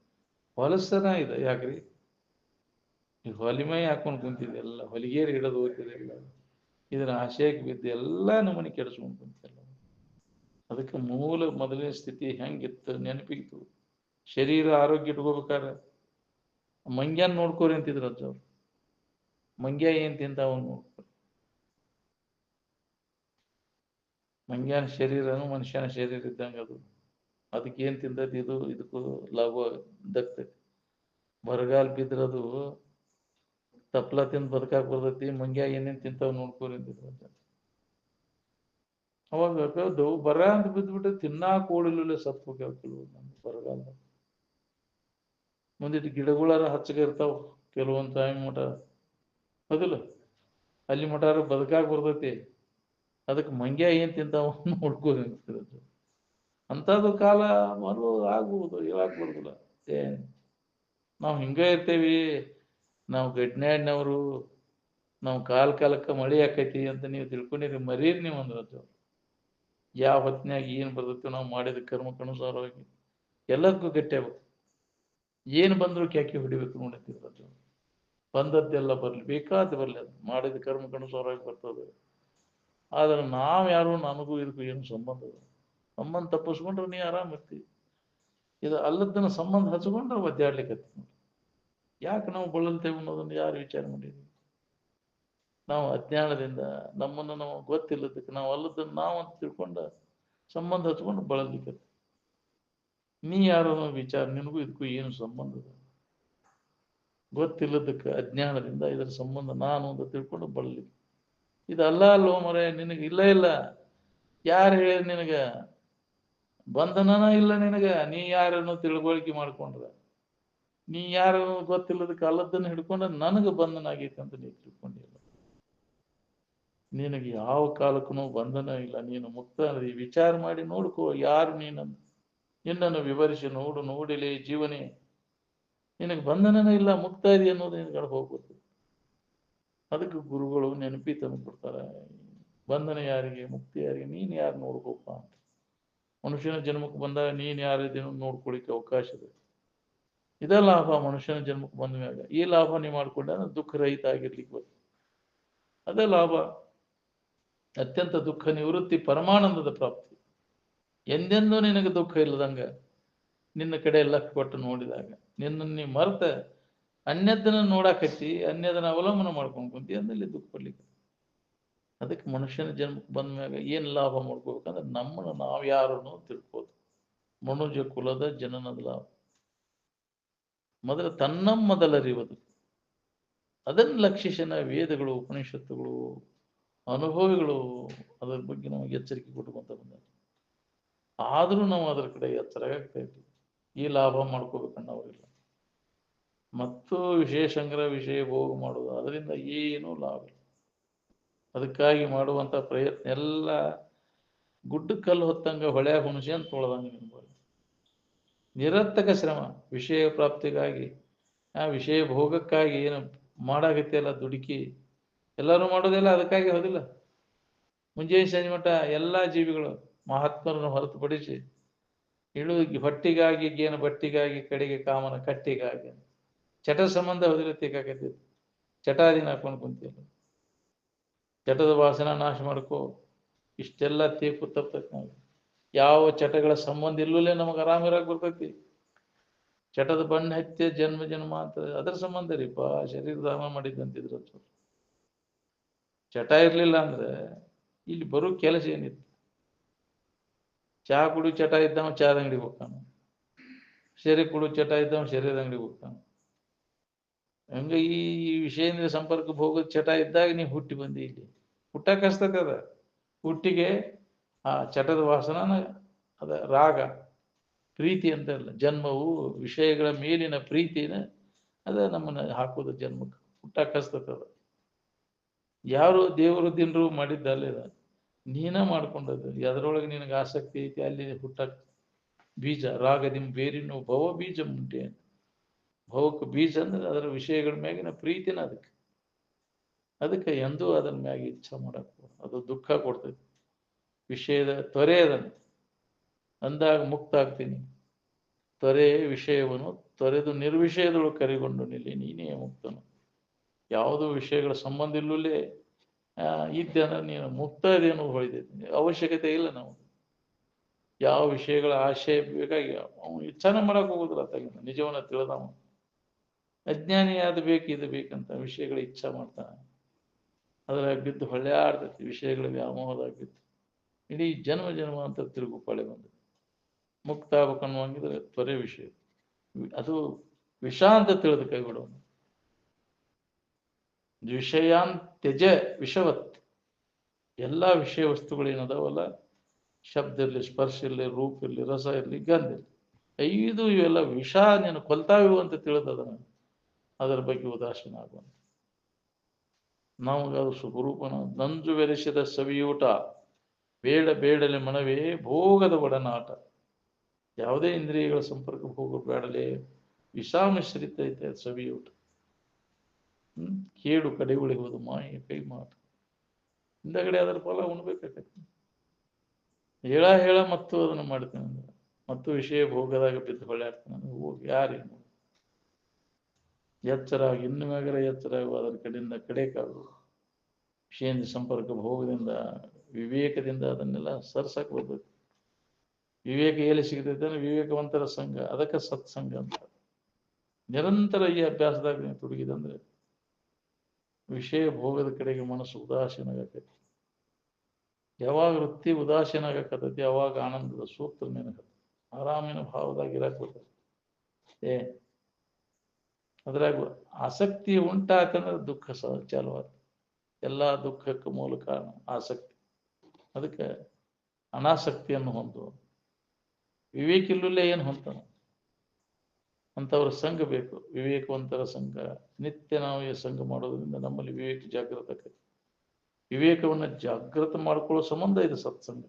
ಹೊಲಸನ ಇದೆ. ಯಾಕ್ರಿ ಈ ಹೊಲಿಮೈ ಹಾಕೊಂಡು ಕುಂತಿದೆ, ಎಲ್ಲ ಹೊಲಿಗೇರಿ ಹಿಡಿದು ಹೋಗ್ತಿದೆ, ಎಲ್ಲ ಇದನ್ನ ಆಶಯಕ್ಕೆ ಬಿದ್ದು ಎಲ್ಲ ನಮೂನಿ ಕೆಡಿಸ್ಕೊಂಡು ಕುಂತಿಲ್ಲ. ಅದಕ್ಕೆ ಮೂಲ ಮೊದಲನೇ ಸ್ಥಿತಿ ಹೆಂಗಿತ್ತು ನೆನಪಿತ್ತು. ಶರೀರ ಆರೋಗ್ಯ ಇಟ್ಕೋಬೇಕಾದ್ರೆ ಮಂಗ್ಯಾನ್ ನೋಡ್ಕೋರಿ ಅಂತಿದ್ರು ಅಜ್ಜವ್ರು. ಮಂಗ್ಯ ಏನ್ ತಿಂತಾವ ನೋಡ್ಕೊರಿ. ಮಂಗ್ಯಾನ ಶರೀರನು ಮನುಷ್ಯನ ಶರೀರ ಇದ್ದಂಗ ಅದು. ಅದಕ್ಕೆ ಏನ್ ತಿಂತೈತಿ, ಇದಕ್ಕೂ ಲಾಭ ದಕ್ತೈತಿ. ಬರಗಾಲ ಬಿದ್ರದು ತಪ್ಲ ತಿಂದು ಬದುಕಾಕ್ ಬರ್ತೈತಿ. ಮಂಗ್ಯ ಏನೇನ್ ತಿಂತಾವ್ ನೋಡ್ಕೋರಿ ಅಂತಿದ್ರು ಅಜ್ಜ. ಅವಾಗ ಬರ ಅಂತ ಬಿದ್ದುಬಿಟ್ಟು ತಿನ್ನಾಕ ಓಡಿಲ್ಲ, ಸತ್ತು ಹೋಗ್ಯಾವ ಕೆಲವು ಬರಗಾಲ. ಮುಂದಿಟ್ಟು ಗಿಡಗಳಾರ ಹಚ್ಚಗ ಇರ್ತಾವ ಕೆಲವೊಂದು ಟೈಮ್ ಮಟ, ಹೌದಿಲ್ಲ? ಅಲ್ಲಿ ಮಟಾರ ಬದುಕಾಗ ಬರ್ತೈತಿ. ಅದಕ್ಕೆ ಮಂಗ್ಯ ಏನ್ ತಿಂತಾವ ನೋಡ್ಕೋಬೇಕು. ಅಂಥದ್ದು ಕಾಲ ಮರು ಆಗ್ಬಹುದು, ಹೇಳಕ್ ಬರುದಿಲ್ಲ. ನಾವು ಹಿಂಗ ಇರ್ತೇವಿ, ನಾವು ಗಡ್ನಾಡಿನವರು, ನಾವು ಕಾಲಕ್ಕೆ ಮಳೆ ಆಕೈತಿ ಅಂತ ನೀವು ತಿಳ್ಕೊಂಡಿರಿ, ಮರೀರಿ ನೀವು ಅಂದ್ರದ್ದು. ಯಾವ ಹೊತ್ತಿನಾಗ ಏನ್ ಬರ್ತೈತಿ ನಾವು ಮಾಡಿದ ಕರ್ಮಕ್ಕನುಸಾರವಾಗಿ ಎಲ್ಲದಕ್ಕೂ ಗಟ್ಟಿಯಾಗಬೇಕು. ಏನ್ ಬಂದ್ರು ಕ್ಯಾಕಿ ಹೊಡಿಬೇಕು ನೋಡತ್ತಿರೋದು. ಬಂದದ್ದೆಲ್ಲ ಬರ್ಲಿ, ಬೇಕಾದ ಬರ್ಲಿ, ಅದು ಮಾಡಿದ ಕರ್ಮಕ್ಕನುಸಾರವಾಗಿ ಬರ್ತದೆ. ಆದ್ರೆ ನಾವ್ ಯಾರು, ನನಗೂ ಇದಕ್ಕೂ ಏನು ಸಂಬಂಧ ಇಲ್ಲ. ಸಂಬಂಧ ತಪ್ಪಿಸ್ಕೊಂಡ್ರೆ ನೀ ಆರಾಮ್ ಇರ್ತಿ. ಇದು ಅಲ್ಲದನ್ನ ಸಂಬಂಧ ಹಚ್ಕೊಂಡ್ರೆ ಒದ್ದಾಡ್ಲಿಕ್ಕೆ. ಯಾಕೆ ನಾವು ಬಳಲ್ತೇವೆ ಅನ್ನೋದನ್ನ ಯಾರು ವಿಚಾರ ಮಾಡಿದ್ವಿ? ನಾವು ಅಜ್ಞಾನದಿಂದ, ನಮ್ಮನ್ನು ನಾವು ಗೊತ್ತಿಲ್ಲದಕ್ಕೆ ನಾವು ಅಲ್ಲದನ್ನ ನಾವು ಅಂತ ತಿಳ್ಕೊಂಡ ಸಂಬಂಧ ಹಚ್ಕೊಂಡು ಬಳಲಿಕ್ಕೆ. ನೀ ಯಾರು ಅನ್ನೋ ವಿಚಾರ, ನಿನಗೂ ಇದಕ್ಕೂ ಏನು ಸಂಬಂಧ ಇದೆ? ಗೊತ್ತಿಲ್ಲದಕ್ಕೆ ಅಜ್ಞಾನದಿಂದ ಇದರ ಸಂಬಂಧ ನಾನು ಅಂತ ತಿಳ್ಕೊಂಡು ಬಳಲಿಕ್ಕೆ. ಇದಲ್ಲ ಅಲ್ವೋ ಮರೆ, ನಿನಗೆ ಇಲ್ಲ ಇಲ್ಲ. ಯಾರು ಹೇಳಿ ನಿನಗ? ಬಂಧನನ ಇಲ್ಲ ನಿನಗ. ನೀ ಯಾರನ್ನು ತಿಳುವಳಿಕೆ ಮಾಡ್ಕೊಂಡ್ರ, ನೀ ಯಾರು ಗೊತ್ತಿಲ್ಲದಕ್ಕೆ ಅಲ್ಲದನ್ನ ಹಿಡ್ಕೊಂಡ ನನಗೆ ಬಂಧನ ಆಗೈತೆ ಅಂತ ನೀ ತಿಳ್ಕೊಂಡಿಲ್ಲ. ನಿನಗೆ ಯಾವ ಕಾಲಕ್ಕೂ ಬಂಧನ ಇಲ್ಲ, ನೀನು ಮುಕ್ತ. ವಿಚಾರ ಮಾಡಿ ನೋಡ್ಕೋ, ಯಾರು ನಿನ್ನನ್ನು ವಿವರಿಸಿ ನೋಡು. ನೋಡಿಲಿ ಜೀವನೇ, ನಿನಗೆ ಬಂಧನನೇ ಇಲ್ಲ, ಮುಕ್ತ ಇದೆ ಅನ್ನೋದು ನಿನ್ಗೆ ಹೋಗ್ಬೋದು. ಅದಕ್ಕೆ ಗುರುಗಳು ನೆನಪಿ ತಂದು ಕೊಡ್ತಾರೆ, ಬಂಧನ ಯಾರಿಗೆ, ಮುಕ್ತಿ ಯಾರಿಗೆ, ನೀನ್ ಯಾರು ನೋಡ್ಕೋಪ ಅಂತ. ಮನುಷ್ಯನ ಜನ್ಮಕ್ಕೆ ಬಂದಾಗ ನೀನ್ ಯಾರಿದ್ದೀನೋ ನೋಡ್ಕೊಳಿಕ್ಕೆ ಅವಕಾಶ ಇದೆ. ಇದೇ ಲಾಭ ಮನುಷ್ಯನ ಜನ್ಮಕ್ಕೆ ಬಂದ ಮ್ಯಾಗ. ಈ ಲಾಭ ನೀ ಮಾಡ್ಕೊಂಡ ದುಃಖ ರಹಿತ ಆಗಿರ್ಲಿಕ್ಕೆ ಬರ್ತದೆ. ಅದೇ ಲಾಭ. ಅತ್ಯಂತ ದುಃಖ ನಿವೃತ್ತಿ, ಪರಮಾನಂದದ ಪ್ರಾಪ್ತಿ. ಎಂದೆಂದೂ ನಿನಗೆ ದುಃಖ ಇಲ್ಲದಂಗ ನಿನ್ನ ಕಡೆ ಎಲ್ಲ ಕೊಟ್ಟು ನೋಡಿದಾಗ ನಿನ್ನ ನೀ ಮರ್ತ ಅನ್ಯದನ್ನ ನೋಡಾಕತ್ತಿ, ಅನ್ಯದನ್ನ ಅವಲಂಬನ ಮಾಡ್ಕೊಂಡು ಕುಂತಿ, ಅಂದಲ್ಲಿ ದುಃಖ ಪಡ್ಲಿಕ್ಕೆ. ಅದಕ್ಕೆ ಮನುಷ್ಯನ ಜನ್ಮಕ್ಕೆ ಬಂದ ಮ್ಯಾಗ ಏನ್ ಲಾಭ ಮಾಡ್ಕೋಬೇಕಂದ್ರೆ ನಮ್ಮನ್ನು ನಾವು ಯಾರನ್ನು ತಿಳ್ಕೋದು. ಮನುಜ ಕುಲದ ಜನನದ ಲಾಭ ಮೊದಲು ಮೊದಲರಿಯುವುದು. ಅದನ್ನು ಲಕ್ಷಿಸನ ವೇದಗಳು, ಉಪನಿಷತ್ತುಗಳು, ಅನುಭವಿಗಳು ಅದರ ಬಗ್ಗೆ ನಮಗೆ ಎಚ್ಚರಿಕೆ ಕೊಟ್ಟುಕೊಂತ ಬಂದ. ಆದ್ರೂ ನಾವು ಅದರ ಕಡೆ ಎಚ್ಚರ ಆಗ್ತಾ ಇದ್ವಿ. ಈ ಲಾಭ ಮಾಡ್ಕೋಬೇಕನ್ನೋರಿಲ್ಲ. ಮತ್ತು ವಿಷಯ ಸಂಗ್ರಹ, ವಿಷಯ ಭೋಗ ಮಾಡುವುದು, ಅದರಿಂದ ಏನೂ ಲಾಭ ಇಲ್ಲ. ಅದಕ್ಕಾಗಿ ಮಾಡುವಂತ ಪ್ರಯತ್ನ ಎಲ್ಲ ಗುಡ್ಡ ಕಲ್ಲು ಹೊತ್ತಂಗ ಹೊಳ್ಯಾಗ ಹುಣಸೆ ಅಂತ ತೊಳೆದಂಗ. ನಿರರ್ಥಕ ಶ್ರಮ. ವಿಷಯ ಪ್ರಾಪ್ತಿಗಾಗಿ, ಆ ವಿಷಯ ಭೋಗಕ್ಕಾಗಿ ಏನು ಮಾಡಾಗತ್ತೆಲ್ಲ ದುಡುಕಿ ಎಲ್ಲರೂ ಮಾಡೋದಿಲ್ಲ, ಅದಕ್ಕಾಗಿ ಹೋದಿಲ್ಲ. ಮುಂಜಾನೆ ಸಂಜೆ ಮಟ್ಟ ಎಲ್ಲಾ ಜೀವಿಗಳು ಮಹಾತ್ಮರನ್ನು ಹೊರತುಪಡಿಸಿ ಹೊಟ್ಟಿಗಾಗಿ, ಗೇನು ಬಟ್ಟಿಗಾಗಿ, ಕಡೆಗೆ ಕಾಮನ ಕಟ್ಟಿಗಾಗಿ ಚಟ ಸಂಬಂಧ ಹೋದಿಲ್ಲ ತೆಗಾಕತ್ತಿತ್ತು. ಚಟಾದಿನ ಹಾಕೊಂಡು ಕುಂತಿಲ್ಲ. ಚಟದ ವಾಸನ ನಾಶ ಮಾಡ್ಕೋ. ಇಷ್ಟೆಲ್ಲ ತೀರ್ಪು ತಪ್ಪತೈತಿ. ನಾವು ಯಾವ ಚಟಗಳ ಸಂಬಂಧ ಇಲ್ಲೂಲೇ ನಮಗೆ ಆರಾಮಿರಾಕ್ ಬರ್ತೈತಿ. ಚಟದ ಬಣ್ಣ ಹತ್ಯೆ ಜನ್ಮ ಜನ್ಮ ಅಂತ ಅದರ ಸಂಬಂಧ ರೀಪ. ಶರೀರ ದಾನ ಮಾಡಿದ್ದಂತಿದ್ರು. ಚಟ ಇರ್ಲಿಲ್ಲ ಅಂದ್ರೆ ಇಲ್ಲಿ ಬರೋ ಕೆಲಸ ಏನಿತ್ತು? ಚಹಾ ಕುಡಿ ಚಟ ಇದ್ದವ ಚಹಾದ ಅಂಗಡಿಗೆ ಹೋಗ್ತಾನ, ಸೆರೆ ಕುಡು ಚಟ ಇದ್ದವ ಶರೀರದ ಅಂಗಡಿಗೆ ಹೋಗ್ತಾನ. ಹಂಗ ಈ ವಿಷಯದಿಂದ ಸಂಪರ್ಕ ಹೋಗೋದು ಚಟ ಇದ್ದಾಗ ನೀವು ಹುಟ್ಟಿ ಬಂದಿ. ಇಲ್ಲಿ ಹುಟ್ಟಕ್ಕೆ ಹಸ್ತತೆ ಅದ. ಹುಟ್ಟಿಗೆ ಆ ಚಟದ ವಾಸನ ಅದ ರಾಗ, ಪ್ರೀತಿ ಅಂತ ಇಲ್ಲ. ಜನ್ಮವು ವಿಷಯಗಳ ಮೇಲಿನ ಪ್ರೀತಿನ ಅದ ನಮ್ಮನ್ನ ಹಾಕೋದು ಜನ್ಮಕ್ಕೆ. ಹುಟ್ಟಕ್ಕೆ ಹಸ್ತದ. ಯಾರು ದೇವರು ದಿನರು ಮಾಡಿದ್ದಲ್ಲ, ನೀನ ಮಾಡ್ಕೊಂಡದ್ದು. ಅದರೊಳಗೆ ನಿನಗೆ ಆಸಕ್ತಿ ಐತಿ, ಅಲ್ಲಿ ಹುಟ್ಟಕ್ಕೆ ಬೀಜ. ರಾಗದಿಂ ಬೇರಿನ ಭವ ಬೀಜ ಮುಂಟೆ ಅಂತ. ಭವಕ್ಕೆ ಬೀಜ ಅಂದ್ರೆ ಅದರ ವಿಷಯಗಳ ಮ್ಯಾಗಿನ ಪ್ರೀತಿನ. ಅದಕ್ಕೆ ಎಂದೂ ಅದರ ಮ್ಯಾಗ ಇಚ್ಛಾ ಮಾಡಕ್, ಅದು ದುಃಖ ಕೊಡ್ತೈತಿ. ವಿಷಯದ ತ್ವರೆ ಅದನ್ನು ಅಂದಾಗ ಮುಕ್ತ ಆಗ್ತೀನಿ. ತ್ವರೆ ವಿಷಯವನ್ನು ತೊರೆದು ನಿರ್ವಿಷಯದೊಳಗೆ ಕರಿಗೊಂಡು ನಿಲ್ಲಿ, ನೀನೇ ಮುಕ್ತನು. ಯಾವುದೋ ವಿಷಯಗಳ ಸಂಬಂಧ ಇಲ್ಲೂಲೇ ಇದ್ದೆ ಅಂದ್ರೆ ನೀನು ಮುಕ್ತ ಇದೆ ಅನ್ನೋದು ಹೊಳಿತೈತಿ. ಅವಶ್ಯಕತೆ ಇಲ್ಲ. ನಾವು ಯಾವ ವಿಷಯಗಳ ಆಶಯ ಬೇಕಾಗಿ ಅವನು ಇಚ್ಛಾನ ಮಾಡಕ್ ಹೋಗುದಿಲ್ಲ. ತಗಿನ ನಿಜವನ್ನ ತಿಳಿದವ ಅಜ್ಞಾನಿ ಅದು ಬೇಕು ಇದು ಬೇಕಂತ ವಿಷಯಗಳ ಇಚ್ಛಾ ಮಾಡ್ತಾನೆ. ಅದ್ರಾಗ ಬಿದ್ದು ಹೊಳ್ಯಾಡ್ತೈತಿ. ವಿಷಯಗಳ ವ್ಯಾಮೋಹದಾಗ ಬಿದ್ದು ಇಡೀ ಜನ್ಮ ಜನ್ಮ ಅಂತ ತಿರುಗು ಪಳೆ ಬಂದು ಮುಕ್ತ ಆಗ್ಬೇಕನ್ನುವಂಗಿದ್ರೆ ತ್ವರೆ ವಿಷಯ ಅದು ವಿಷ ಅಂತ ತಿಳಿದು ಕೈ ಬಿಡೋನು. ವಿಷಯಾನ್ ತ್ಯಜ ವಿಷವತ್. ಎಲ್ಲಾ ವಿಷಯ ವಸ್ತುಗಳೇನದಾವಲ್ಲ, ಶಬ್ದ ಇರಲಿ, ಸ್ಪರ್ಶ ಇರಲಿ, ರೂಪ ಇರಲಿ, ರಸ ಇರಲಿ, ಗಂಧ ಇರಲಿ, ಇವೆಲ್ಲ ವಿಷ ನೀನು ಕೊಲ್ತಾವಿವು ಅಂತ ತಿಳಿದದನ ಅದರ ಬಗ್ಗೆ ಉದಾಸೀನ ಆಗುವಂತ. ನಮಗದು ಸ್ವರೂಪನ ನಂಜು ಬೆರೆಸಿದ ಸವಿಯೂಟ ಬೇಡ ಬೇಡಲೆ ಮನವೇ ಭೋಗದ ಒಡನಾಟ. ಯಾವುದೇ ಇಂದ್ರಿಯಗಳ ಸಂಪರ್ಕ ಭೋಗ ಬೇಡಲೆ ವಿಷಾಮಿಶ್ರಿತ ಐತೆ ಸವಿಯೂಟ. ಕೇಡು ಕಡೆ ಉಳಿಯುವುದು ಮಾಯಿ ಕೈ ಮಾಟ. ಹಿಂದಗಡೆ ಅದರ ಫಲ ಉಣ್ಬೇಕಾಗತ್ತೆ. ಹೇಳ ಮತ್ತು ಅದನ್ನು ಮಾಡ್ತೇನೆ ಅಂದ್ರೆ ಮತ್ತು ವಿಷಯ ಭೋಗದಾಗ ಬಿದ್ದು ಹೊಳ್ಯಾಡ್ತಾನೆ. ಹೋಗಿ ಯಾರೇನು ಎಚ್ಚರಾಗಿ ಇನ್ನು ಮ್ಯಾಗರ ಎಚ್ಚರಾಗುವ ಅದರ ಕಡೆಯಿಂದ ಕಡೆಕಾಗುವ ವಿಷಯದಿಂದ ಸಂಪರ್ಕ ಭೋಗದಿಂದ ವಿವೇಕದಿಂದ ಅದನ್ನೆಲ್ಲ ಸರ್ಸಕ್ ಬರ್ಬೇಕು. ವಿವೇಕ ಎಲ್ಲಿ ಸಿಗ್ತೈತೆ ಅಂದ್ರೆ ವಿವೇಕವಂತರ ಸಂಘ, ಅದಕ್ಕೆ ಸತ್ಸಂಗ ಅಂತ. ನಿರಂತರ ಈ ಅಭ್ಯಾಸದಾಗ ನೀವು ತೊಡಗಿದಂದ್ರೆ ವಿಷಯ ಭೋಗದ ಕಡೆಗೆ ಮನಸ್ಸು ಉದಾಸೀನ ಆಗತೈತಿ. ಯಾವಾಗ ವೃತ್ತಿ ಉದಾಸೀನ ಆಗಕತ್ತೈತಿ ಅವಾಗ ಆನಂದದ ಸೂತ್ರ ನೆನಕತ್ತ, ಆರಾಮಿನ ಭಾವದಾಗ ಇರಾಕತ್ತೈತಿ. ಅದ್ರಾಗ ಆಸಕ್ತಿ ಉಂಟಾತಂದ್ರೆ ದುಃಖ ಚಾಲುವಾದ. ಎಲ್ಲಾ ದುಃಖಕ್ಕೆ ಮೂಲ ಕಾರಣ ಆಸಕ್ತಿ. ಅದಕ್ಕೆ ಅನಾಸಕ್ತಿಯನ್ನು ಹೊಂದುವ ವಿವೇಕ ಇಲ್ಲೇ ಏನು ಹೊಂತಾನ ಅಂತವ್ರ ಸಂಘ ಬೇಕು. ವಿವೇಕವಂತರ ಸಂಘ ನಿತ್ಯ ನಾವು ಈ ಸಂಘ ಮಾಡೋದ್ರಿಂದ ನಮ್ಮಲ್ಲಿ ವಿವೇಕ ಜಾಗೃತ ಆಕೈತಿ. ವಿವೇಕವನ್ನ ಜಾಗೃತ ಮಾಡ್ಕೊಳ್ಳೋ ಸಂಬಂಧ ಇದು ಸತ್ಸಂಗ.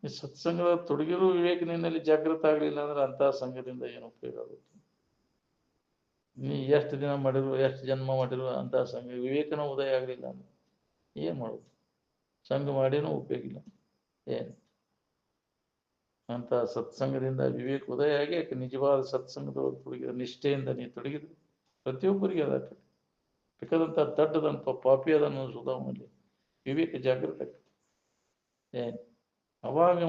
ಈ ಸತ್ಸಂಗದ ತೊಡಗಿರೋ ವಿವೇಕ ನಿನ್ನಲ್ಲಿ ಜಾಗೃತ ಆಗ್ಲಿಲ್ಲ ಅಂದ್ರೆ ಅಂತಹ ಸಂಘದಿಂದ ಏನು ಉಪಯೋಗ ಆಗುತ್ತೆ? ನೀ ಎಷ್ಟು ದಿನ ಮಾಡಿರು, ಎಷ್ಟು ಜನ್ಮ ಮಾಡಿರು ಅಂತಹ ಸಂಘ ವಿವೇಕನ ಉದಯ ಆಗ್ಲಿಲ್ಲ ಅಂದ್ರೆ ಏನ್ ಮಾಡೋದು? ಸಂಘ ಮಾಡಿನೂ ಉಪಯೋಗ ಇಲ್ಲ. ಏನು ಅಂತ ಸತ್ಸಂಗದಿಂದ ವಿವೇಕ ಉದಯ ಆಗಿ ಯಾಕೆ ನಿಜವಾದ ಸತ್ಸಂಗದೊಳಗೆ ತೊಡಗಿದ ನಿಷ್ಠೆಯಿಂದ ನೀ ತೊಡಗಿದ್ರೆ ಪ್ರತಿಯೊಬ್ಬರಿಗೆ ಅದಾಗ್ತದೆ. ಬೇಕಾದಂತ ದಡ್ಡದಂತ ಪಾಪಿ ಅದನ್ನು ಸುಧಾಮಲ್ಲಿ ವಿವೇಕ ಜಾಗೃತ ಆಗ್ತದೆ. ಏನು ಅವಾಗ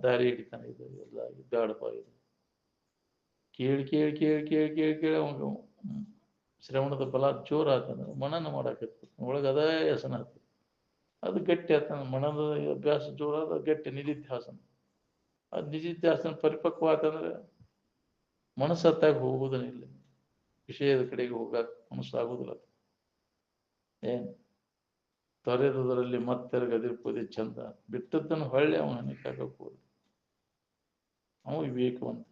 ದಾರಿ ಹಿಡಿತಾನೆ. ಇದು ಎಲ್ಲ ಬ್ಯಾಡಪ್ಪ, ಇದು ಕೇಳಿ ಕೇಳಿ ಕೇಳಿ ಕೇಳಿ ಕೇಳಿ ಕೇಳಿ ಅವಾಗ ಶ್ರವಣದ ಬಲ ಜೋರ ಆತಂದ್ರೆ ಮನನ ಮಾಡಾಕತ್ತ ಒಳಗೆ ಅದೇ ವ್ಯಸನ ಆಗ್ತದೆ. ಅದು ಗಟ್ಟಿ ಆತನ. ಮನದ ಅಭ್ಯಾಸ ಜೋರಾದ ಗಟ್ಟಿ ನಿಧಿಧ್ಯಾಸನ. ಅದು ನಿಧಿಧ್ಯಾಸನ ಪರಿಪಕ್ವ ಆತಂದ್ರೆ ಮನಸ್ಸತ್ತಾಗಿ ಹೋಗುವುದನ್ನ ಇಲ್ಲ, ವಿಷಯದ ಕಡೆಗೆ ಹೋಗಕ್ಕೆ ಮನಸ್ಸಾಗುದಿಲ್ಲ. ಏನು ತೊರೆದುದರಲ್ಲಿ ಮತ್ತೆರಗದಿರ್ಪದೆ ಚಂದ, ಬಿಟ್ಟದ್ದನ್ನು ಹೊಳ್ಳಿ ಅವನ ಹನಿಕಾಗಬಹುದು. ಅವ ವಿವೇಕವಂತ.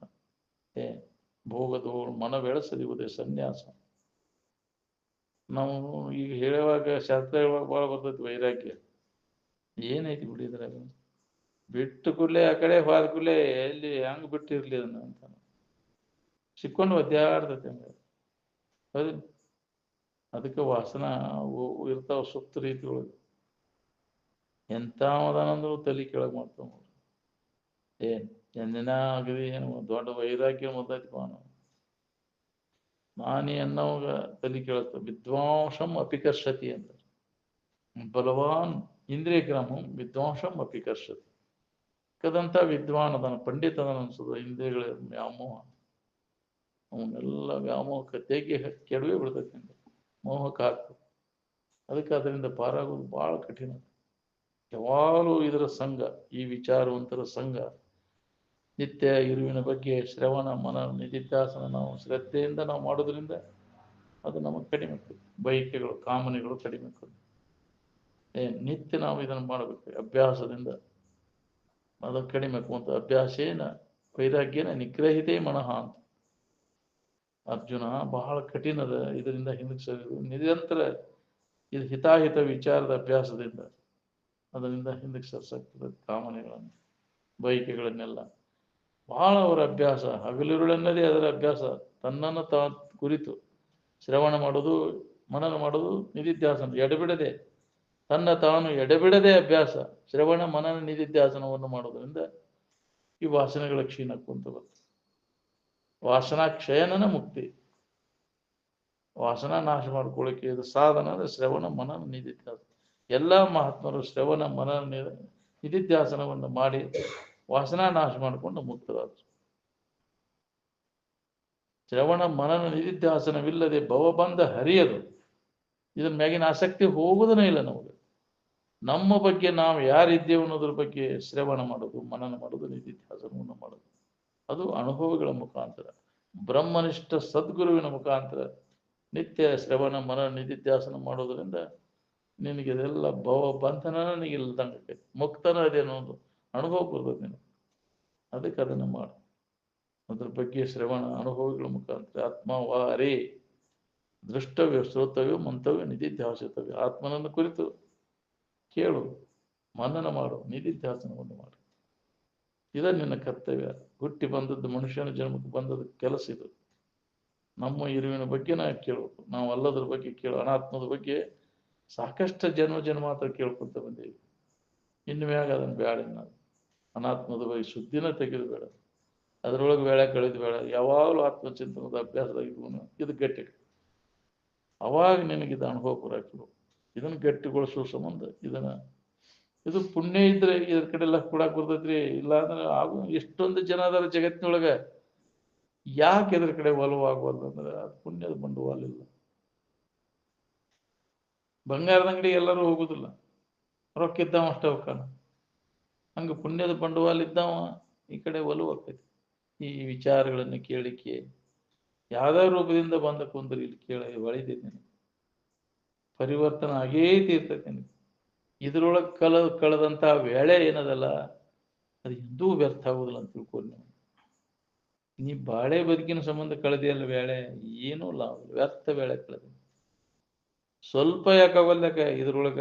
ಭೋಗದೋಳು ಮನ ಬೆಳೆಸದಿರುವುದೇ ಸನ್ಯಾಸ. ನಾವು ಈಗ ಹೇಳುವಾಗ ಶಾಸ್ತ್ರ ಹೇಳುವಾಗ ಭಾಳ ಬರ್ತೈತಿ ವೈರಾಗ್ಯ. ಏನೈತಿ ಬಿಡಿದ್ರಾಗ? ಬಿಟ್ಟು ಕೂಡಲೇ ಆ ಕಡೆ ಹೋದ ಕೂಡಲೇ ಎಲ್ಲಿ ಹೆಂಗ್ ಬಿಟ್ಟಿರ್ಲಿ ಅದನ್ನ ಅಂತ ಸಿಕ್ಕೊಂಡು ಒದ್ದಾಡ್ತೈತಿ ಹಂಗ. ಹೌದು, ಅದಕ್ಕೆ ವಾಸನ ಇರ್ತಾವ ಸುಪ್ತ ರೀತಿ ಒಳಗೆ. ಎಂತ ಅದಾನಂದ್ರು ತಲೆ ಕೆಳಗೆ ಮಾಡ್ತಾವ. ಎಂದಿನ ಅಗದಿ ಏನು ದೊಡ್ಡ ವೈರಾಗ್ಯ ಮೊದಲೈತಿ ನಾವು. ಮಾನಿ ಅನ್ನೋವಾಗ ತಲೆ ಕೇಳುತ್ತ. ವಿದ್ವಾಂಸಂ ಅಪಿಕರ್ಷತಿ ಅಂತ. ಬಲವಾನ್ ಇಂದ್ರಿಯ ಗ್ರಾಮಂ ವಿದ್ವಾಂಸಂ ಅಪಿಕರ್ಷತಿ. ಕದಂತ ವಿದ್ವಾನ್ ಅದನ್ನು ಪಂಡಿತ ಅದನ್ನು ಅನ್ಸೋದು ಇಂದ್ರಿಯಗಳ ವ್ಯಾಮೋಹ. ಅವನ್ನೆಲ್ಲ ವ್ಯಾಮೋಹಕ್ಕೆ ತೆಗಿ ಕೆಡವೇ ಬಿಡ್ತೈತಿ, ಮೋಹಕ್ಕೆ ಹಾಕ್ತದೆ. ಅದಕ್ಕೆ ಅದರಿಂದ ಪಾರಾಗೋದು ಬಹಳ ಕಠಿಣ. ಯಾವಾಗಲೂ ಇದರ ಸಂಘ, ಈ ವಿಚಾರವಂತರ ಸಂಘ, ನಿತ್ಯ ಇರುವಿನ ಬಗ್ಗೆ ಶ್ರವಣ ಮನ ನಿಧಿಧ್ಯಾಸನ ನಾವು ಶ್ರದ್ಧೆಯಿಂದ ನಾವು ಮಾಡೋದ್ರಿಂದ ಅದು ನಮಗೆ ಕಡಿಮೆ ಆಗ್ತದೆ. ಬಯಕೆಗಳು ಕಾಮನೆಗಳು ಕಡಿಮೆ ಆಗ್ತದೆ. ನಿತ್ಯ ನಾವು ಇದನ್ನು ಮಾಡಬೇಕು ಅಭ್ಯಾಸದಿಂದ. ಅದು ಕಡಿಮೆ ಆಗುವಂತ ಅಭ್ಯಾಸೇನ ವೈರಾಗ್ಯನ ನಿಗ್ರಹಿತೇ ಮನಃ ಅಂತ. ಅರ್ಜುನ ಬಹಳ ಕಠಿಣದ ಇದರಿಂದ ಹಿಂದಕ್ಕೆ ಸರಿದು ನಿರಂತರ ಇದು ಹಿತಾಹಿತ ವಿಚಾರದ ಅಭ್ಯಾಸದಿಂದ ಅದರಿಂದ ಹಿಂದಕ್ಕೆ ಸರ್ಸಾಗ್ತದೆ. ಕಾಮನೆಗಳನ್ನು ಬಯಕೆಗಳನ್ನೆಲ್ಲ ಬಹಳ ಅವರ ಅಭ್ಯಾಸ. ಹಗಲಿರುಳನ್ನದೇ ಅದರ ಅಭ್ಯಾಸ. ತನ್ನನ್ನು ಕುರಿತು ಶ್ರವಣ ಮಾಡೋದು, ಮನನ ಮಾಡೋದು, ನಿಧಿಧ್ಯಾಸನ ಎಡಬಿಡದೆ, ತನ್ನ ತಾನು ಎಡಬಿಡದೆ ಅಭ್ಯಾಸ ಶ್ರವಣ ಮನನ ನಿಧಿಧ್ಯಾಸನವನ್ನು ಮಾಡೋದ್ರಿಂದ ಈ ವಾಸನೆಗಳ ಕ್ಷೀಣಕ್ಕಂತ ಬರ್ತದೆ. ವಾಸನಾ ಕ್ಷಯನನ ಮುಕ್ತಿ. ವಾಸನಾ ನಾಶ ಮಾಡ್ಕೊಳ್ಳಿಕ್ಕೆ ಇದು ಸಾಧನ ಅಂದ್ರೆ ಶ್ರವಣ ಮನನ ನಿಧಿಧ್ಯಾಸನ. ಎಲ್ಲ ಮಹಾತ್ಮರು ಶ್ರವಣ ಮನನ ನಿಧಿಧ್ಯಾಸನವನ್ನು ಮಾಡಿ ವಾಸನಾ ನಾಶ ಮಾಡಿಕೊಂಡು ಮುಕ್ತರಾದರು. ಶ್ರವಣ ಮನನ ನಿಧಿಧ್ಯಾಸನವಿಲ್ಲದೆ ಭವಬಂಧ ಹರಿಯದು. ಇದರ ಮ್ಯಾಗಿನ ಆಸಕ್ತಿ ಹೋಗುವುದನೇ ಇಲ್ಲ ನಮಗೆ. ನಮ್ಮ ಬಗ್ಗೆ ನಾವು ಯಾರಿದ್ದೇವೆ ಅನ್ನೋದ್ರ ಬಗ್ಗೆ ಶ್ರವಣ ಮಾಡೋದು, ಮನನ ಮಾಡೋದು, ನಿಧಿಧ್ಯಾಸನವನ್ನು ಮಾಡೋದು, ಅದು ಅನುಭವಗಳ ಮುಖಾಂತರ ಬ್ರಹ್ಮನಿಷ್ಠ ಸದ್ಗುರುವಿನ ಮುಖಾಂತರ ನಿತ್ಯ ಶ್ರವಣ ಮನನ ನಿಧಿಧ್ಯಾಸನ ಮಾಡೋದ್ರಿಂದ ನಿನಗೆ ಇದೆಲ್ಲ ಭವ ಬಂಧನ ನಿನಗೆ ಇಲ್ದಂಗೆ ಮುಕ್ತನ ಅದೇನೋ ಒಂದು ಅನುಭವ ಬರ್ತದೆ ನಿನಗೆ. ಅದಕ್ಕೆ ಅದನ್ನು ಮಾಡು. ಅದ್ರ ಬಗ್ಗೆ ಶ್ರವಣ ಅನುಭವಗಳ ಮುಖಾಂತರ ಆತ್ಮವಾರೇ ದೃಷ್ಟವ್ಯ ಶ್ರೋತವ್ಯ ಮಂತವ್ಯ ನಿಧಿಧ್ಯಾಸಿತವ್ಯ. ಆತ್ಮನನ್ನು ಕುರಿತು ಕೇಳು, ಮನನ ಮಾಡು, ನಿಧಿಧ್ಯಾಸನವನ್ನು ಮಾಡು. ಇದ ನಿನ್ನ ಕರ್ತವ್ಯ. ಹುಟ್ಟಿ ಬಂದದ್ದು ಮನುಷ್ಯನ ಜನ್ಮಕ್ಕೆ ಬಂದದ್ದು ಕೆಲಸ ಇದು. ನಮ್ಮ ಇರುವಿನ ಬಗ್ಗೆ ನಾವು ಕೇಳಬೇಕು, ನಾವು ಅಲ್ಲದ್ರ ಬಗ್ಗೆ ಕೇಳು. ಅನಾತ್ಮದ ಬಗ್ಗೆ ಸಾಕಷ್ಟು ಜನ್ಮಾಂತರ ಕೇಳ್ಕೊಂತ ಬಂದೇವಿ. ಇನ್ನು ಮ್ಯಾಗ ಅದನ್ನು ಬೇಡ. ನಾವು ಅನಾತ್ಮದ ಬಗ್ಗೆ ಸುದ್ದಿನ ತೆಗೆದು ಬೇಡ, ಅದರೊಳಗೆ ಬೇಡ ಕಳೆದು ಬೇಡ. ಯಾವಾಗಲೂ ಆತ್ಮಚಿಂತನದ ಅಭ್ಯಾಸದಾಗಿದ್ವು ಇದು ಗಟ್ಟಿ. ಅವಾಗ ನಿನಗಿದು ಅನುಭವ ಬರಾಕಿರು. ಇದನ್ನು ಗಟ್ಟಿಗೊಳಿಸುವ ಸಂಬಂಧ ಇದು ಪುಣ್ಯ ಇದ್ರೆ ಇದ್ರ ಕಡೆ ಎಲ್ಲ ಕೊಡಾಕ್ ಬರ್ತೈತ್ರಿ. ಇಲ್ಲ ಅಂದ್ರೆ ಆಗು. ಎಷ್ಟೊಂದು ಜನ ಅದಾರ ಜಗತ್ತಿನೊಳಗ, ಯಾಕೆ ಇದ್ರ ಕಡೆ ಒಲವಾಗುವಲ್ಲ ಅಂದ್ರೆ ಅದು ಪುಣ್ಯದ ಬಂಡವಾಳ ಇಲ್ಲ. ಬಂಗಾರದ ಅಂಗಡಿ ಎಲ್ಲರೂ ಹೋಗುದಿಲ್ಲ, ರೊಕ್ಕ ಇದ್ದಾವ ಅಷ್ಟ ಹೋಗ್ತಾನ. ಹಂಗ ಪುಣ್ಯದ ಬಂಡವಾಳ ಇದ್ದಾವ ಈ ಕಡೆ ಒಲವಾಗ್ತೈತಿ. ಈ ವಿಚಾರಗಳನ್ನು ಕೇಳಿಕೆ ಯಾವ್ದಾವ ರೂಪದಿಂದ ಬಂದ ಕುಂದ್ರಿ ಇಲ್ಲಿ ಕೇಳ ಒಳಿತೈತಿ. ಪರಿವರ್ತನೆ ಆಗೇ ತೀರ್ತೈತಿ ನಿನಗೆ. ಇದ್ರೊಳಗೆ ಕಳೆದಂತ ವೇಳೆ ಏನದಲ್ಲ ಅದು ಎಂದೂ ವ್ಯರ್ಥ ಆಗುದಿಲ್ಲ ಅಂತ ತಿಳ್ಕೊಂಡು ನೀವು. ನೀ ಬಾಳೆ ಬದುಕಿನ ಸಂಬಂಧ ಕಳೆದಿಯಲ್ಲ ವೇಳೆ, ಏನೂ ಇಲ್ಲ, ವ್ಯರ್ಥ ವೇಳೆ ಕಳೆದ. ಸ್ವಲ್ಪ ಯಾಕಾಗಲ್ದಕ ಇದ್ರೊಳಗ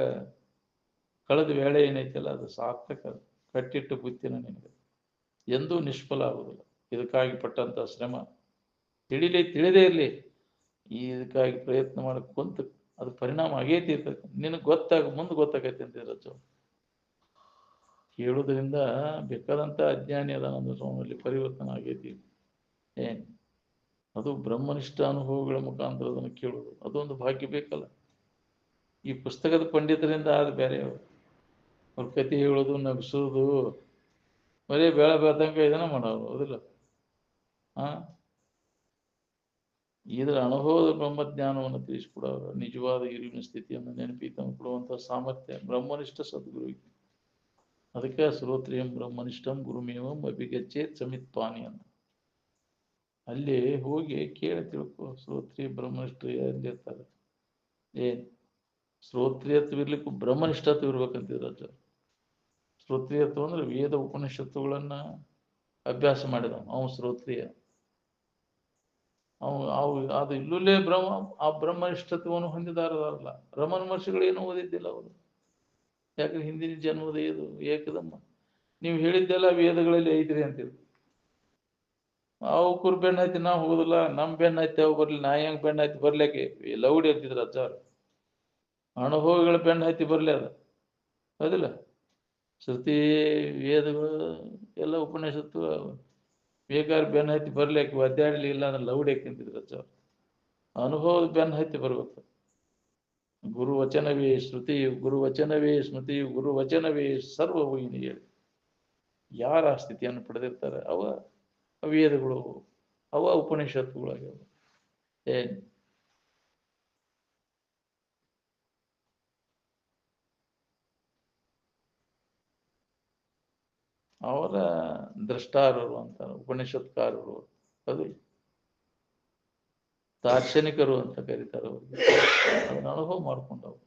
ಕಳೆದ ವೇಳೆ ಏನೈತಲ್ಲ ಅದು ಸಾರ್ಥಕ. ಕಟ್ಟಿಟ್ಟು ಬುತ್ತಿನ ನಿನಗೆ ಎಂದೂ ನಿಷ್ಫಲ ಆಗುದಿಲ್ಲ. ಇದಕ್ಕಾಗಿ ಪಟ್ಟಂತ ಶ್ರಮ ತಿಳಿದೇ ಇರಲಿ, ಇದಕ್ಕಾಗಿ ಪ್ರಯತ್ನ ಮಾಡಕ್ ಕುಂತ ಅದು ಪರಿಣಾಮ ಆಗೇ ತೀರ್ತೈತಿ. ನಿನಗೆ ಮುಂದೆ ಗೊತ್ತಾಗೈತಿ ಅಂತ ಕೇಳುವುದರಿಂದ ಬೇಕಾದಂತ ಅಜ್ಞಾನಿ ಅದ ನನ್ನ ಸ್ವಾಮಿಯಲ್ಲಿ ಪರಿವರ್ತನೆ ಆಗೈತಿ. ಅದು ಬ್ರಹ್ಮನಿಷ್ಠ ಅನುಭವಗಳ ಮುಖಾಂತರ ಅದನ್ನು ಕೇಳುವುದು, ಅದೊಂದು ಭಾಗ್ಯ ಬೇಕಲ್ಲ. ಈ ಪುಸ್ತಕದ ಪಂಡಿತರಿಂದ ಆದ ಬೇರೆ ಅವ್ರ ಕತೆ ಹೇಳೋದು, ನಗಿಸೋದು, ಬರೀ ಬೆಳೆ ಬೆಳತಂಕ ಇದನ್ನ ಮಾಡೋರು ಹೌದಿಲ್ಲ. ಇದರ ಅನುಭವದ ಬ್ರಹ್ಮಜ್ಞಾನವನ್ನು ತಿಳಿಸಿಕೊಡೋರು, ನಿಜವಾದ ಇರುವಿನ ಸ್ಥಿತಿಯನ್ನು ನೆನಪಿ ತಂದು ಕೊಡುವಂತಹ ಸಾಮರ್ಥ್ಯ ಬ್ರಹ್ಮನಿಷ್ಠ ಸದ್ಗುರುವಿಗೆ. ಅದಕ್ಕೆ ಶ್ರೋತ್ರಿಯಂ ಬ್ರಹ್ಮನಿಷ್ಠಂ ಗುರುಮೇವಂ ಅಭಿಗಚ್ಚೇತ್ ಸಮಿತ್ವಾನಿ ಅಂತ. ಅಲ್ಲಿ ಹೋಗಿ ಕೇಳಿ ತಿಳ್ಕೊ. ಶ್ರೋತ್ರಿಯ ಬ್ರಹ್ಮನಿಷ್ಠ ಎಲ್ಲಿರ್ತಾರೆ. ಶ್ರೋತ್ರಿಯತ್ವ ಇರ್ಲಿಕ್ಕೂ ಬ್ರಹ್ಮನಿಷ್ಠತ್ವ ಇರ್ಬೇಕಂತಿದ್ರ. ಶ್ರೋತ್ರಿಯತ್ವ ಅಂದ್ರೆ ವೇದ ಉಪನಿಷತ್ತುಗಳನ್ನ ಅಭ್ಯಾಸ ಮಾಡಿದ ಅವನು ಶ್ರೋತ್ರಿಯ. ಅದು ಇಲ್ಲೇ ಆ ಬ್ರಹ್ಮನಿಷ್ಠತ್ವವನ್ನು ಹೊಂದಿದಾರಲ್ಲ. ರಮಣ ಮಹರ್ಷಿಗಳು ಏನೂ ಓದಿದ್ದಿಲ್ಲ ಅವರು. ಯಾಕಂದ್ರೆ ಹಿಂದಿನ ಜನ್ಮದ ಇದು ಏಕದಮ್ಮ. ನೀವು ಹೇಳಿದ್ದೆಲ್ಲ ವೇದಗಳಲ್ಲಿ ಐತ್ರಿ ಅಂತೀವಿ. ಅವ್ಕುರ್ ಬೆಣ್ಣ ಐತಿ ನಾವು ಹೋಗುದಿಲ್ಲ, ನಮ್ ಬೆಣ್ಣ ಐತಿ ಅವು ಬರ್ಲಿ. ನಾ ಹೆಂಗ್ ಬೆಣ್ಣ ಐತಿ ಬರ್ಲಿಕ್ಕೆ ಲೌಡಿ ಅಂತಿದ್ರು ಅಜ್ಜಾರು. ಅನುಭವಿಗಳ ಬೆಣ್ಣ ಐತಿ ಬರ್ಲಿ ಅದ ಹೌದಿಲ್ಲ. ಶ್ರುತಿ ವೇದಗಳು ಎಲ್ಲ ಉಪನಿಷತ್ತು ಬೇಕಾದ್ರೆ ಬೆನ್ನ ಹತ್ತಿ ಬರ್ಲಿಕ್ಕೆ ಒದ್ದಾಡಲಿ, ಇಲ್ಲ ಅಂದ್ರೆ ಲೌಡಿ ಹಾಕ್ತಿದ್ರು ಅಜ್ಜಾರು. ಅನುಭವದ ಬೆನ್ನ ಹತ್ತಿ ಬರ್ಬೇಕು. ಗುರುವಚನವೇ ಶ್ರುತಿಯು, ಗುರುವಚನವೇ ಸ್ಮೃತಿಯು, ಗುರುವಚನವೇ ಸರ್ವವು ಇನ್ನು ಹೇಳಿ. ಯಾರ ಆ ಸ್ಥಿತಿಯನ್ನು ಪಡೆದಿರ್ತಾರೆ ಅವ ವೇದಗಳು, ಅವ ಉಪನಿಷತ್ತುಗಳಾಗ್ಯಾವ. ಅವರ ದ್ರಷ್ಟಾರರು ಅಂತಾರೆ, ಉಪನಿಷತ್ಕಾರರು. ಅದು ದಾರ್ಶನಿಕರು ಅಂತ ಕರೀತಾರೆ ಅವ್ರಿಗೆ. ಅದನ್ನ ಅನುಭವ ಮಾಡ್ಕೊಂಡವು.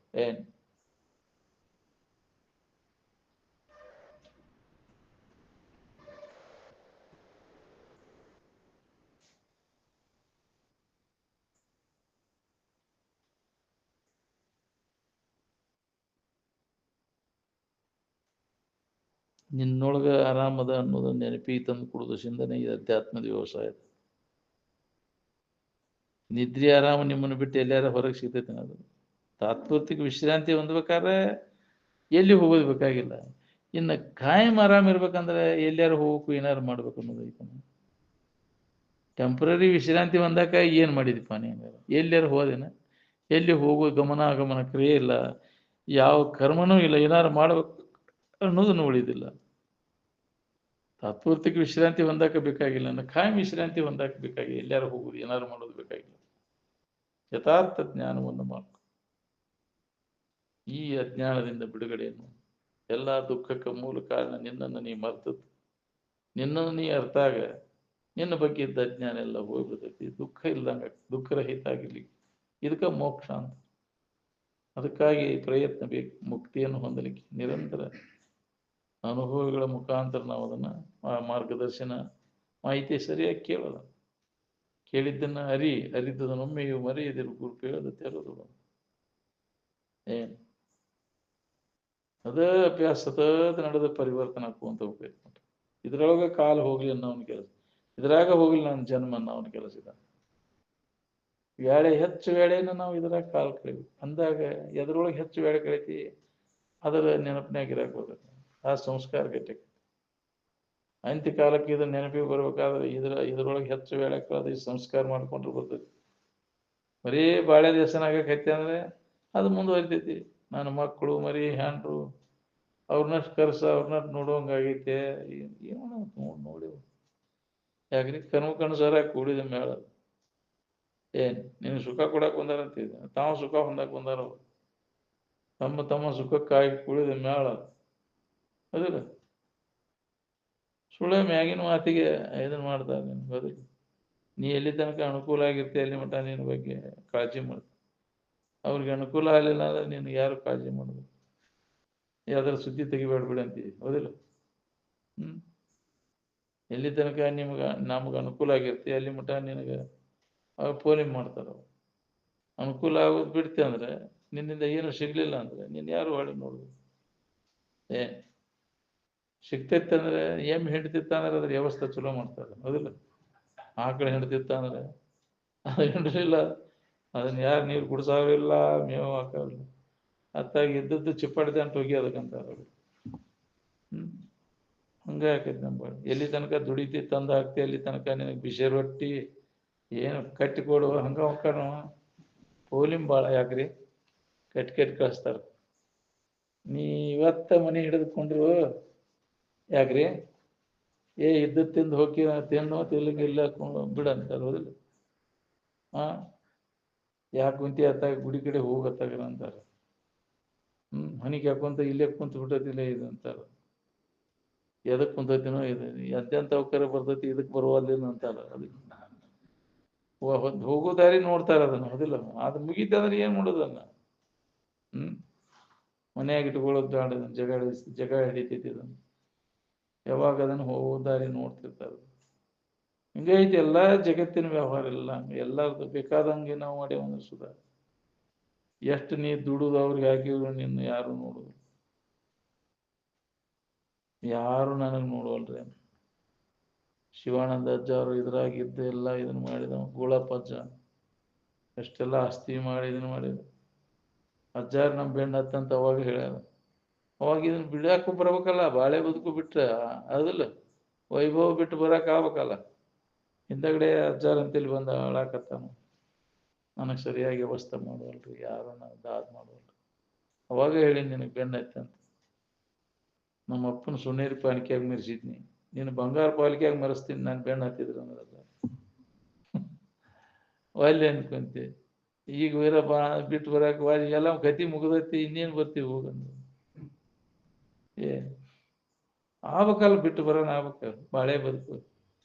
ನಿನ್ನೊಳಗ ಆರಾಮದ ಅನ್ನೋದನ್ನ ನೆನಪಿ ತಂದು ಕೊಡೋದು ಚಿಂತನೆ ಈ ಅಧ್ಯಾತ್ಮದ ವ್ಯವಸಾಯ. ನಿದ್ರಿ ಆರಾಮ ನಿಮ್ಮನ್ನು ಬಿಟ್ಟು ಎಲ್ಲಾರ ಹೊರಗೆ ಸಿಗ್ತೈತೆ. ಅದು ತಾತ್ಪೂರ್ತಿಕ ವಿಶ್ರಾಂತಿ ಹೊಂದ್ಬೇಕಾದ್ರೆ ಎಲ್ಲಿ ಹೋಗೋದು ಬೇಕಾಗಿಲ್ಲ. ಇನ್ನು ಕಾಯಂ ಆರಾಮ ಇರ್ಬೇಕಂದ್ರೆ ಎಲ್ಲಾರು ಹೋಗ್ಬೇಕು, ಏನಾರು ಮಾಡ್ಬೇಕು ಅನ್ನೋದೈತೆ. ಟೆಂಪ್ರರಿ ವಿಶ್ರಾಂತಿ ಬಂದಾಗ ಏನ್ ಮಾಡಿದಪ್ಪ ನೀ? ಎಲ್ಲಾರು ಹೋದೇನ? ಎಲ್ಲಿ ಹೋಗೋ ಗಮನ ಕ್ರಿಯೆ ಇಲ್ಲ, ಯಾವ ಕರ್ಮನೂ ಇಲ್ಲ, ಏನಾರು ಮಾಡ್ಬೇಕು ಅನ್ನೋದನ್ನು ಉಳಿದಿಲ್ಲ. ತಾತ್ಪೂರ್ತಿಕ ವಿಶ್ರಾಂತಿ ಹೊಂದಾಕ ಬೇಕಾಗಿಲ್ಲ, ಕಾಯಂ ವಿಶ್ರಾಂತಿ ಹೊಂದಾಕ ಬೇಕಾಗಿಲ್ಲ. ಎಲ್ಲಾರು ಹೋಗುದು, ಏನಾರು ಮಾಡೋದು ಬೇಕಾಗಿಲ್ಲ. ಯಥಾರ್ಥ ಜ್ಞಾನವನ್ನು ಮಾಡ್ಕೊ. ಈ ಅಜ್ಞಾನದಿಂದ ಬಿಡುಗಡೆಯನ್ನು, ಎಲ್ಲ ದುಃಖಕ್ಕೆ ಮೂಲ ಕಾರಣ ನಿನ್ನನ್ನು ನೀ ಮರ್ತದ್ದು. ನಿನ್ನನ್ನು ನೀ ಅರ್ಥ ಆಗ ನಿನ್ನ ಬಗ್ಗೆ ಇದ್ದ ಅಜ್ಞಾನ ಎಲ್ಲ ಹೋಗ್ಬಿಡ್ತೈತಿ. ದುಃಖ ಇಲ್ದಂಗ, ದುಃಖರಹಿತ ಆಗಿರ್ಲಿಕ್ಕೆ ಇದಕ್ಕೆ ಮೋಕ್ಷ ಅಂತ. ಅದಕ್ಕಾಗಿ ಪ್ರಯತ್ನ ಬೇಕು ಮುಕ್ತಿಯನ್ನು ಹೊಂದಲಿಕ್ಕೆ. ನಿರಂತರ ಅನುಭವಿಗಳ ಮುಖಾಂತರ ನಾವು ಅದನ್ನ ಮಾರ್ಗದರ್ಶನ ಮಾಹಿತಿ ಸರಿಯಾಗಿ ಕೇಳೋದು, ಕೇಳಿದ್ದನ್ನ ಅರಿತದನ್ನೊಮ್ಮೆಯೂ ಮರೆಯದಿರು ಗುರುಪು ಹೇಳದ ತೆರದು ಏನ್ ಅದ ಅಭ್ಯಾಸ ಸತತ ನಡೆದ ಪರಿವರ್ತನೆ ಹಾಕುವಂತ ಹೋಗ್ಬೇಕು. ಇದ್ರೊಳಗ ಕಾಲ ಹೋಗ್ಲಿ ಅನ್ನೋ ಅವನ ಕೆಲಸ, ಇದ್ರಾಗ ಹೋಗ್ಲಿ ನನ್ನ ಜನ್ಮ ಅನ್ನೋ ಅವನ ಕೆಲಸ ಇದ. ಹೆಚ್ಚು ವೇಳೆಯನ್ನು ನಾವು ಇದ್ರಾಗ ಕಾಲ ಕಳಿಬೇಕು ಅಂದಾಗ ಎದ್ರೊಳಗೆ ಹೆಚ್ಚು ವೇಳೆ ಕಳಿತಿ ಅದರ ನೆನಪಿನಾಗ ಇರಾಕ್ ಹೋಗ್ಬೇಕು. ಆ ಸಂಸ್ಕಾರ ಗಟ್ಟಿ ಅಂತ್ಯ ಕಾಲಕ್ಕೆ ಇದನ್ನ ನೆನಪಿಗೆ ಬರ್ಬೇಕಾದ್ರೆ ಇದ್ರೊಳಗೆ ಹೆಚ್ಚು ವೇಳೆ ಕಳೆದ ಈ ಸಂಸ್ಕಾರ ಮಾಡ್ಕೊಂಡ್ರೆ ಬರ್ತೈತಿ. ಬರೀ ಬಾಳೆ ದೇಶನಾಗೈತಿ ಅಂದ್ರೆ ಅದು ಮುಂದುವರಿತೈತಿ. ನನ್ನ ಮಕ್ಕಳು ಮರಿ ಹ್ಯಾಂಡ್ರು ಅವ್ರನ್ನಷ್ಟು ಕರ್ಸ ಅವ್ರನ್ನಷ್ಟು ನೋಡುವಂಗಾಗೈತೆ. ಏನೋ ನೋಡಿ ಯಾಕ್ರಿ ಕಣ್ಸರ ಕೂಡಿದ ಮೇಳ ಏನ್ ನಿನ್ ಸುಖ ಕೊಡಕ್ ಬಂದಾರಂತಿದ್ದ, ತಾವು ಸುಖ ಹೊಂದಕ್ ಬಂದಾರ. ತಮ್ಮ ಸುಖಕ್ಕಾಗಿ ಕೂಡಿದ ಮೇಳ ಅದಿಲ್ಲ. ಸುಳ್ಳ ಮ್ಯಾಗಿನ ಮಾತಿಗೆ ಇದನ್ನ ಮಾಡ್ತಾರೆ ನಿನ್ ಬದುಕು. ನೀ ಎಲ್ಲಿ ತನಕ ಅನುಕೂಲ ಆಗಿರ್ತಿ ಅಲ್ಲಿ ಮಟ್ಟ ನಿನ್ನ ಬಗ್ಗೆ ಕಾಳಜಿ ಮಾಡ್ತ. ಅವ್ರಿಗೆ ಅನುಕೂಲ ಆಗಲಿಲ್ಲ ಅಂದ್ರೆ ನಿನ್ಗೆ ಯಾರು ಕಾಳಜಿ ಮಾಡುದು. ಯಾವ್ದಾರ ಸುದ್ದಿ ತೆಗಿಬೇಡ್ಬಿಡಿ ಅಂತೀವಿ ಹೌದಿಲ್ಲ. ಎಲ್ಲಿ ತನಕ ನಮ್ಗೆ ಅನುಕೂಲ ಆಗಿರ್ತಿ ಅಲ್ಲಿ ಮಟ್ಟ ನಿನಗೆ ಪೋಲಿಂಗ್ ಮಾಡ್ತಾರ. ಅನುಕೂಲ ಆಗೋದು ಬಿಡ್ತಿ ಅಂದ್ರೆ ನಿನ್ನಿಂದ ಏನು ಸಿಗ್ಲಿಲ್ಲ ಅಂದ್ರೆ ನೀನ್ ಯಾರು ಹೊಳೆ ನೋಡುದು. ಸಿಗ್ತೈತೆ ಅಂದ್ರೆ ಹಿಡ್ತಿತ್ತ ಅಂದ್ರೆ ಅದ್ರ ವ್ಯವಸ್ಥೆ ಚಲೋ ಮಾಡ್ತಾರೆ ಹೌದಿಲ್ಲ. ಆಕಳ ಹಿಡ್ತಿತ್ತ ಅಂದ್ರೆ ಅದು ಹಿಡಿಲಿಲ್ಲ ಅದನ್ನ ಯಾರು ನೀರು ಕುಡ್ಸಾವಿಲ್ಲ, ಮೇವು ಹಾಕವಿಲ್ಲ. ಅತ್ತಾಗಿ ಇದ್ದದ್ದು ಚಿಪ್ಪಾಡ್ದೆ ಅಂತ ಹೋಗಿ ಅದಕ್ಕಂತಾರ. ಹಂಗೆ ಆಕೈತಿ ನಮ್ಮ ಎಲ್ಲಿ ತನಕ ದುಡಿತಿ ತಂದು ಹಾಕ್ತಿ ಅಲ್ಲಿ ತನಕ ನಿನಗೆ ಬಿಸಿ ರೊಟ್ಟಿ ಏನು ಕಟ್ಟಿ ಕೊಡುವ ಹಂಗ ಹೊಕ್ಕಾನ. ಪೋಲಿಂ ಭಾಳ ಯಾಕ್ರಿ ಕಟ್ಟಿ ಕಳಿಸ್ತಾರ. ನೀ ಇವತ್ತ ಮನೆ ಹಿಡಿದುಕೊಂಡ್ರು ಯಾಕ್ರಿ ಇದ್ದು ತಿಂದು ಹೋಗಿ ತಿನ್ನೋ ತಿಲ್ಲಿಗಿಲ್ಲ ಬಿಡಂತಾರ ಹೌದಿಲ್ಲ. ಯಾಕೆ ಕುಂತಿ ಅತ್ತಾಗ ಗುಡಿ ಕಡೆ ಹೋಗತ್ತಾಗ ಅಂತಾರ. ಮನಿಗೆ ಹಾಕೊಂತ ಇಲ್ಲೇ ಕುಂತ ಬಿಟ್ಟತಿಲ್ಲ ಇದು ಅಂತಾರ. ಎದಕ್ ಕುಂತೈತಿನೋ ಇದು ಎಂತೆಂತ ಅವಕರ ಬರ್ತೈತಿ ಇದಕ್ ಬರುವಲ್ಲೇನು ಅಂತಾರ. ಅದಕ್ಕೆ ಹೋಗೋ ದಾರಿ ನೋಡ್ತಾರ ಅದನ್ನ ಹೌದಿಲ್ಲ. ಅದು ಮುಗಿತಂದ್ರೆ ಏನ್ ಮಾಡೋದನ್ನ ಮನೆಯಾಗ ಇಟ್ಕೊಳ್ಳೋದು ಬೇಡ. ಜಗ ಹಿಡಿತೈತಿ ಅದನ್ನ. ಯಾವಾಗ ಅದನ್ನ ಹೋಗೋ ದಾರಿ ನೋಡ್ತಿರ್ತಾರ. ಹಿಂಗೈತಿ ಎಲ್ಲಾ ಜಗತ್ತಿನ ವ್ಯವಹಾರ ಎಲ್ಲ ಎಲ್ಲಾರ್ದು ಬೇಕಾದಂಗೆ ನಾವು ಮಾಡಿ ಸುಧ. ಎಷ್ಟು ನೀ ದುಡುದು ಅವ್ರಿಗೆ ಹಾಕಿದ್ರು ನಿನ್ನ ಯಾರು ನೋಡುದು, ಯಾರು ನನಗೆ ನೋಡುವಲ್ರಿ. ಶಿವಾನಂದ ಅಜ್ಜ ಅವರು ಇದ್ರಾಗಿದ್ದು ಎಲ್ಲ ಇದನ್ನ ಮಾಡಿದ. ಗೋಳಪ್ಪ ಅಜ್ಜ ಎಷ್ಟೆಲ್ಲ ಆಸ್ತಿ ಮಾಡಿ ಇದನ್ನ ಮಾಡಿದ. ಅಜ್ಜಾರು ನಮ್ಮ ಬೆಣ್ಣ ಹತ್ತಂತ ಅವಾಗ ಹೇಳ್ಯಾರ. ಅವಾಗ ಇದನ್ನ ಬಿಡಾಕು ಬರ್ಬೇಕಲ್ಲ, ಬಾಳೆ ಬದುಕು ಬಿಟ್ಟ ಅದಿಲ್ಲ ವೈಭವ ಬಿಟ್ಟು ಬರಕ್ ಆಗ್ಬೇಕಲ್ಲ. ಹಿಂದಗಡೆ ಅಜ್ಜಾರ್ ಅಂತೇಳಿ ಬಂದ ಹಾಳಾಕತ್ತಾನ. ನನಗೆ ಸರಿಯಾಗಿ ವ್ಯವಸ್ಥೆ ಮಾಡುವಲ್ರಿ, ಯಾರು ನನಗೆ ದಾದ್ ಮಾಡುವಲ್ರಿ. ಅವಾಗ ಹೇಳಿ ನಿನಗೆ ಬೆಣ್ಣ ಐತಂತ. ನಮ್ಮ ಅಪ್ಪನ ಸುನೇರಿ ಪಾಲಿಕೆಯಾಗ ಮೆರೆಸಿದ್ನಿ, ನೀನು ಬಂಗಾರ ಪಾಲಿಕೆಯಾಗ ಮೆರೆಸ್ತೀನಿ ನಾನು ಬೆಣ್ಣ ಹತ್ತಿದ್ರು ಅಂದ್ರಲ್ಲ. ಒಲ್ಲೆ ಅನ್ಕೊಂತೆ. ಈಗ ವೀರಪ್ಪ ಬಿಟ್ಟು ಬರಕ್ ಎಲ್ಲ ಗತಿ ಮುಗಿದೈತಿ, ಇನ್ನೇನು ಬರ್ತೀವಿ ಹೋಗಂದು. ಆಗ್ಬೇಕಲ್ಲ, ಬಿಟ್ಟು ಬರೋಣ ಆಗ್ಬೇಕಲ್ಲ. ಬಾಳೆ ಬದುಕು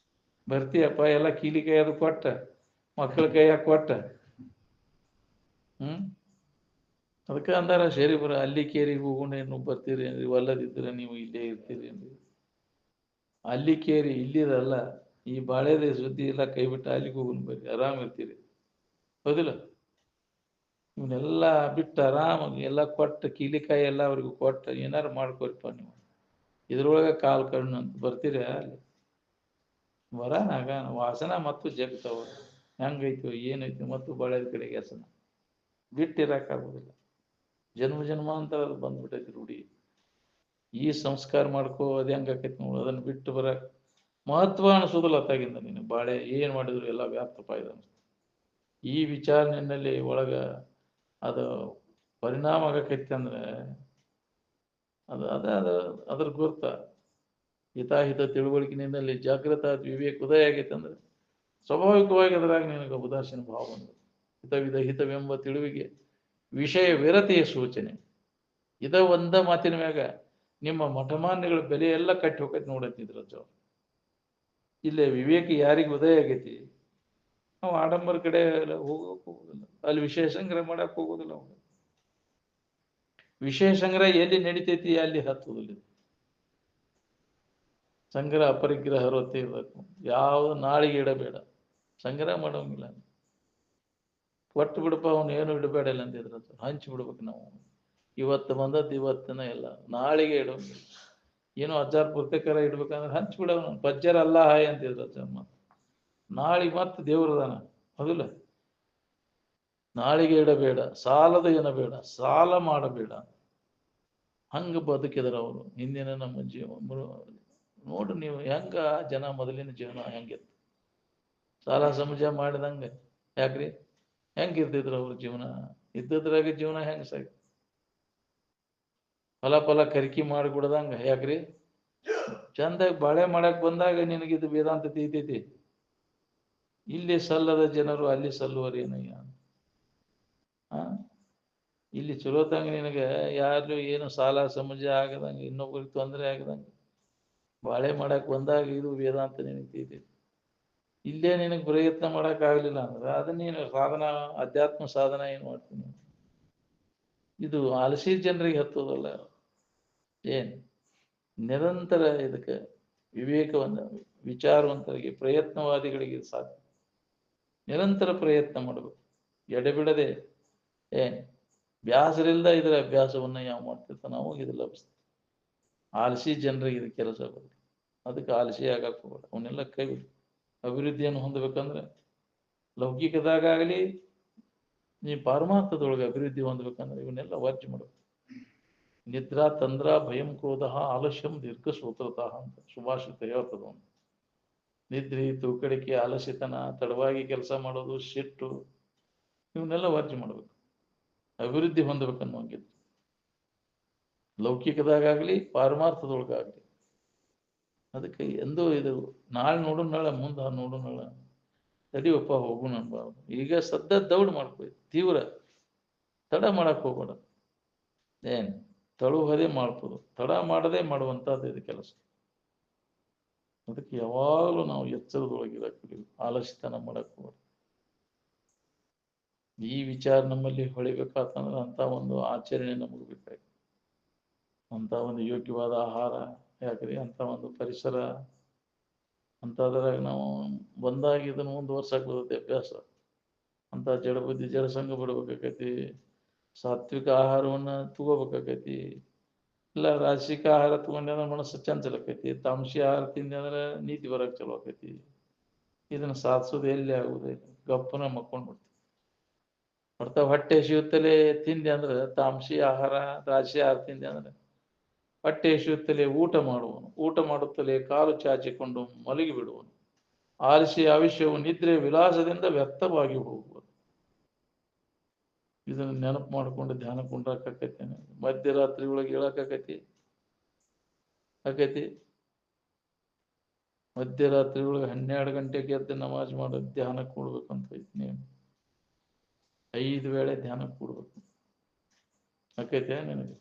ಬರ್ತೀಯಪ್ಪ ಎಲ್ಲ ಕೀಲಿ ಕೈಯದು ಕೊಟ್ಟ, ಮಕ್ಕಳ ಕೈಯಾಗ ಕೊಟ್ಟ. ಅದಕ್ಕೆ ಅಂದಾರ ಸೇರಿ ಬರ ಅಲ್ಲಿ ಕೇರಿಗೆ ಹೋಗೋಣ ಏನು ಬರ್ತೀರಿ ಅಂದ್ರಿ, ಒಲ್ಲದಿದ್ರೆ ನೀವು ಇಲ್ಲೇ ಇರ್ತೀರಿ ಅಂದ್ರಿ. ಅಲ್ಲಿ ಕೇರಿ ಇಲ್ಲಿದಲ್ಲ, ಈ ಬಾಳೆದ ಸುದ್ದಿ ಎಲ್ಲ ಕೈ ಬಿಟ್ಟು ಅಲ್ಲಿಗೆ ಹೋಗೋಣ ಬರ್ರಿ, ಆರಾಮ್ ಇರ್ತೀರಿ ಹೌದಿಲ್ಲ. ಇವನ್ನೆಲ್ಲ ಬಿಟ್ಟು ಆರಾಮಾಗಿ ಎಲ್ಲ ಕೊಟ್ಟ ಕೀಲಿಕಾಯಿ ಎಲ್ಲ ಅವ್ರಿಗೂ ಕೊಟ್ಟ ಏನಾರು ಮಾಡ್ಕೊರಿಪ್ಪ ನೀವು, ಇದ್ರೊಳಗೆ ಕಾಲ್ ಕಣ್ಣು ಅಂತ ಬರ್ತೀರ. ಅಲ್ಲಿ ಬರಾನಾಗ ವಾಸನ ಮತ್ತು ಜಗ್ತಾವ ಹೆಂಗೈತೋ ಏನೈತಿ ಮತ್ತು ಬಾಳೆದ ಕಡೆಗೆ ಹೆಸನ ಬಿಟ್ಟಿರಕ್ಕಾಗೋದಿಲ್ಲ. ಜನ್ಮ ಅಂತ ಅದು ಬಂದ್ಬಿಟ್ಟೈತಿ ರೂಢಿ. ಈ ಸಂಸ್ಕಾರ ಮಾಡ್ಕೋ ಅದೇ ಹಂಗಾಕೈತಿ ನೋಡು. ಅದನ್ನ ಬಿಟ್ಟು ಬರಕ್ ಮಹತ್ವ ಅನಿಸೋದಿಲ್ಲ ಅತ್ತಾಗಿಂದ. ನೀನು ಬಾಳೆ ಏನ್ ಮಾಡಿದ್ರು ಎಲ್ಲ ವ್ಯಾಪ್ತಪ್ಪ ಇದೆ. ಈ ವಿಚಾರ ನಿನ್ನಲ್ಲಿ ಒಳಗ ಅದು ಪರಿಣಾಮ ಆಗಕೈತಿ ಅಂದ್ರೆ ಅದ್ರ ಗುರ್ತ. ಹಿತಾಹಿತ ತಿಳುವಳಿಕೆನಲ್ಲಿ ಜಾಗೃತ ವಿವೇಕ ಉದಯ ಆಗೈತೆ ಅಂದ್ರೆ ಸ್ವಾಭಾವಿಕವಾಗಿ ಅದರಾಗ ನಿನಗೆ ಉದಾಸೀನ ಭಾವ ಬಂದು ಹಿತವೆಂಬ ತಿಳಿವಿಗೆ ವಿಷಯ ವಿರತಿಯ ಸೂಚನೆ. ಇದ ಒಂದ ಮಾತಿನ ಮ್ಯಾಗ ನಿಮ್ಮ ಮಠಮಾನ್ಯಗಳ ಬೆಲೆ ಎಲ್ಲ ಕಟ್ಟಿ ಹೋಗೈತಿ ನೋಡತ್ತಿದ್ರಜ್ಜ. ಇಲ್ಲೇ ವಿವೇಕ ಯಾರಿಗೆ ಉದಯ ಆಗೈತಿ ನಾವು ಆಡಂಬರ ಕಡೆ ಹೋಗೋಕ್ ಹೋಗುದಿಲ್ಲ, ಅಲ್ಲಿ ವಿಷಯ ಸಂಗ್ರಹ ಮಾಡಕ್ ಹೋಗೋದಿಲ್ಲ. ವಿಷಯ ಸಂಗ್ರಹ ಎಲ್ಲಿ ನಡಿತೈತಿ ಅಲ್ಲಿ ಹತ್ತುವುದಿಲ್ಲ. ಸಂಗ್ರಹ ಅಪರಿಗ್ರಹ ಹೊರತೆ ಇರಬೇಕು. ಯಾವುದು ನಾಳೆಗೆ ಇಡಬೇಡ, ಸಂಗ್ರಹ ಮಾಡೋಂಗಿಲ್ಲ. ಒಟ್ಟು ಬಿಡಪ್ಪ, ಅವನು ಏನು ಇಡಬೇಡ ಇಲ್ಲ ಅಂತಿದ್ರ, ಹಂಚಿ ಬಿಡ್ಬೇಕು ನಾವು. ಇವತ್ತು ಬಂದದ್ದು ಇವತ್ತಿನ ಎಲ್ಲ, ನಾಳೆಗೆ ಇಡೋಂಗಿಲ್ಲ. ಏನೋ ಅಜ್ಜಾರ್ ಪುಸ್ತಕರ ಇಡ್ಬೇಕಂದ್ರೆ ಹಂಚಿ ಬಿಡೋನು. ಬಜ್ಜರ್ ಅಲ್ಲ ಹಾಯ್ ಅಂತಿದ್ರು ಅಜ್ಜಮ್ಮ. ನಾಳೆಗೆ ಮತ್ತೆ ದೇವ್ರದಾನ ಹೌದಿಲ್ಲ. ನಾಳೆಗೆ ಇಡಬೇಡ, ಸಾಲದ ಏನಬೇಡ, ಸಾಲ ಮಾಡಬೇಡ. ಹಂಗ ಬದುಕಿದ್ರ ಅವರು ಹಿಂದಿನ ನಮ್ಮ ಜೀವ. ನೋಡ್ರಿ ನೀವು ಹೆಂಗ ಜನ ಮೊದಲಿನ ಜೀವನ ಹೆಂಗಿತ್ತು, ಸಾಲ ಸಮಜ ಮಾಡಿದಂಗ. ಯಾಕ್ರಿ ಹೆಂಗಿರ್ತಿದ್ರು ಅವ್ರ ಜೀವನ? ಇದ್ದದ್ರಾಗ ಜೀವನ ಹೆಂಗ ಸಾಗಿ ಫಲ ಕರಿಕಿ ಮಾಡಿಬಿಡ್ದಂಗ. ಯಾಕ್ರಿ ಚಂದಾಗಿ ಬಾಳೆ ಮಾಡಕ್ ಬಂದಾಗ ನಿನಗಿದು ವೇದಾಂತ ತಿಳಿತೈತಿ. ಇಲ್ಲಿ ಸಲ್ಲದ ಜನರು ಅಲ್ಲಿ ಸಲ್ಲುವರೇನಯ್ಯ. ಇಲ್ಲಿ ಚಲೋತಂಗ ನಿನಗೆ ಯಾರು ಏನು ಸಾಲ ಸಮಜ ಆಗದಂಗೆ, ಇನ್ನೊಬ್ಬರಿಗೆ ತೊಂದರೆ ಆಗದಂಗೆ ಬಾಳೆ ಮಾಡಕ್ ಬಂದಾಗ ಇದು ವೇದಾಂತ ನಿನಗೆ ತಿಳಿತೈತಿ. ಇಲ್ಲೇ ನಿನಗೆ ಪ್ರಯತ್ನ ಮಾಡಕ್ ಆಗ್ಲಿಲ್ಲ ಅಂದ್ರೆ ಅದನ್ನ ನೀನು ಸಾಧನ, ಅಧ್ಯಾತ್ಮ ಸಾಧನ ಏನ್ ಮಾಡ್ತೀನಿ? ಇದು ಆಲಸಿ ಜನರಿಗೆ ಹತ್ತೋದಲ್ಲ. ಏನ್ ನಿರಂತರ ಇದಕ್ಕೆ ವಿವೇಕವನ್ನ, ವಿಚಾರವಂತರಿಗೆ, ಪ್ರಯತ್ನವಾದಿಗಳಿಗೆ ಸಾಧ್ಯ. ನಿರಂತರ ಪ್ರಯತ್ನ ಮಾಡಬೇಕು, ಎಡೆಬಿಡದೆ. ಬ್ಯಾಸರಿಲ್ದ ಇದರ ಅಭ್ಯಾಸವನ್ನ ಯಾವ ಮಾಡ್ತಿರ್ತಾನ ಅವಾಗ ಇದು ಲಭಿಸ್ತದೆ. ಆಲಸಿ ಜನರಿಗೆ ಇದು ಕೆಲಸ ಬರುತ್ತೆ. ಅದಕ್ಕೆ ಆಲಸಿ ಆಗಕ್ಕೆ ಹೋಗಲ್ಲ, ಅವನ್ನೆಲ್ಲ ಕೈ ಬಿಡು. ಅಭಿವೃದ್ಧಿಯನ್ನು ಹೊಂದಬೇಕಂದ್ರೆ ಲೌಕಿಕದಾಗಲಿ ನೀ ಪಾರಮಾರ್ಥದೊಳಗೆ ಅಭಿವೃದ್ಧಿ ಹೊಂದಬೇಕಂದ್ರೆ ಇವನ್ನೆಲ್ಲ ವರ್ಜ ಮಾಡಬೇಕು. ನಿದ್ರಾ ತಂದ್ರ ಭಯಂ ಕ್ರೋಧ ಆಲಸ್ಯಂ ದೀರ್ಘ ಸೂತ್ರತಃ ಅಂತ ಸುಭಾಷಿತ ಹೇಳ್ತದ. ನಿದ್ರಿ, ತೂಕಡಿಕೆ, ಆಲಸ್ಯತನ, ತಡವಾಗಿ ಕೆಲಸ ಮಾಡೋದು, ಸಿಟ್ಟು, ಇವನ್ನೆಲ್ಲ ವರ್ಜ ಮಾಡಬೇಕು. ಅಭಿವೃದ್ಧಿ ಹೊಂದಬೇಕನ್ನೋಂಗಿದ್ದು ಲೌಕಿಕದಾಗಲಿ ಪಾರಮಾರ್ಥದೊಳಗಾಗಲಿ. ಅದಕ್ಕೆ ಎಂದೂ ಇದು ನಾಳೆ ನೋಡೋಣ, ಮುಂದೆ ನೋಡೋಣ, ತಡಿಯಪ್ಪ ಹೋಗೋಣ ಅನ್ಬಾರ್ದು. ಈಗ ಸದ್ದ ದೌಡ್ ಮಾಡ್ಕೊ, ತೀವ್ರ ತಡ ಮಾಡಕ್ ಹೋಗ್ಬೇಡ. ತಳುಹದೇ ಮಾಡ್ಬೋದು, ತಡ ಮಾಡದೆ ಮಾಡುವಂತಹದ್ದು ಇದು ಕೆಲಸ. ಅದಕ್ಕೆ ಯಾವಾಗಲೂ ನಾವು ಎಚ್ಚರದೊಳಗಿರಕ್ಕೆ, ಆಲಸ್ಯತನ ಮಾಡಕ್ ಹೋಗ್ಬಾರ್ದು. ಈ ವಿಚಾರ ನಮ್ಮಲ್ಲಿ ಹೊಳಿಬೇಕಾತಂದ್ರೆ ಅಂತ ಒಂದು ಆಚರಣೆ ನಮಗೆ ಬೇಕಾಗಿ, ಅಂತ ಒಂದು ಯೋಗ್ಯವಾದ ಆಹಾರ, ಯಾಕ್ರಿ ಅಂತ ಒಂದು ಪರಿಸರ, ಅಂತದ್ರಾಗ ನಾವು ಬಂದಾಗ ಇದನ್ನು ಮುಂದುವರ್ಸಕ್ ಬರುತ್ತೆ ಅಭ್ಯಾಸ. ಅಂತ ಜಡಬುದ್ಧಿ ಜಡಸಂಗ ಬಿಡ್ಬೇಕಾಕೈತಿ. ಸಾತ್ವಿಕ ಆಹಾರವನ್ನ ತಗೋಬೇಕಾಕೈತಿ. ಇಲ್ಲ ರಾಜಸಿಕ ಆಹಾರ ತಗೊಂಡ್ರೆ ಮನಸ್ಸು ಚಂಚಲಕ್ಕೈತಿ. ತಾಮಸಿ ಆಹಾರ ತಿಂದೆ ಅಂದ್ರೆ ನೀತಿ ಬರಕ್ ಚಲೋ ಆಕೈತಿ. ಇದನ್ನ ಸಾಧಿಸೋದು ಎಲ್ಲಿ ಆಗುದಿಲ್ಲ, ಗಪ್ಪನ ಮಕ್ಕೊಂಡ್ಬಿಡ್ತೀವಿ. ಹೊಟ್ಟೆ ಹಸಿಯುತ್ತಲೇ ತಿಂದೆ ಅಂದ್ರೆ, ತಾಮಸಿ ಆಹಾರ ರಾಜಸಿ ಆಹಾರ ತಿಂದೆ ಅಂದ್ರೆ ಹೊಟ್ಟೆ ಹಸಿಯುತ್ತಲೇ ಊಟ ಮಾಡುವನು, ಊಟ ಮಾಡುತ್ತಲೇ ಕಾಲು ಚಾಚಿಕೊಂಡು ಮಲಗಿ ಬಿಡುವನು. ಆಲಸಿ ಆವಿಷ್ಯವು ನಿದ್ರೆ ವಿಲಾಸದಿಂದ ವ್ಯರ್ಥವಾಗಿ ಹೋಗುವುದು. ಇದನ್ನು ನೆನಪು ಮಾಡಿಕೊಂಡು ಧ್ಯಾನ ಕುಂಡ್ರಾಕೈತಿ. ಮಧ್ಯರಾತ್ರಿ ಒಳಗೆ ಹೇಳಕ್ಕಾಕೈತಿ ಮಧ್ಯರಾತ್ರಿ ಒಳಗೆ 12 ಗಂಟೆಗೆ ಎದ್ದು ನಮಾಜ್ ಮಾಡೋದು, ಧ್ಯಾನ ಕೂಡ್ಬೇಕಂತ ಐತಿ. ನೀವು 5 ವೇಳೆ ಧ್ಯಾನ ಕೂಡ್ಬೇಕು ಆಕೈತೆ ನಿನಗೆ.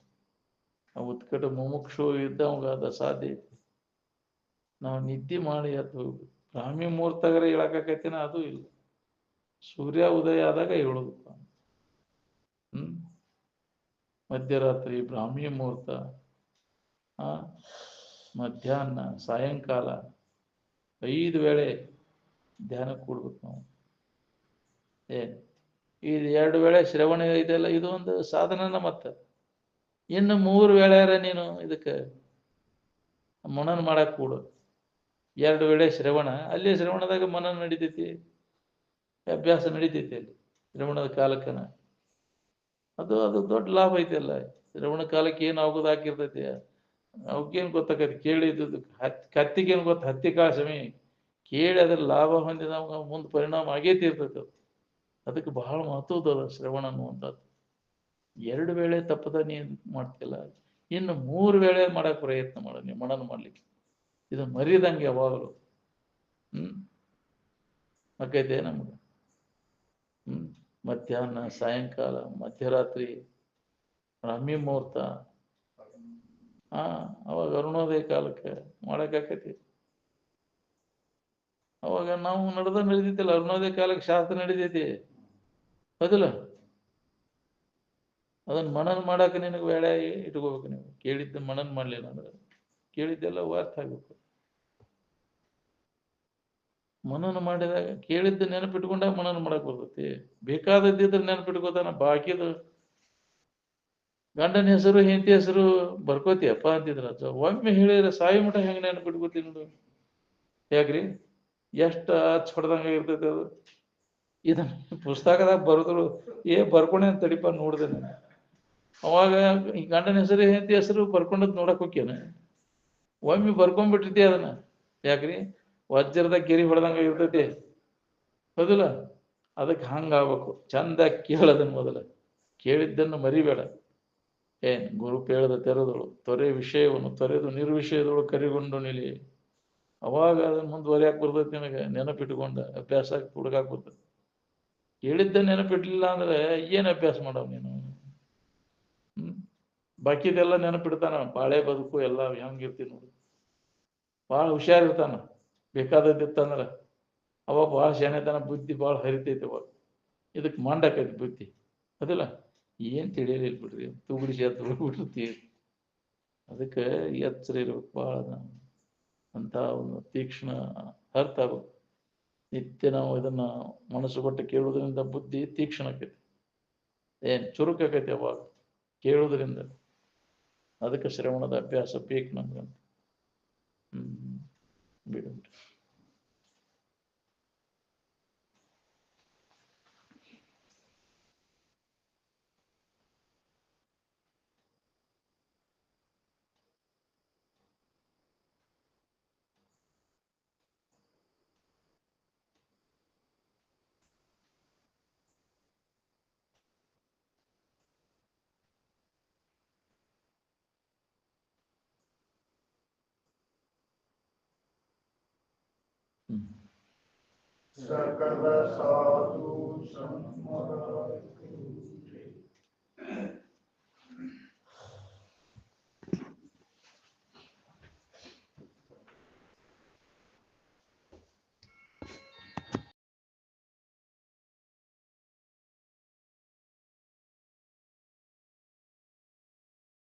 ಆ ಉತ್ಕಟ ಮುಮುಕ್ಷು ಇದ್ದವಾಗ ಅದ ಸಾಧ್ಯ ಐತಿ. ನಾವು ನಿದ್ದೆ ಮಾಡಿ ಎದ್ದು ಹೋಗ್ಬೇಕು. ಬ್ರಾಹ್ಮಿ ಮುಹೂರ್ತಗರ ಹೇಳಕ್ಕಾಕೈತಿನ, ಅದು ಇಲ್ಲ. ಸೂರ್ಯ ಉದಯ ಆದಾಗ ಹೇಳೋದು. ಮಧ್ಯರಾತ್ರಿ, ಬ್ರಾಹ್ಮಿ ಮುಹೂರ್ತ, ಮಧ್ಯಾಹ್ನ, ಸಾಯಂಕಾಲ 5 ವೇಳೆ ಧ್ಯಾನ ಕೂಡ್ಬೇಕು ನಾವು. ಇದು 2 ವೇಳೆ ಶ್ರವಣ ಇದೆಲ್ಲ ಇದು ಒಂದು ಸಾಧನನ. ಮತ್ತೆ ಇನ್ನು 3 ವೇಳೆಯಾರ ನೀನು ಇದಕ್ಕೆ ಮನನ ಮಾಡಕ್ ಕೂಡು. 2 ವೇಳೆ ಶ್ರವಣ, ಅಲ್ಲಿ ಶ್ರವಣದಾಗ ಮನನ ನಡಿತೈತಿ, ಅಭ್ಯಾಸ ನಡಿತೈತಿ. ಅಲ್ಲಿ ಶ್ರವಣದ ಕಾಲಕ್ಕನ ಅದು ದೊಡ್ಡ ಲಾಭ ಐತಿ. ಅಲ್ಲ ಶ್ರವಣ ಕಾಲಕ್ಕೆ ಏನು ಆಗೋದು ಹಾಕಿರ್ತೈತಿ, ಅವಕ್ಕೇನು ಗೊತ್ತಾಕೈತಿ? ಕೇಳಿದ್ದು ಕತ್ತಿಗೇನು ಗೊತ್ತ? ಹತ್ತಿ ಕಾಳು ಸಮಿ ಕೇಳಿ ಅದ್ರ ಲಾಭ ಹೊಂದಿದ ಮುಂದೆ ಪರಿಣಾಮ ಆಗೇತಿ ಇರ್ತೈತಿ. ಅದಕ್ಕೆ ಬಹಳ ಮಹತ್ವದ ಶ್ರವಣ ಅನ್ನುವಂಥದ್ದು. 2 ವೇಳೆ ತಪ್ಪದ ನೀನ್ ಮಾಡ್ತಿಲ್ಲ, ಇನ್ನು 3 ವೇಳೆ ಮಾಡಕ್ ಪ್ರಯತ್ನ ಮಾಡ ನೀವು ಮನನ ಮಾಡ್ಲಿಕ್ಕೆ. ಇದು ಮರಿದಂಗೆ ಯಾವಾಗಲೂ ಆಕೈತೆ ನಮ್ಗೆ. ಮಧ್ಯಾಹ್ನ, ಸಾಯಂಕಾಲ, ಮಧ್ಯರಾತ್ರಿ, ಬ್ರಾಹ್ಮಿ ಮುಹೂರ್ತ, ಅವಾಗ ಅರುಣೋದಯ ಕಾಲಕ್ಕೆ ಮಾಡಕ್ಕಾಕೈತಿ. ಅವಾಗ ನಾವು ನಡೀತಿಲ್ಲ, ಅರುಣೋದಯ ಕಾಲಕ್ಕೆ ಶಾಸ್ತ್ರ ನಡೀತೈತಿ ಹೌದಿಲ್ಲ. ಅದನ್ನ ಮನನ ಮಾಡಾಕ ನಿನಗೆ ವೇಳೆ ಇಟ್ಕೋಬೇಕು. ನೀವು ಕೇಳಿದ್ದ ಮನನ ಮಾಡ್ಲಿಲ್ಲ ಅಂದ್ರೆ ಕೇಳಿದ್ದೆಲ್ಲ ವ್ಯರ್ಥ ಆಗ್ಬೇಕು. ಮನನ ಮಾಡಿದಾಗ ಕೇಳಿದ್ದ ನೆನಪಿಟ್ಕೊಂಡಾಗ ಮನನ ಮಾಡಕ್ ಬರ್ತೈತಿ. ಬೇಕಾದದ್ದಿದ್ರೆ ನೆನಪಿಟ್ಕೋತಾನ. ಬಾಕಿದು ಗಂಡನ ಹೆಸರು ಹೆಂಡತಿ ಹೆಸರು ಬರ್ಕೋತಿಯಪ್ಪ ಅಂತಿದ್ರ ಒಮ್ಮೆ ಹೇಳಿದ್ರೆ ಸಾಯಿ ಮಠ ಹೆಂಗ ನೆನಪಿಟ್ಕೋತಿ ನೋಡು. ಯಾಕ್ರಿ ಎಷ್ಟ ಹಚ್ ಹೊಡ್ದಂಗ ಇರ್ತೈತಿ ಅದು. ಇದನ್ನ ಪುಸ್ತಕದಾಗ ಬರೆದ್ರು ಬರ್ಕೊಂಡೆ ಅಂತ ತಡಿಪ ನೋಡ್ದೆ ನಾನು. ಅವಾಗ ಈ ಗಂಡನ ಹೆಸರು ಹೆಂಡತಿ ಹೆಸರು ಬರ್ಕೊಂಡದ್ ನೋಡಕ್ ಹೋಗ್ಯಾನ. ಒಮ್ಮೆ ಬರ್ಕೊಂಡ್ಬಿಟ್ಟಿರ್ತಿ ಅದನ್ನ. ಯಾಕ್ರಿ ವಜ್ರದ ಗೆರಿ ಹೊಡೆದಂಗ ಇರ್ತೈತಿ. ಹೌದಿಲ್ಲ? ಅದಕ್ಕೆ ಹಂಗ ಆಗ್ಬೇಕು. ಚಂದ ಕೇಳದನ್ ಮೊದಲ. ಕೇಳಿದ್ದನ್ನು ಮರಿಬೇಡ. ಗುರು ಕೇಳದ ತೆರೆದಳು ತೊರೆ ವಿಷಯವನ್ನು ತೊರೆದು ನಿರ್ವಿಷಯದಳು ಕರಿಗೊಂಡು ನಿಲಿ. ಅವಾಗ ಅದನ್ನ ಮುಂದುವರಿಯಾಕ ಬರ್ತೈತಿ. ನಿನಗೆ ನೆನಪಿಟ್ಕೊಂಡ ಅಭ್ಯಾಸ ಹುಡುಗಾಕ್ ಬರ್ತೈತಿ. ಹೇಳಿದ್ದ ನೆನಪಿಡ್ಲಿಲ್ಲ ಅಂದ್ರೆ ಏನ್ ಅಭ್ಯಾಸ ಮಾಡವ್ ನೀನು? ಬಾಕಿದೆಲ್ಲ ನೆನಪಿಡ್ತಾನ. ಬಾಳೆ ಬದುಕು ಎಲ್ಲ ಹೆಂಗಿರ್ತಿ ನೋಡು. ಭಾಳ ಹುಷಾರಿರ್ತಾನ. ಬೇಕಾದದ್ದಿತ್ತಂದ್ರ ಅವಾಗ ಭಾಳ ಶಾಣೆತನ, ಬುದ್ಧಿ ಭಾಳ ಹರಿತೈತಿ. ಅವಾಗ ಇದಕ್ಕೆ ಮಂಡಕೈತಿ ಬುದ್ಧಿ. ಅದಿಲ್ಲ ಏನ್ ತಿಳಿಯಲಿಲ್ಲ ಬಿಡ್ರಿ. ತೂಗುಡಿಸಿ ಎದ್ದು ಹೋಗ್ಬಿಟ್ಟಿರ್ತೀವಿ. ಅದಕ್ಕೆ ಎಚ್ಚರ ಇರ್ಬೇಕು ಭಾಳ. ಅಂತ ಒಂದು ತೀಕ್ಷ್ಣ ಅರ್ಥ ಆಗ್ಬೇಕು. ನಿತ್ಯ ನಾವು ಇದನ್ನ ಮನಸ್ಸು ಕೊಟ್ಟು ಕೇಳುವುದರಿಂದ ಬುದ್ಧಿ ತೀಕ್ಷ್ಣ ಆಕೈತಿ. ಚುರುಕಾಕೈತಿ ಅವಾಗ ಕೇಳುವುದರಿಂದ. ಅದಕ್ಕೆ ಶ್ರವಣದ ಅಭ್ಯಾಸ ಬೇಕು ನಮ್ಗಂತ. ಬಿಡು. सकल साधु संग